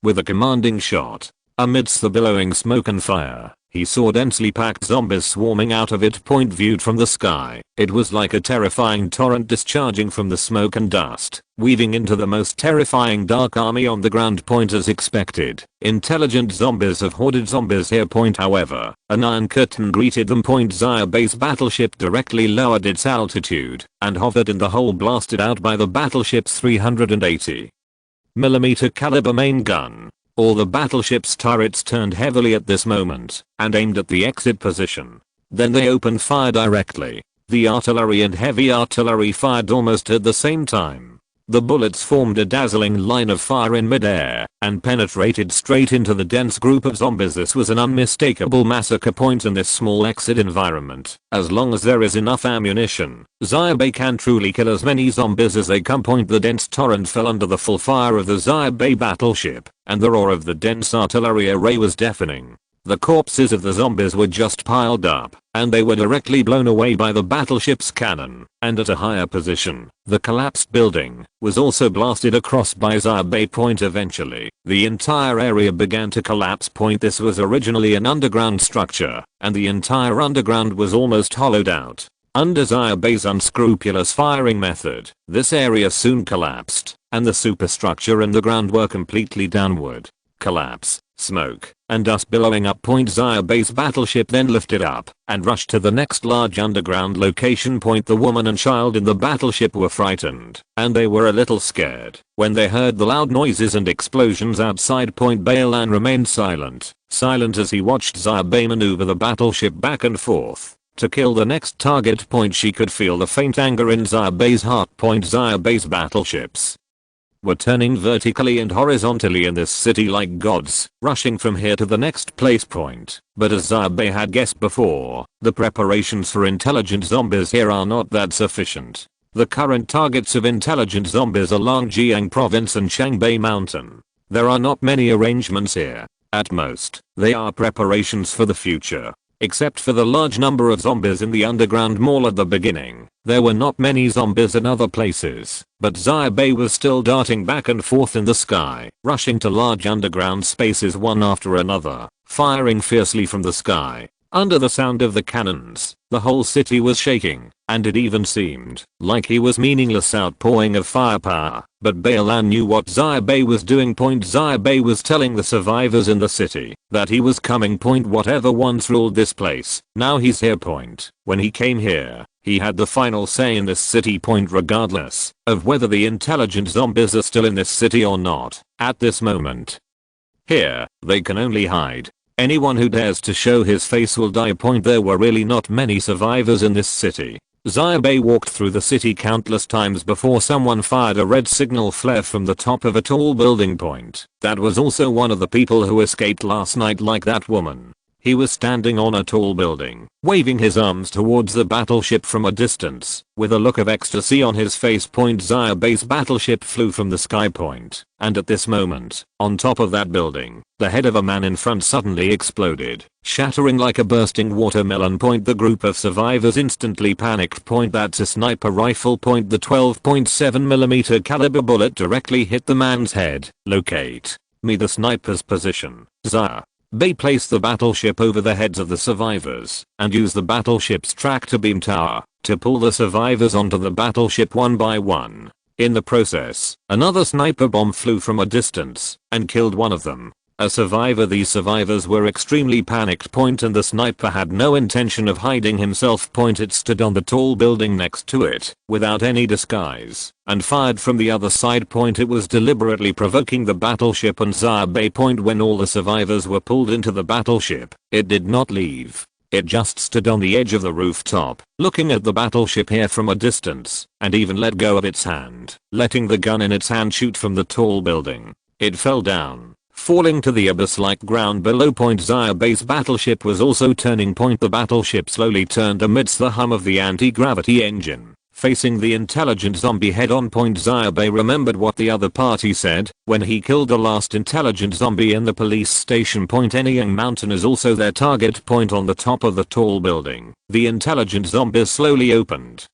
With a commanding shot, amidst the billowing smoke and fire, he saw densely packed zombies swarming out of it. Viewed from the sky, it was like a terrifying torrent discharging from the smoke and dust, weaving into the most terrifying dark army on the ground. As expected, intelligent zombies have hoarded zombies here. However, an iron curtain greeted them. Xia Bai's battleship directly lowered its altitude and hovered in the hole blasted out by the battleship's 380 mm caliber main gun. All the battleship's turrets turned heavily at this moment and aimed at the exit position. Then they opened fire directly. The artillery and heavy artillery fired almost at the same time. The bullets formed a dazzling line of fire in midair and penetrated straight into the dense group of zombies. This was an unmistakable massacre point in this small exit environment. As long as there is enough ammunition, Xia Bai can truly kill as many zombies as they come. The dense torrent fell under the full fire of the Xia Bai battleship, and the roar of the dense artillery array was deafening. The corpses of the zombies were just piled up, and they were directly blown away by the battleship's cannon, and at a higher position, the collapsed building was also blasted across by Xia Bai. Eventually, the entire area began to collapse. This was originally an underground structure, and the entire underground was almost hollowed out. Under Xia Bai's unscrupulous firing method, this area soon collapsed, and the superstructure and the ground were completely downward. Collapse, smoke, and dust billowing up. Xia Bai's battleship then lifted up and rushed to the next large underground location. The woman and child in the battleship were frightened, and they were a little scared when they heard the loud noises and explosions outside. Balan remained silent as he watched Xia Bai maneuver the battleship back and forth to kill the next target. She could feel the faint anger in Xia Bai's heart. Xia Bai's battleships were turning vertically and horizontally in this city like gods, rushing from here to the next place. But as Xia Bai had guessed before, the preparations for intelligent zombies here are not that sufficient. The current targets of intelligent zombies are Longjiang Province and Shangbei Mountain. There are not many arrangements here. At most, they are preparations for the future. Except for the large number of zombies in the underground mall at the beginning, there were not many zombies in other places, but Xia Bai was still darting back and forth in the sky, rushing to large underground spaces one after another, firing fiercely from the sky. Under the sound of the cannons, the whole city was shaking, and it even seemed like he was meaningless outpouring of firepower. But Balan knew what Xia Bai was doing. Xia Bai was telling the survivors in the city that he was coming. Whatever once ruled this place, now he's here. When he came here, he had the final say in this city. Regardless of whether the intelligent zombies are still in this city or not, at this moment. Here, they can only hide. Anyone who dares to show his face will die. There were really not many survivors in this city. Xia Bai walked through the city countless times before someone fired a red signal flare from the top of a tall building. That was also one of the people who escaped last night, like that woman. He was standing on a tall building, waving his arms towards the battleship from a distance, with a look of ecstasy on his face. Xia Bai's battleship flew from the sky. And at this moment, on top of that building, the head of a man in front suddenly exploded, shattering like a bursting watermelon. The group of survivors instantly panicked. That's a sniper rifle. The 12.7mm caliber bullet directly hit the man's head. Locate me the sniper's position. Xia Bai placed the battleship over the heads of the survivors and used the battleship's tractor beam tower to pull the survivors onto the battleship one by one. In the process, another sniper bomb flew from a distance and killed one of them. A survivor. These survivors were extremely panicked. And the sniper had no intention of hiding himself. It stood on the tall building next to it without any disguise and fired from the other side. It was deliberately provoking the battleship and Xia Bai. When all the survivors were pulled into the battleship, it did not leave. It just stood on the edge of the rooftop, looking at the battleship here from a distance, and even let go of its hand, letting the gun in its hand shoot from the tall building. It fell down, falling to the abyss-like ground below. Xia Bai's battleship was also turning. The battleship slowly turned amidst the hum of the anti-gravity engine, facing the intelligent zombie head-on. Xia Bai remembered what the other party said when he killed the last intelligent zombie in the police station. Anyang Mountain is also their target. On the top of the tall building, the intelligent zombies slowly opened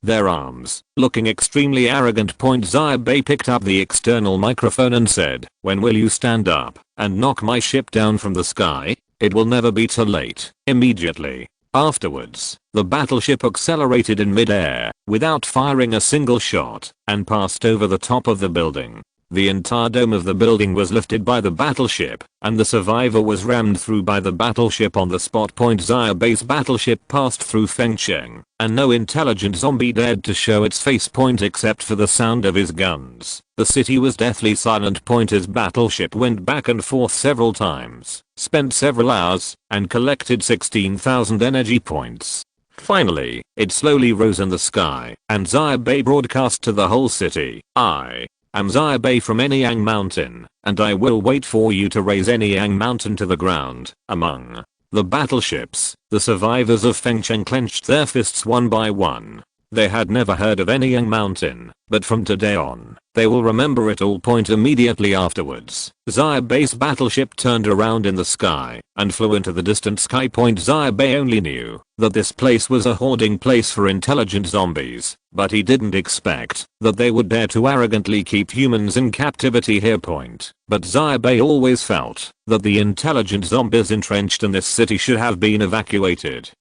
their arms, looking extremely arrogant. Xia Bai picked up the external microphone and said, "When will you stand up and knock my ship down from the sky? It will never be too late." Immediately afterwards, the battleship accelerated in mid-air without firing a single shot and passed over the top of the building. The entire dome of the building was lifted by the battleship, and the survivor was rammed through by the battleship on the spot. Xia Bai's battleship passed through Fengcheng, and no intelligent zombie dared to show its face except for the sound of his guns. The city was deathly silent. His battleship went back and forth several times, spent several hours, and collected 16,000 energy points. Finally, it slowly rose in the sky, and Xia Bai broadcast to the whole city, "I am Xia Bai from Anyang Mountain, and I will wait for you to raise Anyang Mountain to the ground." Among the battleships, the survivors of Fengcheng clenched their fists one by one. They had never heard of Anyang Mountain, but from today on, they will remember it all. Immediately afterwards, Xia Bai's battleship turned around in the sky and flew into the distant sky. Xia Bai only knew that this place was a hoarding place for intelligent zombies, but he didn't expect that they would dare to arrogantly keep humans in captivity here. But Xia Bai always felt that the intelligent zombies entrenched in this city should have been evacuated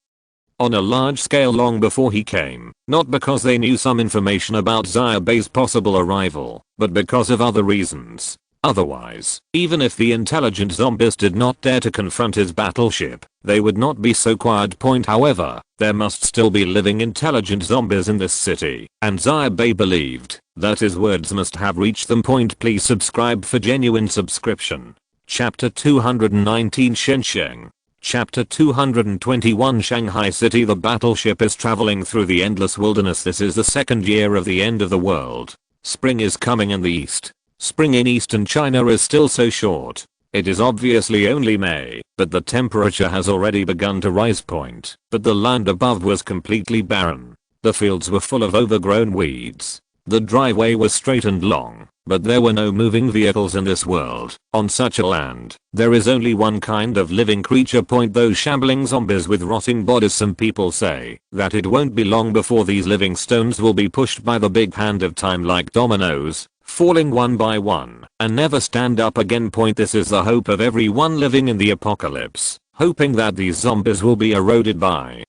on a large scale long before he came, not because they knew some information about Xia Bai's possible arrival, but because of other reasons. Otherwise, even if the intelligent zombies did not dare to confront his battleship, they would not be so quiet. However, there must still be living intelligent zombies in this city, and Xia Bai believed that his words must have reached them. Please subscribe for genuine subscription. Chapter 219 Shenzhen. Chapter 221 Shanghai City. The battleship is traveling through the endless wilderness. This is the second year of the end of the world. Spring is coming in the east. Spring in eastern China is still so short. It is obviously only May, but the temperature has already begun to rise. But the land above was completely barren. The fields were full of overgrown weeds. The driveway was straight and long, but there were no moving vehicles in this world. On such a land, there is only one kind of living creature. Those shambling zombies with rotting bodies. Some people say that it won't be long before these living stones will be pushed by the big hand of time like dominoes, falling one by one, and never stand up again. This is the hope of everyone living in the apocalypse, hoping that these zombies will be eroded by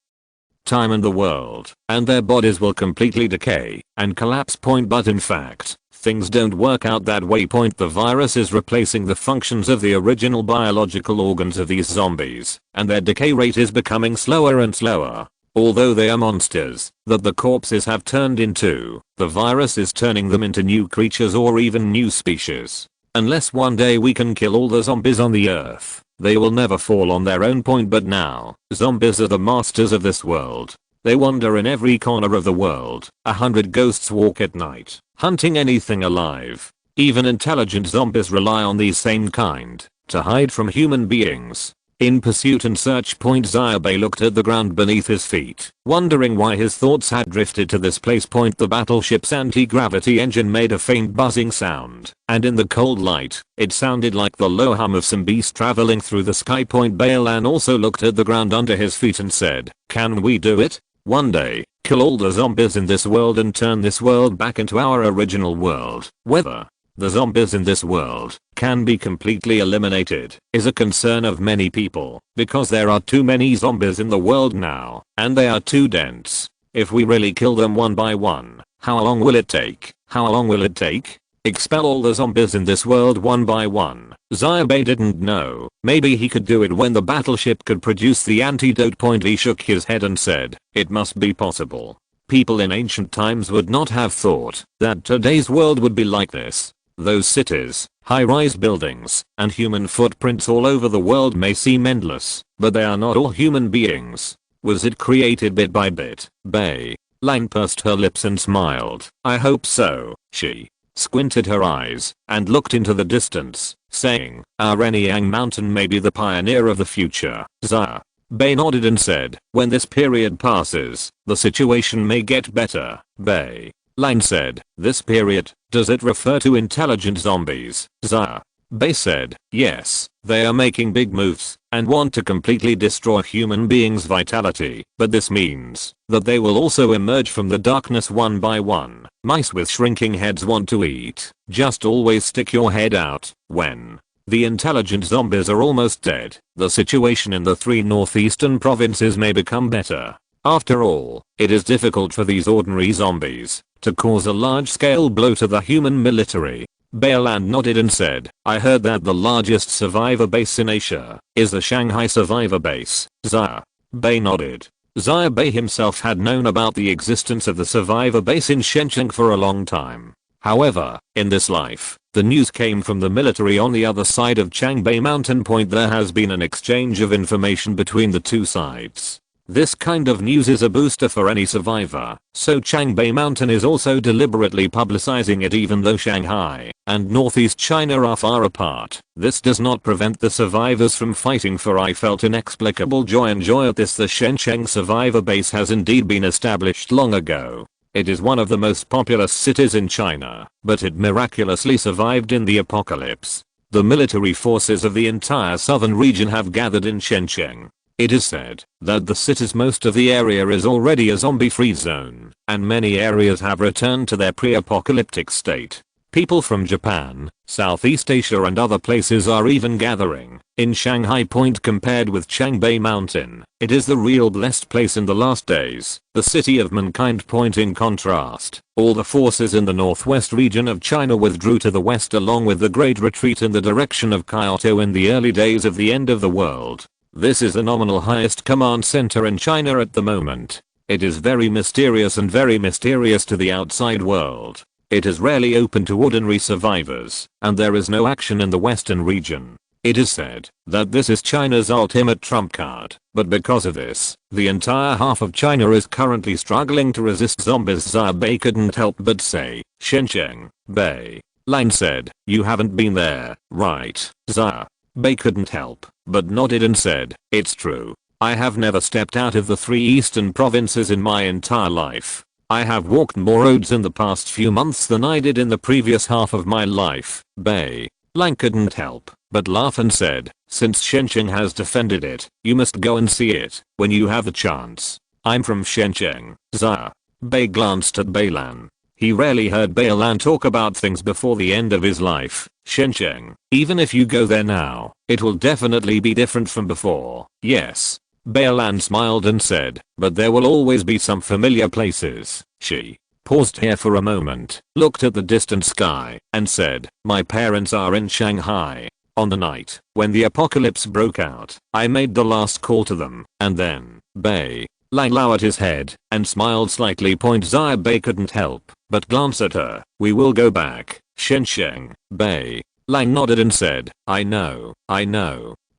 time and the world, and their bodies will completely decay and collapse. But in fact, things don't work out that way. The virus is replacing the functions of the original biological organs of these zombies, and their decay rate is becoming slower and slower. Although they are monsters that the corpses have turned into, the virus is turning them into new creatures or even new species. Unless one day we can kill all the zombies on the earth, they will never fall on their own. But now, zombies are the masters of this world. They wander in every corner of the world. 100 ghosts walk at night, hunting anything alive. Even intelligent zombies rely on these same kind to hide from human beings in pursuit and search. Xia Bai looked at the ground beneath his feet, wondering why his thoughts had drifted to this place. The battleship's anti-gravity engine made a faint buzzing sound, and in the cold light, it sounded like the low hum of some beast traveling through the sky. Bailan also looked at the ground under his feet and said, "Can we do it? One day, kill all the zombies in this world and turn this world back into our original world." Whether the zombies in this world can be completely eliminated is a concern of many people, because there are too many zombies in the world now, and they are too dense. If we really kill them one by one, how long will it take? How long will it take? Expel all the zombies in this world one by one. Xia Bai didn't know. Maybe he could do it when the battleship could produce the antidote. He shook his head and said, "It must be possible." People in ancient times would not have thought that today's world would be like this. Those cities, high-rise buildings, and human footprints all over the world may seem endless, but they are not all human beings. Was it created bit by bit? Bai Lang pursed her lips and smiled. "I hope so." She squinted her eyes and looked into the distance, saying, "Our Anyang Mountain may be the pioneer of the future." Xia Bai nodded and said, "When this period passes, the situation may get better." Bai Lang said, "This period, does it refer to intelligent zombies?" Xia Bai said, "Yes, they are making big moves and want to completely destroy human beings' vitality, but this means that they will also emerge from the darkness one by one. Mice with shrinking heads want to eat. Just always stick your head out when the intelligent zombies are almost dead. The situation in the 3 northeastern provinces may become better. After all, it is difficult for these ordinary zombies to cause a large-scale blow to the human military. Bailan nodded and said, I heard that the largest survivor base in Asia is the Shanghai survivor base. Xia Bai nodded. Xia Bai himself had known about the existence of the survivor base in Shenzhen for a long time. However, in this life, the news came from the military on the other side of Changbei Mountain Point. There has been an exchange of information between the two sides. This kind of news is a booster for any survivor, so Changbei Mountain is also deliberately publicizing it even though Shanghai and Northeast China are far apart. This does not prevent the survivors from fighting, for I felt inexplicable joy at this. The Shenzhen survivor base has indeed been established long ago. It is one of the most populous cities in China, but it miraculously survived in the apocalypse. The military forces of the entire southern region have gathered in Shenzhen. It is said that the city's most of the area is already a zombie-free zone, and many areas have returned to their pre-apocalyptic state. People from Japan, Southeast Asia and other places are even gathering in Shanghai Point. Compared with Changbei Mountain, it is the real blessed place in the last days, the city of mankind. Point in contrast, all the forces in the northwest region of China withdrew to the west along with the Great Retreat in the direction of Kyoto in the early days of the end of the world. This is the nominal highest command center in China at the moment. It is very mysterious and very mysterious to the outside world. It is rarely open to ordinary survivors, and there is no action in the western region. It is said that this is China's ultimate trump card, but because of this, the entire half of China is currently struggling to resist zombies. Xia Bai couldn't help but say, Shenzhen, Bai. Lan said, you haven't been there, right? Xia Bai couldn't help but nodded and said, it's true. I have never stepped out of the 3 eastern provinces in my entire life. I have walked more roads in the past few months than I did in the previous half of my life. Bai Lan couldn't help but laugh and said, since Shenzhen has defended it, you must go and see it when you have the chance. I'm from Shenzhen. Xia Bai glanced at Bailan. He rarely heard Bailan talk about things before the end of his life. Shenzhen, even if you go there now, it will definitely be different from before. Yes. Bailan smiled and said, but there will always be some familiar places. She paused here for a moment, looked at the distant sky, and said, my parents are in Shanghai. On the night when the apocalypse broke out, I made the last call to them, and then, Bai Lan lowered his head and smiled slightly. Xia Bai couldn't help but glance at her. We will go back, Shenzhen. Bai Lan nodded and said, I know.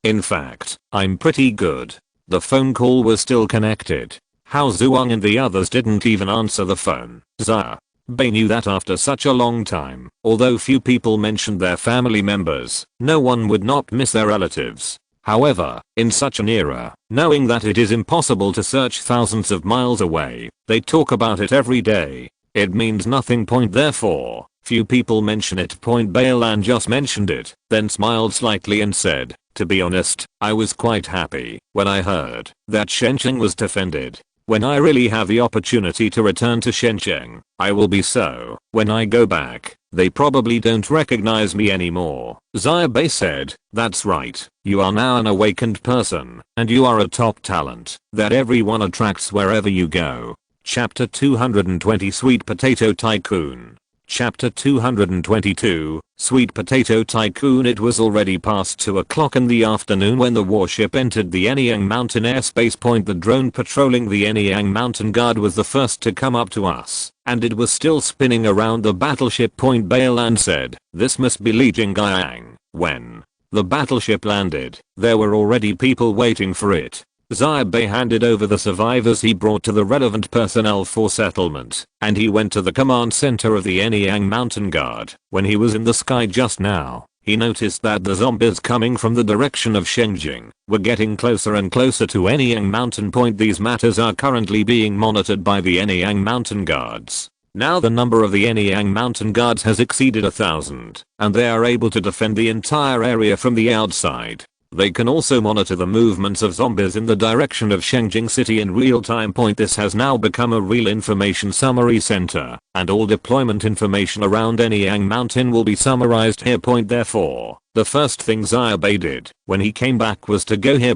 In fact, I'm pretty good. The phone call was still connected. Hao Zhuang and the others didn't even answer the phone. Xia Bai knew that after such a long time, although few people mentioned their family members, no one would not miss their relatives. However, in such an era, knowing that it is impossible to search thousands of miles away, they talk about it every day. It means nothing. Therefore, few people mention it. Bailan just mentioned it, then smiled slightly and said, to be honest, I was quite happy when I heard that Shenzhen was defended. When I really have the opportunity to return to Shenzhen, I will be so. When I go back, they probably don't recognize me anymore. Xia Bai said, that's right. You are now an awakened person, and you are a top talent that everyone attracts wherever you go. Chapter 220 Sweet Potato Tycoon. Chapter 222, Sweet Potato Tycoon. It was already past 2 o'clock in the afternoon when the warship entered the Anyang Mountain airspace point. The drone patrolling the Anyang Mountain Guard was the first to come up to us, and it was still spinning around the battleship point. Bailan said, this must be Li Jingyang. When the battleship landed, there were already people waiting for it. Xia Bai handed over the survivors he brought to the relevant personnel for settlement, and he went to the command center of the Anyang Mountain Guard. When he was in the sky just now, he noticed that the zombies coming from the direction of Shenzhen were getting closer and closer to Anyang Mountain Point. These matters are currently being monitored by the Anyang Mountain Guards. Now the number of the Anyang Mountain Guards has exceeded 1,000, and they are able to defend the entire area from the outside. They can also monitor the movements of zombies in the direction of Shenzhen City in real time. This has now become a real information summary center, and all deployment information around Anyang Mountain will be summarized here. Therefore, the first thing Xia Bai did when he came back was to go here.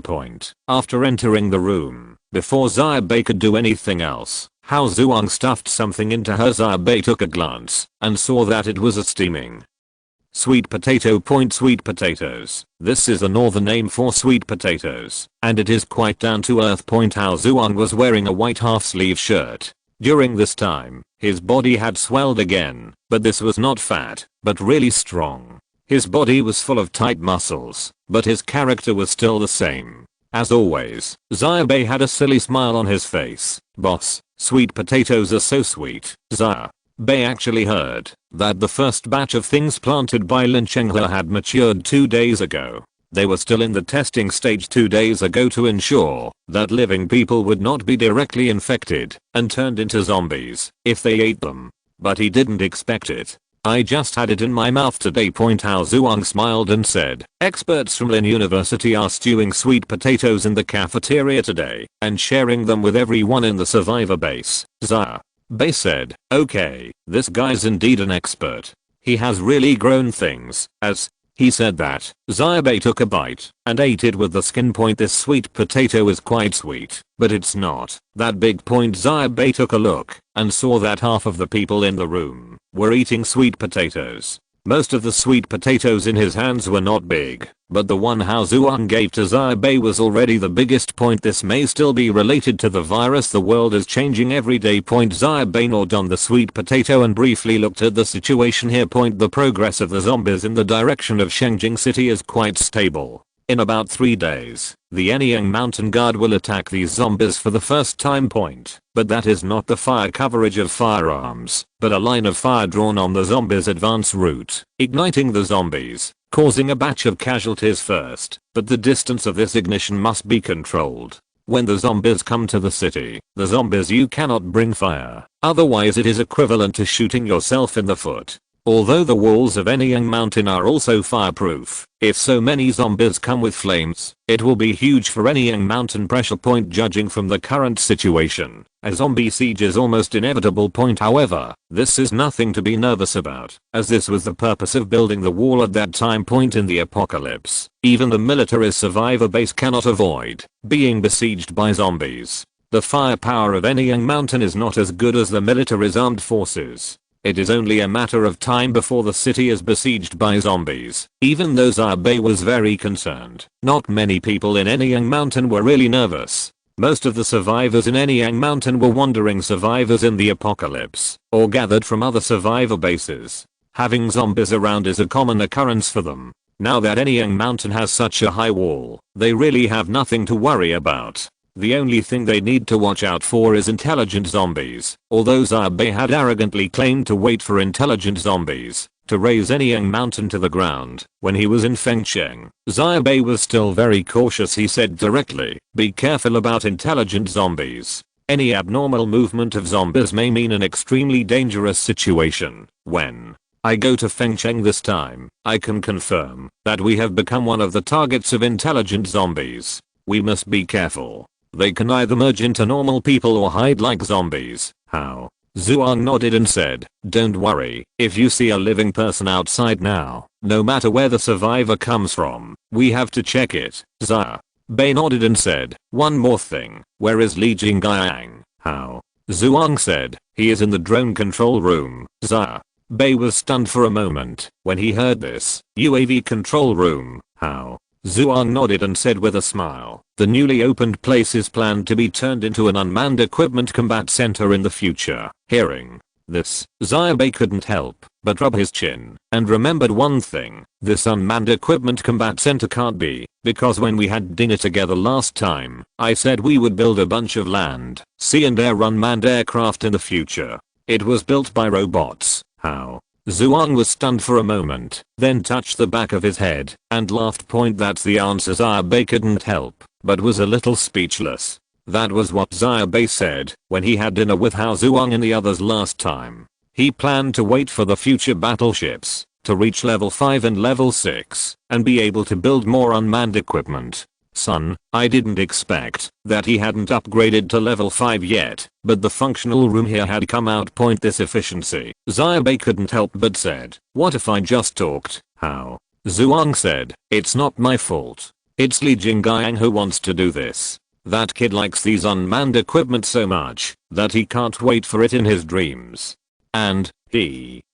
After entering the room, before Xia Bai could do anything else, Hao Zhuang stuffed something into her. Xia Bai took a glance and saw that it was a steaming Sweet potato. Sweet potatoes. This is the northern name for sweet potatoes, and it is quite down to earth. How Zhuang was wearing a white half-sleeve shirt. During this time, his body had swelled again, but this was not fat, but really strong. His body was full of tight muscles, but his character was still the same. As always, Xia Bai had a silly smile on his face. Boss, sweet potatoes are so sweet. Xia Bai actually heard that the first batch of things planted by Lin Chenghe had matured 2 days ago. They were still in the testing stage 2 days ago to ensure that living people would not be directly infected and turned into zombies if they ate them. But he didn't expect it. I just had it in my mouth today. How Zhuang smiled and said, experts from Lin University are stewing sweet potatoes in the cafeteria today and sharing them with everyone in the survivor base. Xia Bai said, okay, this guy's indeed an expert. He has really grown things. As he said that, Xia Bai took a bite and ate it with the skin. This sweet potato is quite sweet, but it's not that big. Xia Bai took a look and saw that half of the people in the room were eating sweet potatoes. Most of the sweet potatoes in his hands were not big, but the one Hao Zhuang gave to Xia Bai was already the biggest. This may still be related to the virus. The world is changing every day. Xia Bai gnawed on the sweet potato and briefly looked at the situation here. The progress of the zombies in the direction of Shengjing City is quite stable. In about 3 days, the Anyang Mountain Guard will attack these zombies for the first time. But that is not the fire coverage of firearms, but a line of fire drawn on the zombies' advance route, igniting the zombies, causing a batch of casualties first, but the distance of this ignition must be controlled. When the zombies come to the city, the zombies you cannot bring fire, otherwise it is equivalent to shooting yourself in the foot. Although the walls of Anyang Mountain are also fireproof, if so many zombies come with flames, it will be huge for Anyang Mountain. Pressure. Judging from the current situation, a zombie siege is almost inevitable. However, this is nothing to be nervous about, as this was the purpose of building the wall at that time. In the apocalypse, even the military's survivor base cannot avoid being besieged by zombies. The firepower of Anyang Mountain is not as good as the military's armed forces. It is only a matter of time before the city is besieged by zombies. Even though Xia Bai was very concerned, not many people in Anyang Mountain were really nervous. Most of the survivors in Anyang Mountain were wandering survivors in the apocalypse, or gathered from other survivor bases. Having zombies around is a common occurrence for them. Now that Anyang Mountain has such a high wall, they really have nothing to worry about. The only thing they need to watch out for is intelligent zombies. Although Xia Bai had arrogantly claimed to wait for intelligent zombies to raise Anyang Mountain to the ground when he was in Fengcheng, Xia Bai was still very cautious. He said directly, be careful about intelligent zombies. Any abnormal movement of zombies may mean an extremely dangerous situation. When I go to Fengcheng this time, I can confirm that we have become one of the targets of intelligent zombies. We must be careful. They can either merge into normal people or hide like zombies. How? Zhuang nodded and said, don't worry, if you see a living person outside now, no matter where the survivor comes from, we have to check it. Xia Bai nodded and said, one more thing, where is Li Jingyang? How? Zhuang said, he is in the drone control room. Xia Bai was stunned for a moment when he heard this. UAV control room. How? Zhuang nodded and said with a smile, the newly opened place is planned to be turned into an unmanned equipment combat center in the future. Hearing this, Xia Bai couldn't help but rub his chin and remembered one thing. This unmanned equipment combat center can't be, because when we had dinner together last time, I said we would build a bunch of land, sea and air unmanned aircraft in the future. It was built by robots. How? Zhuang was stunned for a moment, then touched the back of his head and laughed. That's the answer. Xia Bai couldn't help but was a little speechless. That was what Xia Bai said when he had dinner with Hao Zhuang and the others last time. He planned to wait for the future battleships to reach level 5 and level 6 and be able to build more unmanned equipment. Son, I didn't expect that he hadn't upgraded to level 5 yet, but the functional room here had come out. This efficiency. Xia Bai couldn't help but said, what if I just talked? How? Zhuang said, it's not my fault. It's Li Jingyang who wants to do this. That kid likes these unmanned equipment so much that he can't wait for it in his dreams. And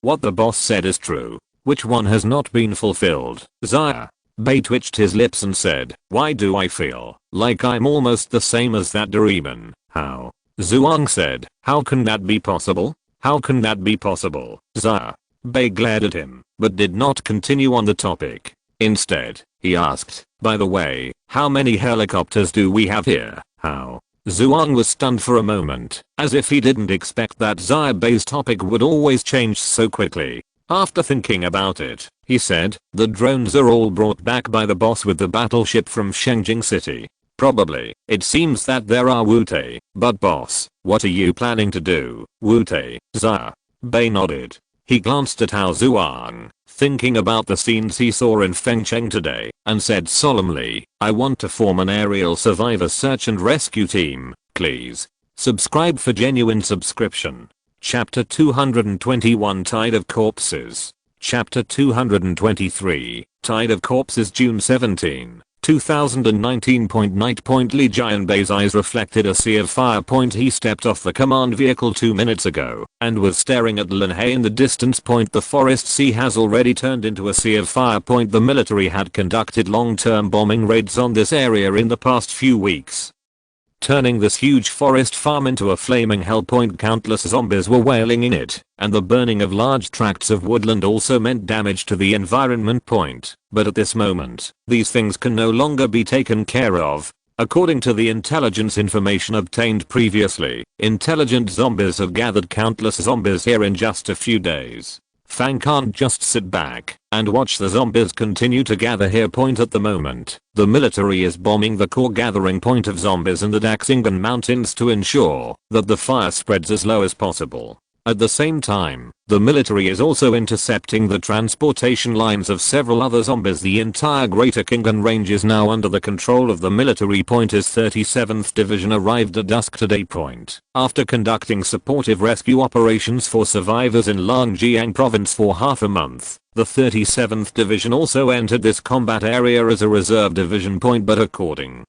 what the boss said is true. Which one has not been fulfilled? Xia Bai twitched his lips and said, why do I feel like I'm almost the same as that demon? How? Zhuang said, how can that be possible? How can that be possible? Xia Bai glared at him, but did not continue on the topic. Instead, he asked, by the way, how many helicopters do we have here? How? Zhuang was stunned for a moment, as if he didn't expect that Xia Bai's topic would always change so quickly. After thinking about it, he said, the drones are all brought back by the boss with the battleship from Shengjing City. Probably. It seems that there are Wu-Tai, but boss, what are you planning to do? Wu-Tai? Xia Bai nodded. He glanced at Hao Zhuang, thinking about the scenes he saw in Fengcheng today, and said solemnly, I want to form an aerial survivor search and rescue team, please. Subscribe for genuine subscription. Chapter 221 Tide of Corpses. Chapter 223 Tide of Corpses June 17, 2019. Night. Li Jianbei's eyes reflected a sea of fire. He stepped off the command vehicle 2 minutes ago and was staring at Linhei in the distance. The forest sea has already turned into a sea of fire. The military had conducted long-term bombing raids on this area in the past few weeks, turning this huge forest farm into a flaming hell. Countless zombies were wailing in it, and the burning of large tracts of woodland also meant damage to the environment. But at this moment, these things can no longer be taken care of. According to the intelligence information obtained previously, intelligent zombies have gathered countless zombies here in just a few days. Fang can't just sit back and watch the zombies continue to gather here. At the moment, the military is bombing the core gathering point of zombies in the Daxingen Mountains to ensure that the fire spreads as low as possible. At the same time, the military is also intercepting the transportation lines of several other zombies. The entire Greater Kingen range is now under the control of the military. His 37th Division arrived at dusk today. After conducting supportive rescue operations for survivors in Langjiang province for half a month, the 37th Division also entered this combat area as a reserve division. But according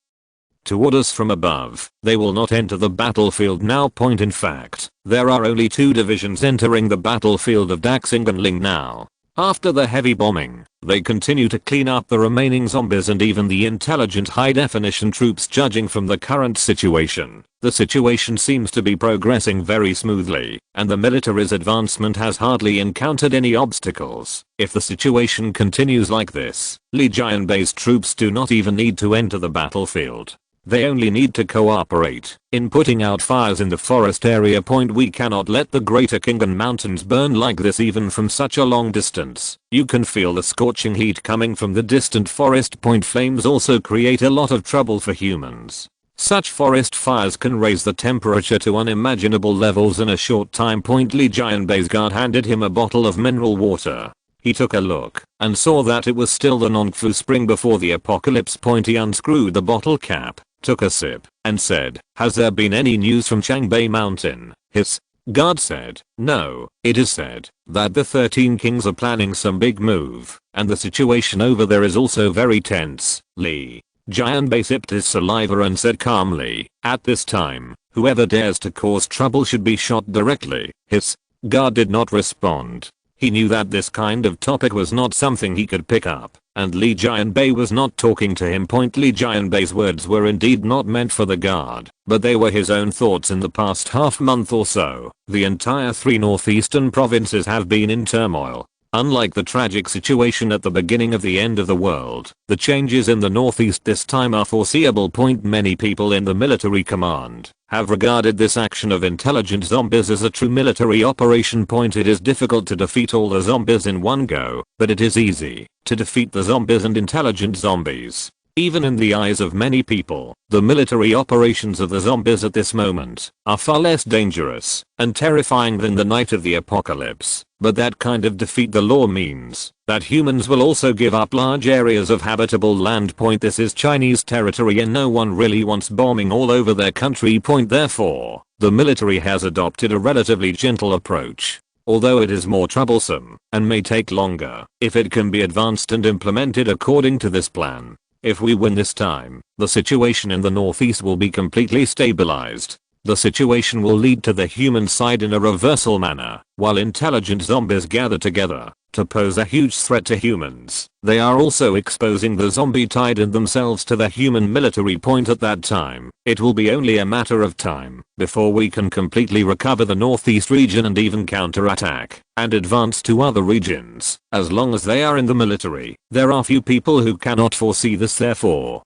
to orders from above, they will not enter the battlefield now. In fact, there are only 2 divisions entering the battlefield of Daxingenling now. After the heavy bombing, they continue to clean up the remaining zombies and even the intelligent high-definition troops. Judging from the current situation, the situation seems to be progressing very smoothly, and the military's advancement has hardly encountered any obstacles. If the situation continues like this, Li Jianbei's troops do not even need to enter the battlefield. They only need to cooperate in putting out fires in the forest area. We cannot let the Greater Kingen Mountains burn like this even from such a long distance. You can feel the scorching heat coming from the distant forest. Flames also create a lot of trouble for humans. Such forest fires can raise the temperature to unimaginable levels in a short time. Li Jianbei's guard handed him a bottle of mineral water. He took a look and saw that it was still the Nongfu spring before the apocalypse. He unscrewed the bottle cap, took a sip, and said, has there been any news from Changbei Mountain? His guard said, no, it is said that the 13 kings are planning some big move, and the situation over there is also very tense. Li Jianbei sipped his saliva and said calmly, at this time, whoever dares to cause trouble should be shot directly. His guard did not respond. He knew that this kind of topic was not something he could pick up, and Li Jianbei was not talking to him. Li Jianbei's words were indeed not meant for the guard, but they were his own thoughts. In the past half month or so, the entire 3 northeastern provinces have been in turmoil. Unlike the tragic situation at the beginning of the end of the world, the changes in the northeast this time are foreseeable. Many people in the military command have regarded this action of intelligent zombies as a true military operation. It is difficult to defeat all the zombies in one go, but it is easy to defeat the zombies and intelligent zombies. Even in the eyes of many people, the military operations of the zombies at this moment are far less dangerous and terrifying than the night of the apocalypse. But that kind of defeat the law means that humans will also give up large areas of habitable land. This is Chinese territory and no one really wants bombing all over their country. Therefore, the military has adopted a relatively gentle approach. Although it is more troublesome and may take longer, if it can be advanced and implemented according to this plan. If we win this time, the situation in the northeast will be completely stabilized. The situation will lead to the human side in a reversal manner, while intelligent zombies gather together. to pose a huge threat to humans. They are also exposing the zombie tide and themselves to the human military point at that time. It will be only a matter of time before we can completely recover the northeast region and even counterattack and advance to other regions. As long as they are in the military, there are few people who cannot foresee this. Therefore,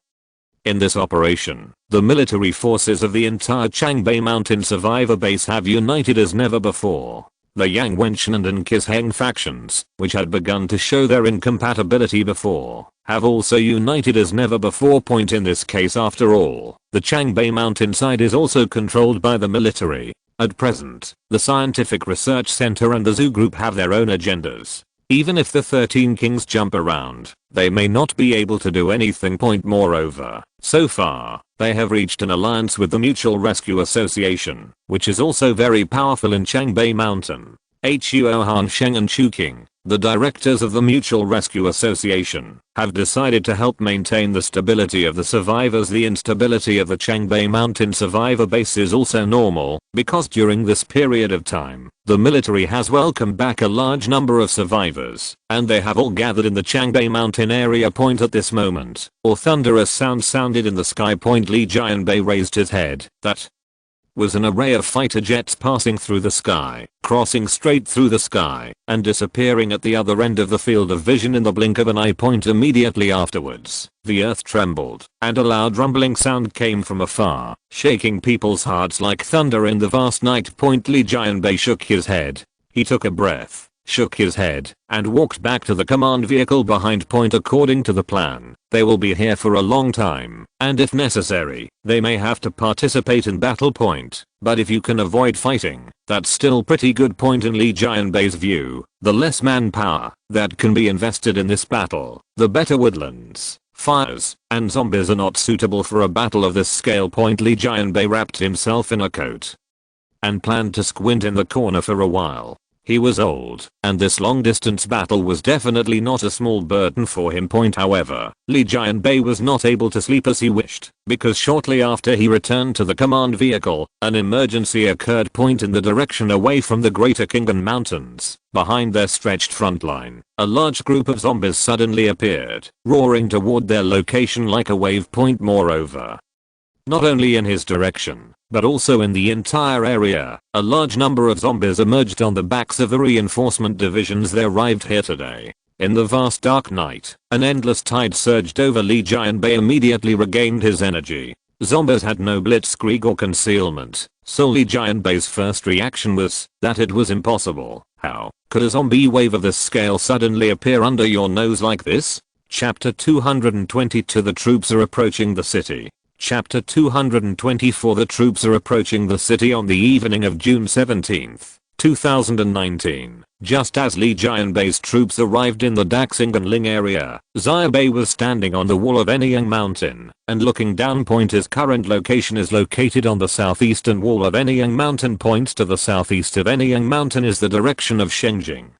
in this operation, the military forces of the entire Changbai Mountain survivor base have united as never before. The Yang Wenchen and Nkisheng factions, which had begun to show their incompatibility before, have also united as never before. In this case, after all, the Changbai mountainside is also controlled by the military. At present, the Scientific Research Center and the Zoo Group have their own agendas. Even if the 13 kings jump around, they may not be able to do anything. Moreover, so far, they have reached an alliance with the Mutual Rescue Association, which is also very powerful in Changbai Mountain. Huo Hansheng and Chuking, the directors of the Mutual Rescue Association, have decided to help maintain the stability of the survivors. The instability of the Changbai Mountain survivor base is also normal, because during this period of time, the military has welcomed back a large number of survivors, and they have all gathered in the Changbai Mountain area. At this moment, a thunderous sound sounded in the sky. Li Jianbei raised his head. That was an array of fighter jets passing through the sky, crossing straight through the sky, and disappearing at the other end of the field of vision in the blink of an eye. Immediately afterwards, the earth trembled, and a loud rumbling sound came from afar, shaking people's hearts like thunder in the vast night. Li Jianbei shook his head. He took a breath, shook his head, and walked back to the command vehicle behind. According to the plan, they will be here for a long time, and if necessary, they may have to participate in battle. But if you can avoid fighting, that's still pretty good. In Li Jianbei's view, the less manpower that can be invested in this battle, the better. Woodlands, fires, and zombies are not suitable for a battle of this scale. Li Jianbei wrapped himself in a coat and planned to squint in the corner for a while. He was old, and this long-distance battle was definitely not a small burden for him. However, Li Jianbei was not able to sleep as he wished, because shortly after he returned to the command vehicle, an emergency occurred. In the direction away from the Greater Khingan Mountains, behind their stretched front line, a large group of zombies suddenly appeared, roaring toward their location like a wave. Moreover, not only in his direction, but also in the entire area, a large number of zombies emerged on the backs of the reinforcement divisions. They arrived here today. In the vast dark night, an endless tide surged over. Li Jianbei immediately regained his energy. Zombies had no blitzkrieg or concealment, so Li Jianbei's first reaction was that it was impossible. How could a zombie wave of this scale suddenly appear under your nose like this? Chapter 222. The troops are approaching the city. Chapter 224. The troops are approaching the city on the evening of June 17, 2019. Just as Li Jianbei's troops arrived in the Daxinganling area, Xia Bai was standing on the wall of Anyang Mountain and looking down. His current location is located on the southeastern wall of Anyang Mountain. To the southeast of Anyang Mountain is the direction of Shengjing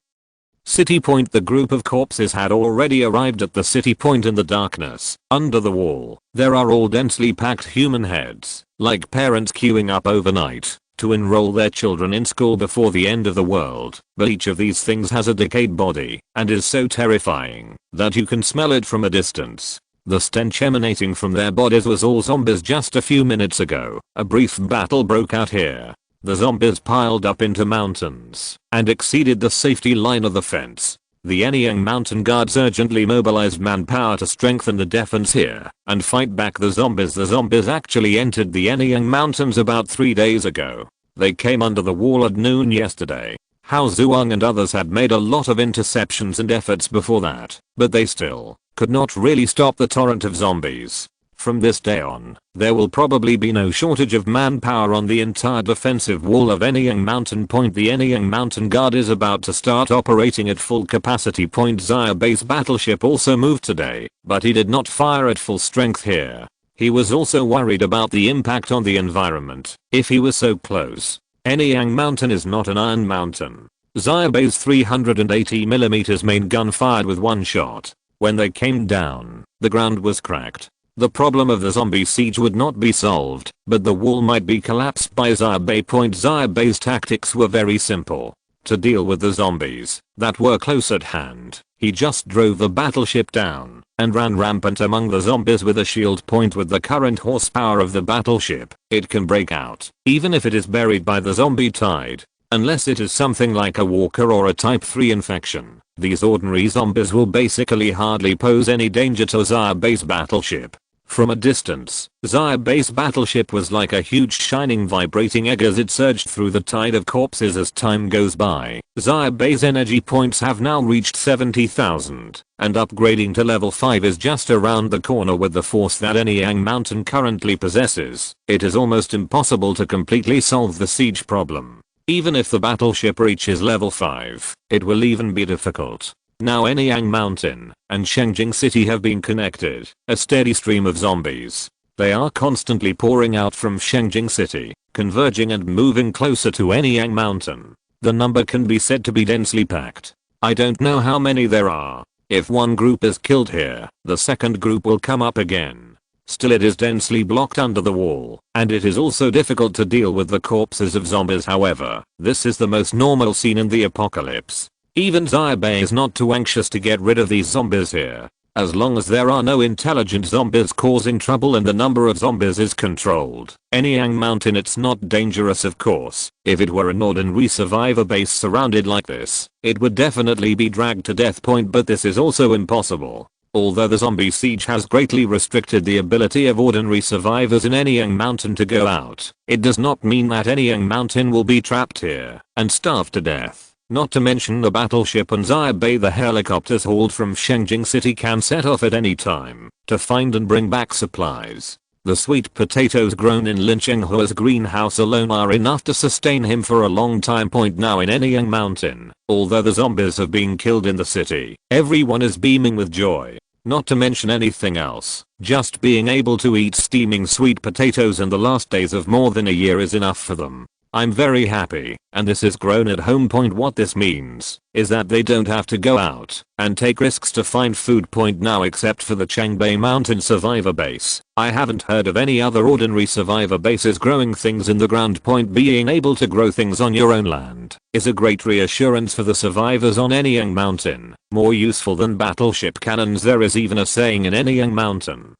City. The group of corpses had already arrived at the city. In the darkness, under the wall, there are all densely packed human heads, like parents queuing up overnight to enroll their children in school before the end of the world. But each of these things has a decayed body and is so terrifying that you can smell it from a distance. The stench emanating from their bodies was all zombies. Just a few minutes ago, a brief battle broke out here. The zombies piled up into mountains and exceeded the safety line of the fence. The Anyang Mountain Guards urgently mobilized manpower to strengthen the defense here and fight back the zombies. The zombies actually entered the Anyang Mountains about 3 days ago. They came under the wall at noon yesterday. Hao Zhuang and others had made a lot of interceptions and efforts before that, but they still could not really stop the torrent of zombies. From this day on, there will probably be no shortage of manpower on the entire defensive wall of Anyang Mountain. The Anyang Mountain Guard is about to start operating at full capacity. Xia Bai's battleship also moved today, but he did not fire at full strength here. He was also worried about the impact on the environment if he was so close. Anyang Mountain is not an iron mountain. Xia Bai's 380mm main gun fired with one shot. When they came down, the ground was cracked. The problem of the zombie siege would not be solved, but the wall might be collapsed by Xia Bai. Xia Bai's tactics were very simple. to deal with the zombies that were close at hand. He just drove the battleship down and ran rampant among the zombies with a shield point. With the current horsepower of the battleship, it can break out, even if it is buried by the zombie tide. Unless it is something like a walker or a type 3 infection, these ordinary zombies will basically hardly pose any danger to Xia Bai's battleship. From a distance, Xia Bai's battleship was like a huge shining vibrating egg as it surged through the tide of corpses as time goes by. Xia Bai's energy points have now reached 70,000, and upgrading to level 5 is just around the corner. With the force that any Yang Mountain currently possesses, it is almost impossible to completely solve the siege problem. Even if the battleship reaches level 5, it will even be difficult. Now Anyang Mountain and Shengjing City have been connected, a steady stream of zombies. They are constantly pouring out from Shengjing City, converging and moving closer to Anyang Mountain. The number can be said to be densely packed. I don't know how many there are. If one group is killed here, the second group will come up again. Still, it is densely blocked under the wall, and it is also difficult to deal with the corpses of zombies. However, this is the most normal scene in the apocalypse. Even Xia Bai is not too anxious to get rid of these zombies here. As long as there are no intelligent zombies causing trouble and the number of zombies is controlled. Anyang Mountain, it's not dangerous of course. If it were an ordinary survivor base surrounded like this, it would definitely be dragged to death point, but this is also impossible. Although the zombie siege has greatly restricted the ability of ordinary survivors in Anyang Mountain to go out, it does not mean that Anyang Mountain will be trapped here and starved to death. Not to mention the battleship and Xia Bai, the helicopters hauled from Shengjing City can set off at any time to find and bring back supplies. The sweet potatoes grown in Lin Chenghua's greenhouse alone are enough to sustain him for a long time. Now in Anyang Mountain, although the zombies have been killed in the city, everyone is beaming with joy. Not to mention anything else, just being able to eat steaming sweet potatoes in the last days of more than a year is enough for them. I'm very happy, and this is grown at home. What this means is that they don't have to go out and take risks to find food. Now, except for the Changbei Mountain survivor base, I haven't heard of any other ordinary survivor bases growing things in the ground. Being able to grow things on your own land is a great reassurance for the survivors on Anyang Mountain, more useful than battleship cannons. There is even a saying in Anyang Mountain: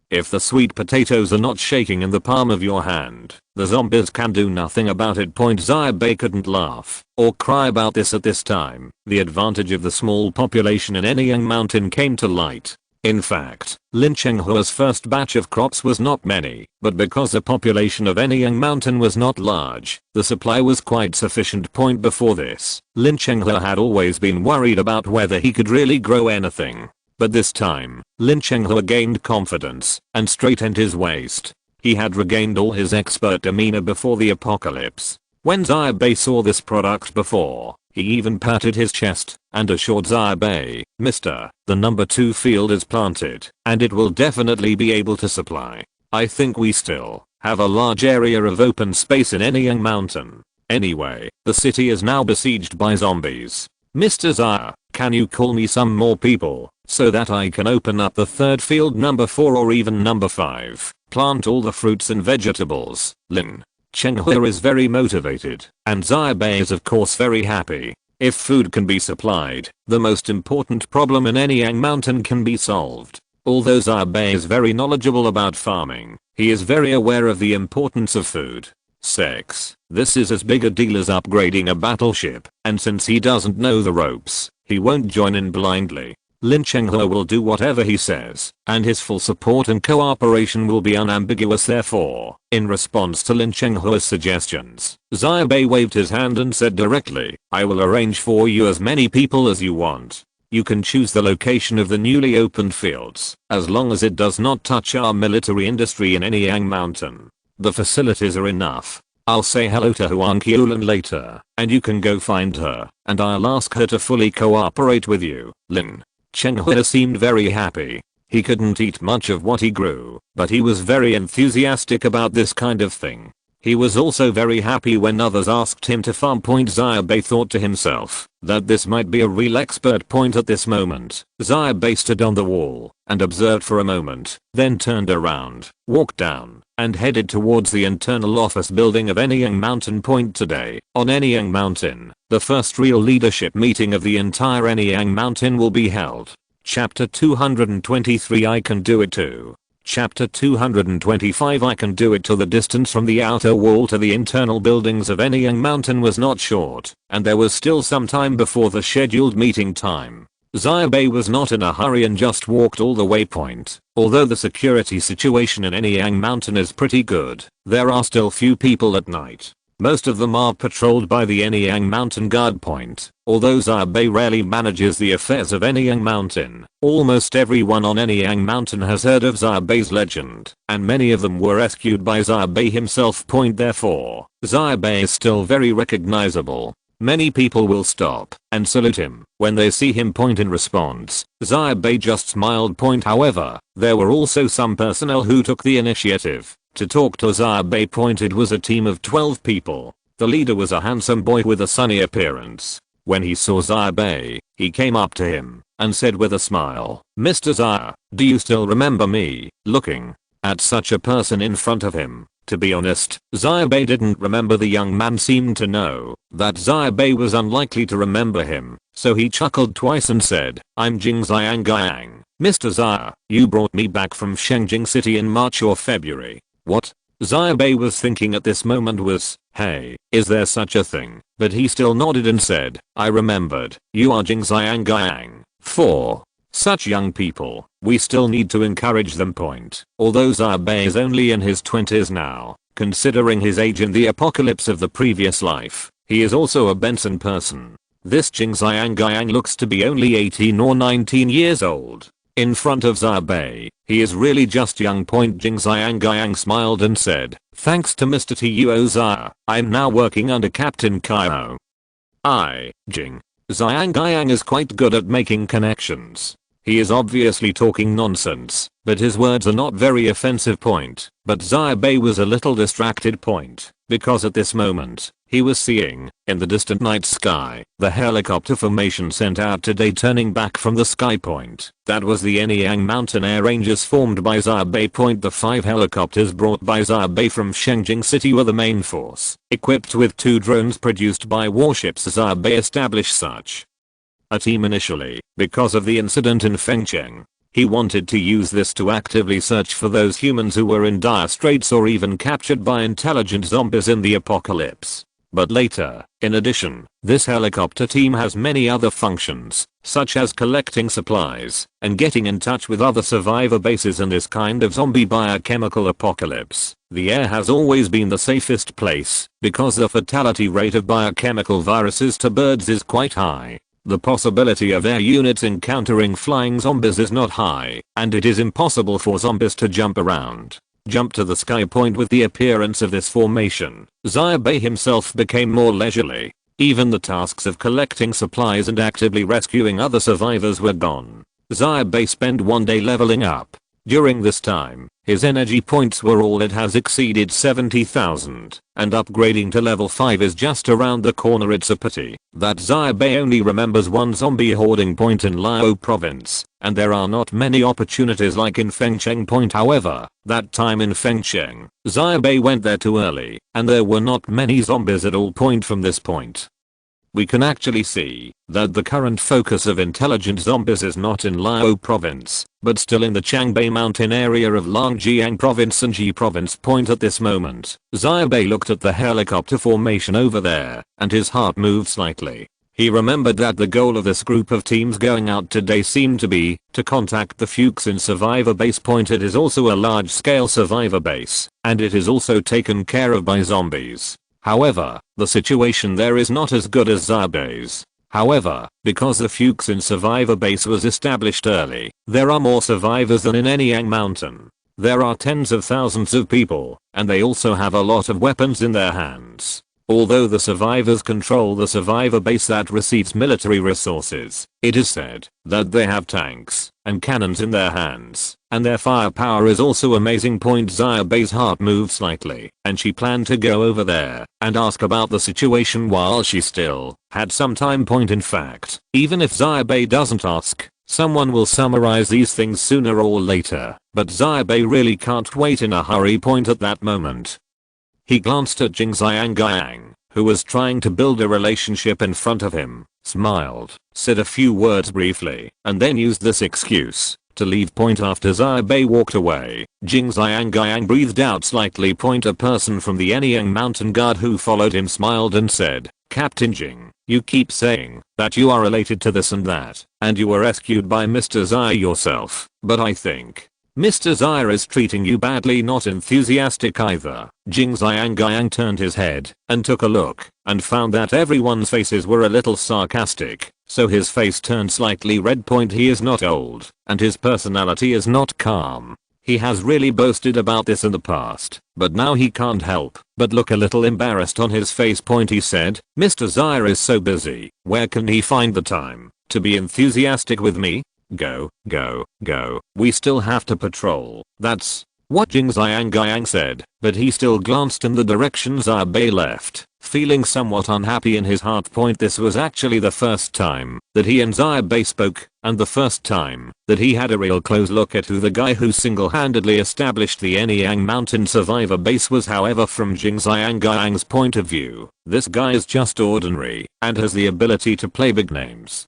if the sweet potatoes are not shaking in the palm of your hand, the zombies can do nothing about it. Xia Bai couldn't laugh or cry about this at this time. The advantage of the small population in Anyang Mountain came to light. In fact, Lin Chenghua's first batch of crops was not many, but because the population of Anyang Mountain was not large, the supply was quite sufficient. Before this, Lin Chenghua had always been worried about whether he could really grow anything. But this time, Lin Chenghua gained confidence and straightened his waist. He had regained all his expert demeanor before the apocalypse. When Xia Bai saw this product before, he even patted his chest and assured Xia Bai, "Mister, the number 2 field is planted, and it will definitely be able to supply. I think we still have a large area of open space in Anyang Mountain. Anyway, the city is now besieged by zombies. Mr. Xia, can you call me some more people so that I can open up the third field, number 4 or even number 5, plant all the fruits and vegetables?" Lin Chenghua is very motivated, and Xia Bai is of course very happy. If food can be supplied, the most important problem in Anyang Mountain can be solved. Although Xia Bai is very knowledgeable about farming, he is very aware of the importance of food. 6. This is as big a deal as upgrading a battleship, and since he doesn't know the ropes, he won't join in blindly. Lin Chenghua will do whatever he says, and his full support and cooperation will be unambiguous. Therefore, in response to Lin Chenghua's suggestions, Xia Bai waved his hand and said directly, "I will arrange for you as many people as you want. You can choose the location of the newly opened fields, as long as it does not touch our military industry in Anyang Mountain. The facilities are enough. I'll say hello to Huang Qiulan later, and you can go find her, and I'll ask her to fully cooperate with you." Lin Chenghua seemed very happy. He couldn't eat much of what he grew, but he was very enthusiastic about this kind of thing. He was also very happy when others asked him to farm. Xia Bai thought to himself that this might be a real expert point at this moment. Xia Bai stood on the wall and observed for a moment, then turned around, walked down, and headed towards the internal office building of Anyang Mountain. Today, on Anyang Mountain, the first real leadership meeting of the entire Anyang Mountain will be held. Chapter 223 I Can Do It Too. Chapter 225 I Can Do It. To the distance from the outer wall to the internal buildings of Anyang Mountain was not short, and there was still some time before the scheduled meeting time. Xia Bai was not in a hurry and just walked all the way. Although the security situation in Anyang Mountain is pretty good, there are still few people at night. Most of them are patrolled by the Anyang Mountain Guard Point. Although Xia Bai rarely manages the affairs of Anyang Mountain, almost everyone on Anyang Mountain has heard of Xia Bai's legend, and many of them were rescued by Xia Bai himself. Therefore, Xia Bai is still very recognizable. Many people will stop and salute him when they see him. In response, Xia Bai just smiled. However, there were also some personnel who took the initiative to talk to Xia Bai. It was a team of 12 people. The leader was a handsome boy with a sunny appearance. When he saw Xia Bai, he came up to him and said with a smile, "Mr. Xia, do you still remember me?" Looking at such a person in front of him, to be honest, Xia Bai didn't remember. The young man seemed to know that Xia Bai was unlikely to remember him, so he chuckled twice and said, "I'm Jing Xiangyang. Mr. Xia, you brought me back from Shengjing City in March or February." What Xia Bai was thinking at this moment was, "Hey, is there such a thing?" But he still nodded and said, "I remembered. You are Jing Xiangyang." For such young people, we still need to encourage them. Although Xia Bai is only in his 20s now, considering his age in the apocalypse of the previous life, he is also a Benson person. This Jing Xiangyang looks to be only 18 or 19 years old. In front of Xia Bai, he is really just young. Jing Xiangyang smiled and said, "Thanks to Mr. Tuo Xia, I'm now working under Captain Kaio." Jing Xiangyang is quite good at making connections. He is obviously talking nonsense, but his words are not very offensive. But Xia Bai was a little distracted. Because at this moment, he was seeing, in the distant night sky, the helicopter formation sent out today turning back from the sky. That was the Anyang Mountain Air Rangers formed by Xia Bai. The 5 helicopters brought by Xia Bai from Shengjing City were the main force, equipped with 2 drones produced by warships. Xia Bai established such a team initially because of the incident in Fengcheng. He wanted to use this to actively search for those humans who were in dire straits or even captured by intelligent zombies in the apocalypse. But later, in addition, this helicopter team has many other functions, such as collecting supplies and getting in touch with other survivor bases in this kind of zombie biochemical apocalypse. The air has always been the safest place because the fatality rate of biochemical viruses to birds is quite high. The possibility of air units encountering flying zombies is not high, and it is impossible for zombies to jump around. Jump to the sky. With the appearance of this formation, Xia Bai himself became more leisurely. Even the tasks of collecting supplies and actively rescuing other survivors were gone. Xia Bai spent one day leveling up. During this time, his energy points were all it has exceeded 70,000, and upgrading to level 5 is just around the corner. It's a pity that Xia Bai only remembers one zombie hoarding point in Liao province, and there are not many opportunities like in Fengcheng. However, that time in Fengcheng, Xia Bai went there too early, and there were not many zombies at all. From this point, we can actually see that the current focus of intelligent zombies is not in Liao province, but still in the Changbei mountain area of Longjiang province and Ji province. At this moment, Xia Bai looked at the helicopter formation over there, and his heart moved slightly. He remembered that the goal of this group of teams going out today seemed to be to contact the Fuchsin survivor base. It is also a large scale survivor base, and it is also taken care of by zombies. However, the situation there is not as good as Xia Bai's. However, because the Fuchsin survivor base was established early, there are more survivors than in Anyang Mountain. There are tens of thousands of people, and they also have a lot of weapons in their hands. Although the survivors control the survivor base that receives military resources, it is said that they have tanks, and cannons in their hands, and their firepower is also amazing. Xia Bai's heart moved slightly, and she planned to go over there and ask about the situation while she still had some time. In fact, even if Xia Bai doesn't ask, someone will summarize these things sooner or later, but Xia Bai really can't wait in a hurry. At that moment, he glanced at Jing Xiangyang, who was trying to build a relationship in front of him, smiled, said a few words briefly, and then used this excuse to leave. After Xia Bai walked away, Jing Xiangyang breathed out slightly. A person from the Anyang Mountain Guard who followed him smiled and said, "Captain Jing, you keep saying that you are related to this and that, and you were rescued by Mr. Xia yourself, but I think Mr. Xia is treating you badly." Not enthusiastic either. Jing Xiangyang turned his head and took a look and found that everyone's faces were a little sarcastic, so his face turned slightly red. He is not old, and his personality is not calm. He has really boasted about this in the past, but now he can't help but look a little embarrassed on his face. He said, "Mr. Xia is so busy, where can he find the time to be enthusiastic with me? Go, go, go. We still have to patrol." That's what Jing Xiangyang said, but he still glanced in the direction Xia Bai left, feeling somewhat unhappy in his heart. This was actually the first time that he and Xia Bai spoke, and the first time that he had a real close look at who the guy who single-handedly established the Anyang Mountain Survivor Base was. However, from Jing Xiangyang's point of view, this guy is just ordinary and has the ability to play big names,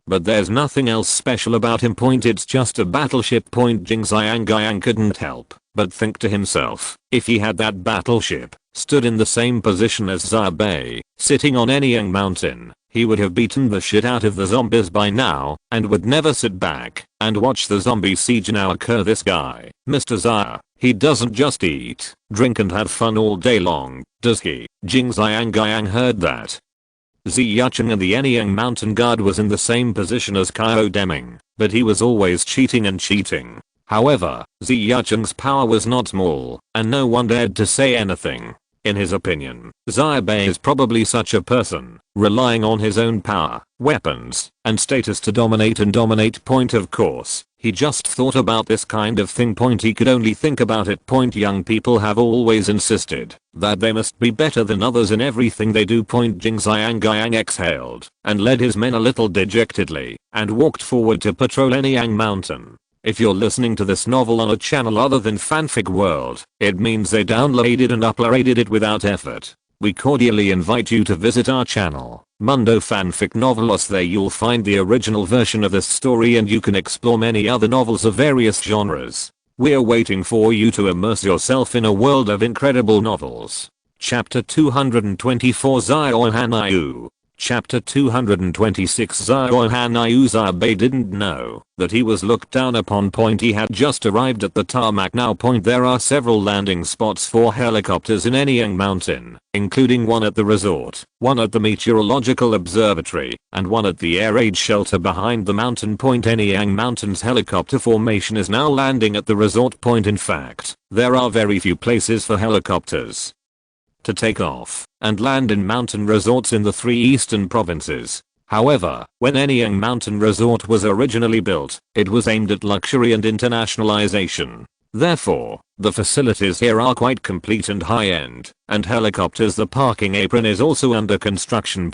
but there's nothing else special about him. It's just a battleship. Jing Xiangyang couldn't help but think to himself, if he had that battleship stood in the same position as Xia Bai, sitting on Anyang Mountain, he would have beaten the shit out of the zombies by now, and would never sit back and watch the zombie siege now occur. This guy, Mr. Xia, he doesn't just eat, drink and have fun all day long, does he? Jing Xiangyang heard that Ziyucheng and the Anyang Mountain Guard was in the same position as Kyo Deming, but he was always cheating and cheating. However, Ziyucheng's power was not small, and no one dared to say anything. In his opinion, Xia Bai is probably such a person, relying on his own power, weapons, and status to dominate and dominate. Of course, he just thought about this kind of thing. He could only think about it. Young people have always insisted that they must be better than others in everything they do. Jing Xiangyang exhaled and led his men a little dejectedly and walked forward to patrol Anyang Mountain. If you're listening to this novel on a channel other than Fanfic World, it means they downloaded and uploaded it without effort. We cordially invite you to visit our channel, Mundo Fanfic Novelos. There you'll find the original version of this story, and you can explore many other novels of various genres. We're waiting for you to immerse yourself in a world of incredible novels. Chapter 224 Xiao Hanayu. Chapter 226 Xiao Hanayu. Xia Bai didn't know that he was looked down upon. He had just arrived at the tarmac now. There are several landing spots for helicopters in Anyang Mountain, including one at the resort, one at the meteorological observatory, and one at the air raid shelter behind the mountain. Anyang Mountain's helicopter formation is now landing at the resort. In fact, there are very few places for helicopters to take off and land in mountain resorts in the 3 eastern provinces. However, when Anyang Mountain Resort was originally built, it was aimed at luxury and internationalization. Therefore, the facilities here are quite complete and high-end, and helicopters. The parking apron is also under construction.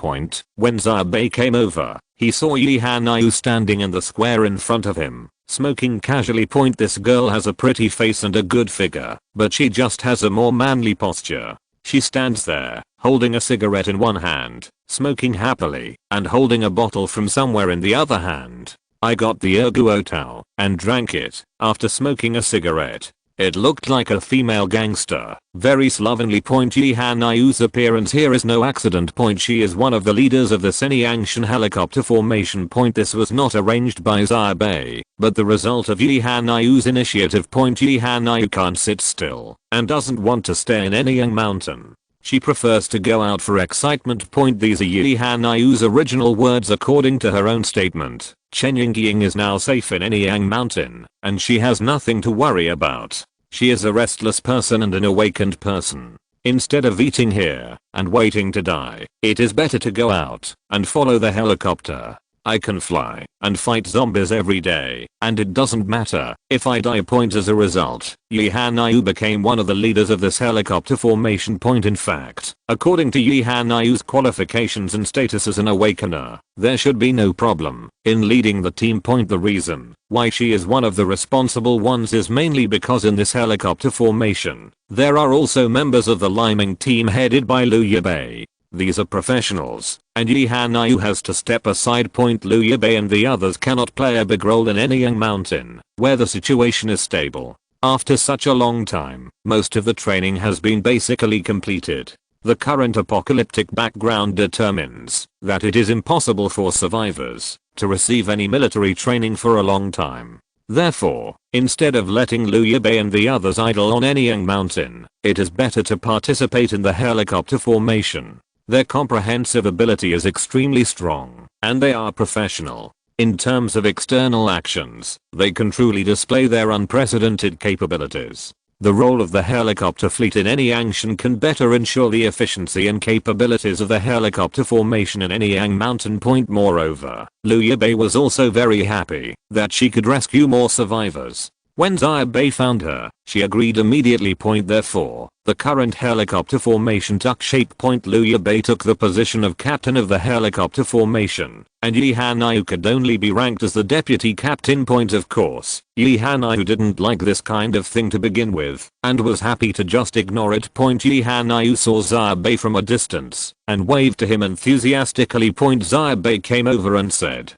When Xia Bai came over, he saw Yi Hanayu standing in the square in front of him, smoking casually. This girl has a pretty face and a good figure, but she just has a more manly posture. She stands there, holding a cigarette in one hand, smoking happily, and holding a bottle from somewhere in the other hand. I got the Erguotao and drank it after smoking a cigarette. It looked like a female gangster, very slovenly. Yi Hanayu's appearance here is no accident. She is one of the leaders of the Senyangshan helicopter formation. This was not arranged by Xia Bai, but the result of Yi Hanayu's initiative. Yi Hanayu can't sit still and doesn't want to stay in Anyang Mountain. She prefers to go out for excitement. These are Yi Hanayu's original words according to her own statement. Chenyingying is now safe in Anyang Mountain, and she has nothing to worry about. She is a restless person and an awakened person. Instead of eating here and waiting to die, it is better to go out and follow the helicopter. I can fly and fight zombies every day, and it doesn't matter if I die. As a result, Yi Hanyu became one of the leaders of this helicopter formation. In fact, according to Yi Hanyu's qualifications and status as an awakener, there should be no problem in leading the team. The reason why she is one of the responsible ones is mainly because in this helicopter formation, there are also members of the liming team headed by Xia Bai. These are professionals, and Yi Hanyu has to step aside. Xia Bai and the others cannot play a big role in Anyang Mountain, where the situation is stable. After such a long time, most of the training has been basically completed. The current apocalyptic background determines that it is impossible for survivors to receive any military training for a long time. Therefore, instead of letting Xia Bai and the others idle on Anyang Mountain, it is better to participate in the helicopter formation. Their comprehensive ability is extremely strong, and they are professional. In terms of external actions, they can truly display their unprecedented capabilities. The role of the helicopter fleet in Anyang can better ensure the efficiency and capabilities of the helicopter formation in Anyang Mountain. Moreover, Xia Bai was also very happy that she could rescue more survivors. When Xia Bai found her, she agreed immediately. Therefore, the current helicopter formation took shape. Xia Bai took the position of captain of the helicopter formation, and Yi Hanyu could only be ranked as the deputy captain. Of course, Yi Hanyu didn't like this kind of thing to begin with, and was happy to just ignore it. Yi Hanyu saw Xia Bai from a distance, and waved to him enthusiastically. Xia Bai came over and said,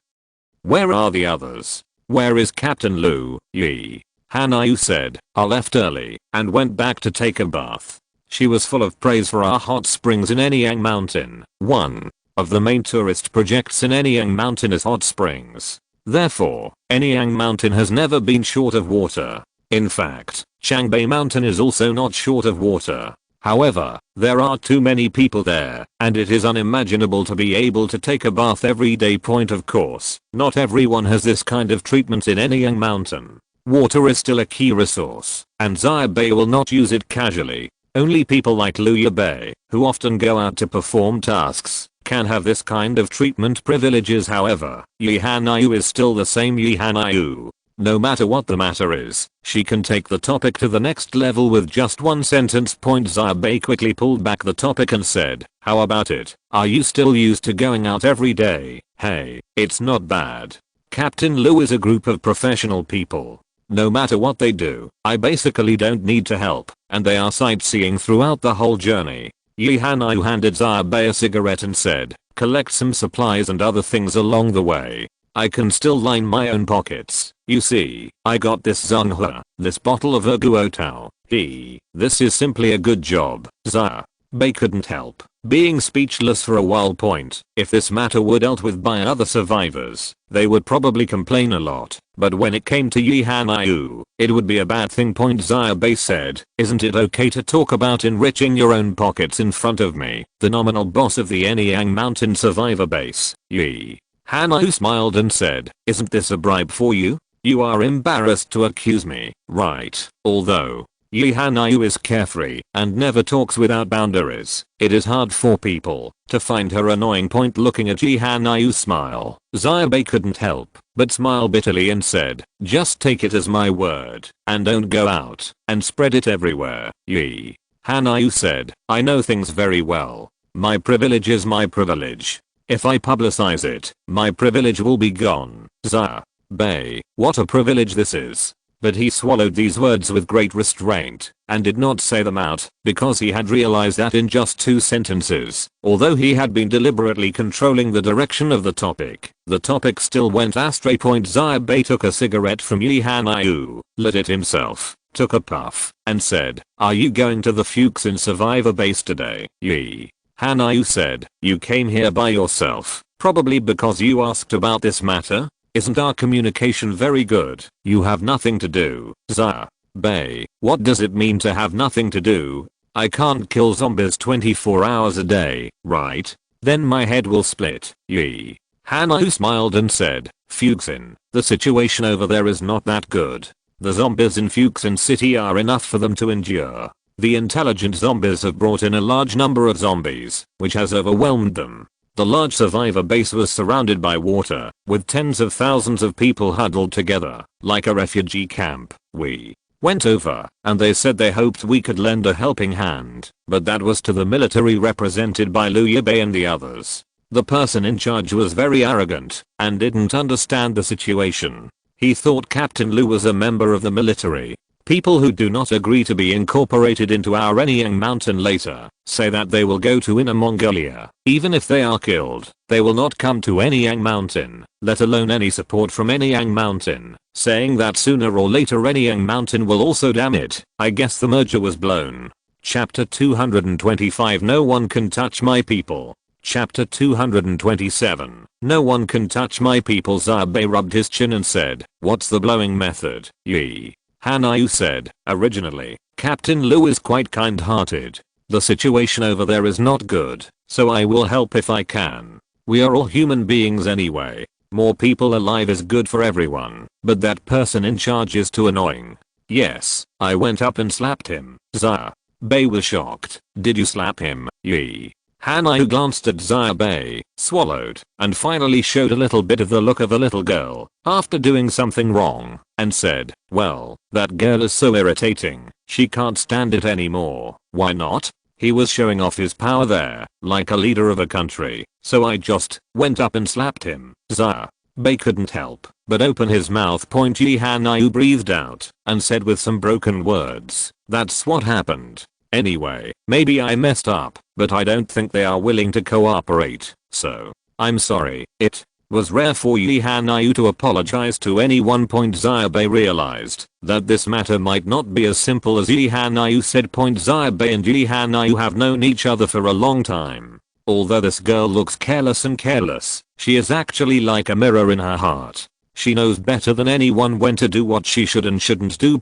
"Where are the others? Where is Captain Lu?" Yi Hanyu said, "I left early and went back to take a bath." She was full of praise for our hot springs in Anyang Mountain. One of the main tourist projects in Anyang Mountain is hot springs. Therefore, Anyang Mountain has never been short of water. In fact, Changbai Mountain is also not short of water. However, there are too many people there, and it is unimaginable to be able to take a bath every day. Of course, not everyone has this kind of treatment in Anyang Mountain. Water is still a key resource, and Xia Bai will not use it casually. Only people like Xia Bai, who often go out to perform tasks, can have this kind of treatment privileges. However, Yi Hanyu is still the same Yi Hanyu. No matter what the matter is, she can take the topic to the next level with just one sentence. Xia Bai quickly pulled back the topic and said, "How about it? Are you still used to going out every day? Hey, it's not bad. Captain Lu is a group of professional people. No matter what they do, I basically don't need to help, and they are sightseeing throughout the whole journey." Yi Hanyu handed Xia Bai a cigarette and said, "Collect some supplies and other things along the way. I can still line my own pockets. You see, I got this Zhonghua, this bottle of Erguotao. This is simply a good job." Xia Bai couldn't help being speechless for a while. If this matter were dealt with by other survivors, they would probably complain a lot, but when it came to Yi Hanyu, it would be a bad thing. Xia Bai said, "Isn't it okay to talk about enriching your own pockets in front of me, the nominal boss of the Anyang Mountain survivor base?" Yi Hanyu smiled and said, "Isn't this a bribe for you? You are embarrassed to accuse me, right?" Although Yi Hanyu is carefree and never talks without boundaries, it is hard for people to find her annoying. Looking at Yi Hanyu's smile, Xia Bai couldn't help but smile bitterly and said, "Just take it as my word, and don't go out and spread it everywhere." Yi Hanyu said, "I know things very well. My privilege is my privilege. If I publicize it, my privilege will be gone." Xia Bai, what a privilege this is. But he swallowed these words with great restraint, and did not say them out, because he had realized that in just 2 sentences, although he had been deliberately controlling the direction of the topic still went astray. Xia Bai took a cigarette from Yi Hanyu, lit it himself, took a puff, and said, "Are you going to the Fuchsin survivor base today?" Yi Hanyu said, "You came here by yourself, probably because you asked about this matter? Isn't our communication very good? You have nothing to do." Xia Bai, what does it mean to have nothing to do? I can't kill zombies 24 hours a day, right? Then my head will split. Yi Hanyu smiled and said, "Fuchsin, the situation over there is not that good. The zombies in Fuchsin City are enough for them to endure. The intelligent zombies have brought in a large number of zombies, which has overwhelmed them. The large survivor base was surrounded by water, with tens of thousands of people huddled together, like a refugee camp. We went over, and they said they hoped we could lend a helping hand, but that was to the military represented by Xia Bai and the others. The person in charge was very arrogant, and didn't understand the situation. He thought Captain Lu was a member of the military. People who do not agree to be incorporated into our Anyang mountain later, say that they will go to Inner Mongolia. Even if they are killed, they will not come to Anyang mountain, let alone any support from Anyang mountain, saying that sooner or later Anyang mountain will also damn it. I guess the merger was blown. Chapter 225 No one can touch my people. Chapter 227 No one can touch my people. Xia Bai rubbed his chin and said, what's the blowing method? Yi Hanyu said, originally, Captain Lu is quite kind-hearted. The situation over there is not good, so I will help if I can. We are all human beings anyway. More people alive is good for everyone, but that person in charge is too annoying. Yes, I went up and slapped him. Xia Bai was shocked. Did you slap him? Yi Hanyu glanced at Xia Bai, swallowed, and finally showed a little bit of the look of a little girl after doing something wrong, and said, well, that girl is so irritating, she can't stand it anymore. Why not? He was showing off his power there, like a leader of a country, so I just went up and slapped him. Xia Bai couldn't help but open his mouth. Yi Hanyu breathed out and said with some broken words, that's what happened. Anyway, maybe I messed up, but I don't think they are willing to cooperate, so I'm sorry. It was rare for Yi Hanyu to apologize to anyone. Xia Bai realized that this matter might not be as simple as Yi Hanyu said. Xia Bai and Yi Hanyu have known each other for a long time. Although this girl looks careless and careless, she is actually like a mirror in her heart. She knows better than anyone when to do what she should and shouldn't do.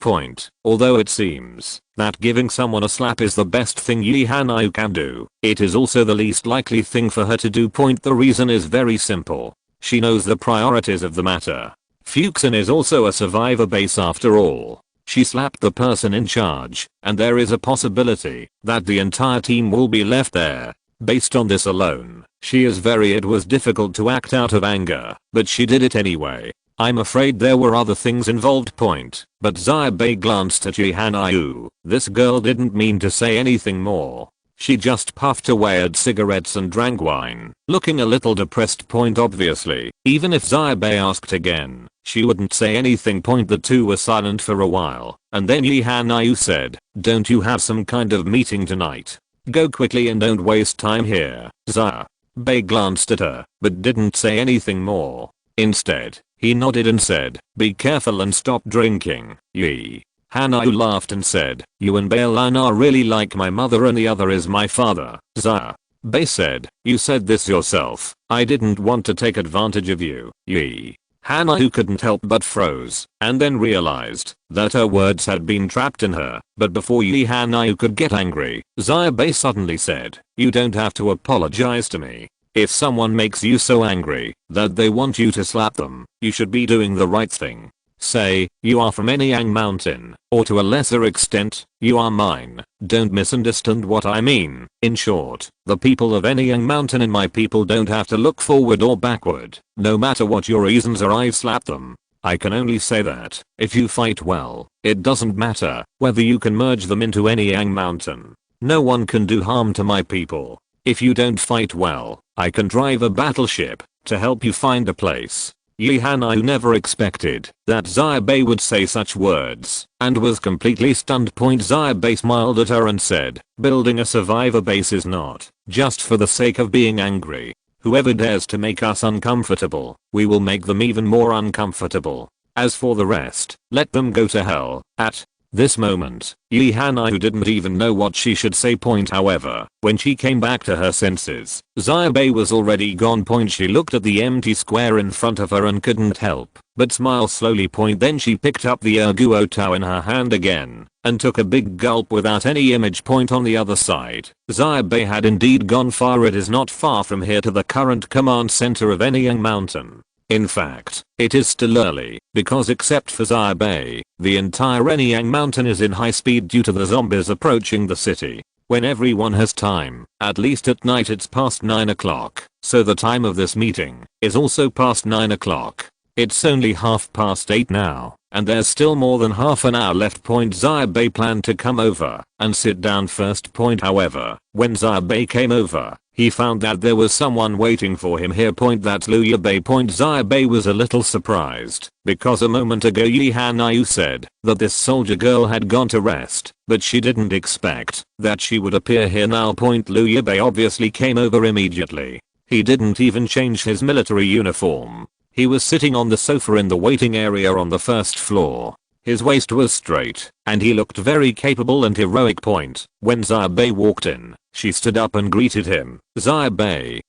Although it seems that giving someone a slap is the best thing Yi Hanyu can do, it is also the least likely thing for her to do. The reason is very simple. She knows the priorities of the matter. Fuxin is also a survivor base after all. She slapped the person in charge, and there is a possibility that the entire team will be left there. Based on this alone, it was difficult to act out of anger, but she did it anyway. I'm afraid there were other things involved. But Xia Bai glanced at Yi Hanyu. This girl didn't mean to say anything more. She just puffed away at cigarettes and drank wine, looking a little depressed. Obviously, even if Xia Bai asked again, she wouldn't say anything. The two were silent for a while, and then Yi Hanyu said, don't you have some kind of meeting tonight? Go quickly and don't waste time here. Xia Bai glanced at her, but didn't say anything more. Instead, he nodded and said, be careful and stop drinking. Yi Hanyu laughed and said, you and Bailin are really like my mother and the other is my father. Xia Bai said, you said this yourself. I didn't want to take advantage of you. Yi Hanyu couldn't help but froze, and then realized that her words had been trapped in her. But before Yi Hanyu could get angry, Xia Bai suddenly said, you don't have to apologize to me. If someone makes you so angry that they want you to slap them, you should be doing the right thing. Say, you are from Anyang mountain, or to a lesser extent, you are mine. Don't misunderstand what I mean. In short, the people of Anyang mountain and my people don't have to look forward or backward. No matter what your reasons are, I've slapped them. I can only say that, if you fight well, it doesn't matter whether you can merge them into Anyang mountain. No one can do harm to my people. If you don't fight well, I can drive a battleship to help you find a place. Yi Hanyu never expected that Xia Bai would say such words, and was completely stunned. Xia Bai smiled at her and said, building a survivor base is not just for the sake of being angry. Whoever dares to make us uncomfortable, we will make them even more uncomfortable. As for the rest, let them go to hell. At this moment, Yi Hanyu didn't even know what she should say. However, when she came back to her senses, Xia Bai was already gone. She looked at the empty square in front of her and couldn't help but smile slowly. Then she picked up the Erguo Tao in her hand again and took a big gulp without any image. On the other side, Xia Bai had indeed gone far. It is not far from here to the current command center of Anyang mountain. In fact, it is still early, because except for Xia Bai, the entire Anyang mountain is in high speed due to the zombies approaching the city. When everyone has time, at least at night it's past 9 o'clock, So the time of this meeting is also past 9 o'clock. It's only 8:30 now, and there's still more than half an hour left. Xia Bai planned to come over and sit down first. However, when Xia Bai came over, he found that there was someone waiting for him here. That's Liu Bei. Xia Bai was a little surprised because a moment ago Yi Hanyu said that this soldier girl had gone to rest, but she didn't expect that she would appear here now. Liu Bei obviously came over immediately. He didn't even change his military uniform. He was sitting on the sofa in the waiting area on the first floor. His waist was straight, and he looked very capable and heroic. When Xia Bai walked in, she stood up and greeted him. Xia Bai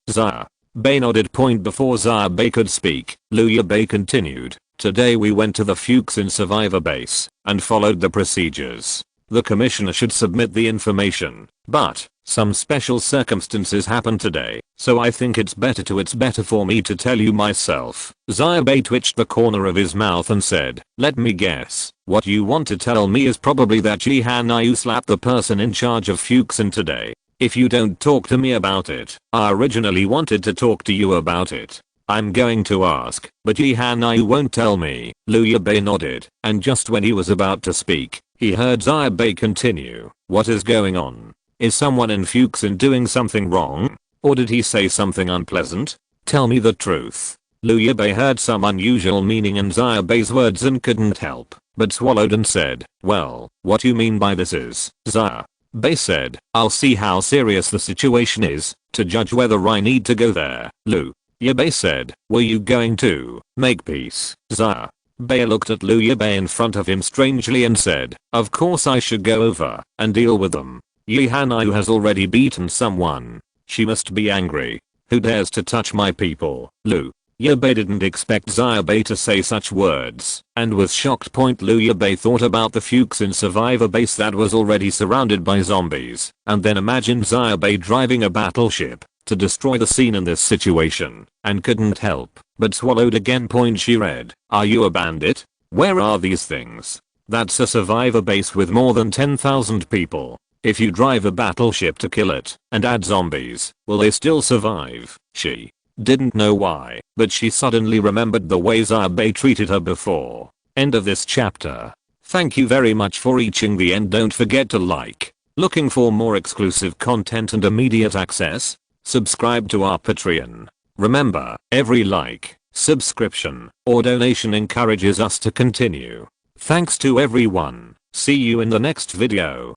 nodded. Before Xia Bai could speak, Liu Bei continued. Today we went to the Fuchsin survivor base and followed the procedures. The commissioner should submit the information, but some special circumstances happened today, so I think it's better for me to tell you myself. Xia Bai twitched the corner of his mouth and said, let me guess, what you want to tell me is probably that Yi Hanyu slapped the person in charge of Fuchsin today. If you don't talk to me about it, I originally wanted to talk to you about it. I'm going to ask, but Yi Hanyu won't tell me. Liu Bei nodded, and just when he was about to speak, he heard Xia Bai continue. What is going on? Is someone in Fuchsin doing something wrong? Or did he say something unpleasant? Tell me the truth. Liu Bei heard some unusual meaning in Xia Bai's words and couldn't help but swallowed and said, well, what you mean by this is, Xia Bai said, I'll see how serious the situation is to judge whether I need to go there. Liu Bei said, were you going to make peace? Xia Bai looked at Liu Bei in front of him strangely and said, of course I should go over and deal with them. Yi Hanyu has already beaten someone. She must be angry. Who dares to touch my people? Liu Bei didn't expect Xia Bai to say such words and was shocked. Liu Bei thought about the Fuchsin survivor base that was already surrounded by zombies, and then imagined Xia Bai driving a battleship to destroy the scene in this situation, and couldn't help but swallowed again. She read, are you a bandit? Where are these things? That's a survivor base with more than 10,000 people. If you drive a battleship to kill it and add zombies, will they still survive? She didn't know why, but she suddenly remembered the way Xia Bai treated her before. End of this chapter. Thank you very much for reaching the end. Don't forget to like. Looking for more exclusive content and immediate access? Subscribe to our Patreon. Remember, every like, subscription, or donation encourages us to continue. Thanks to everyone. See you in the next video.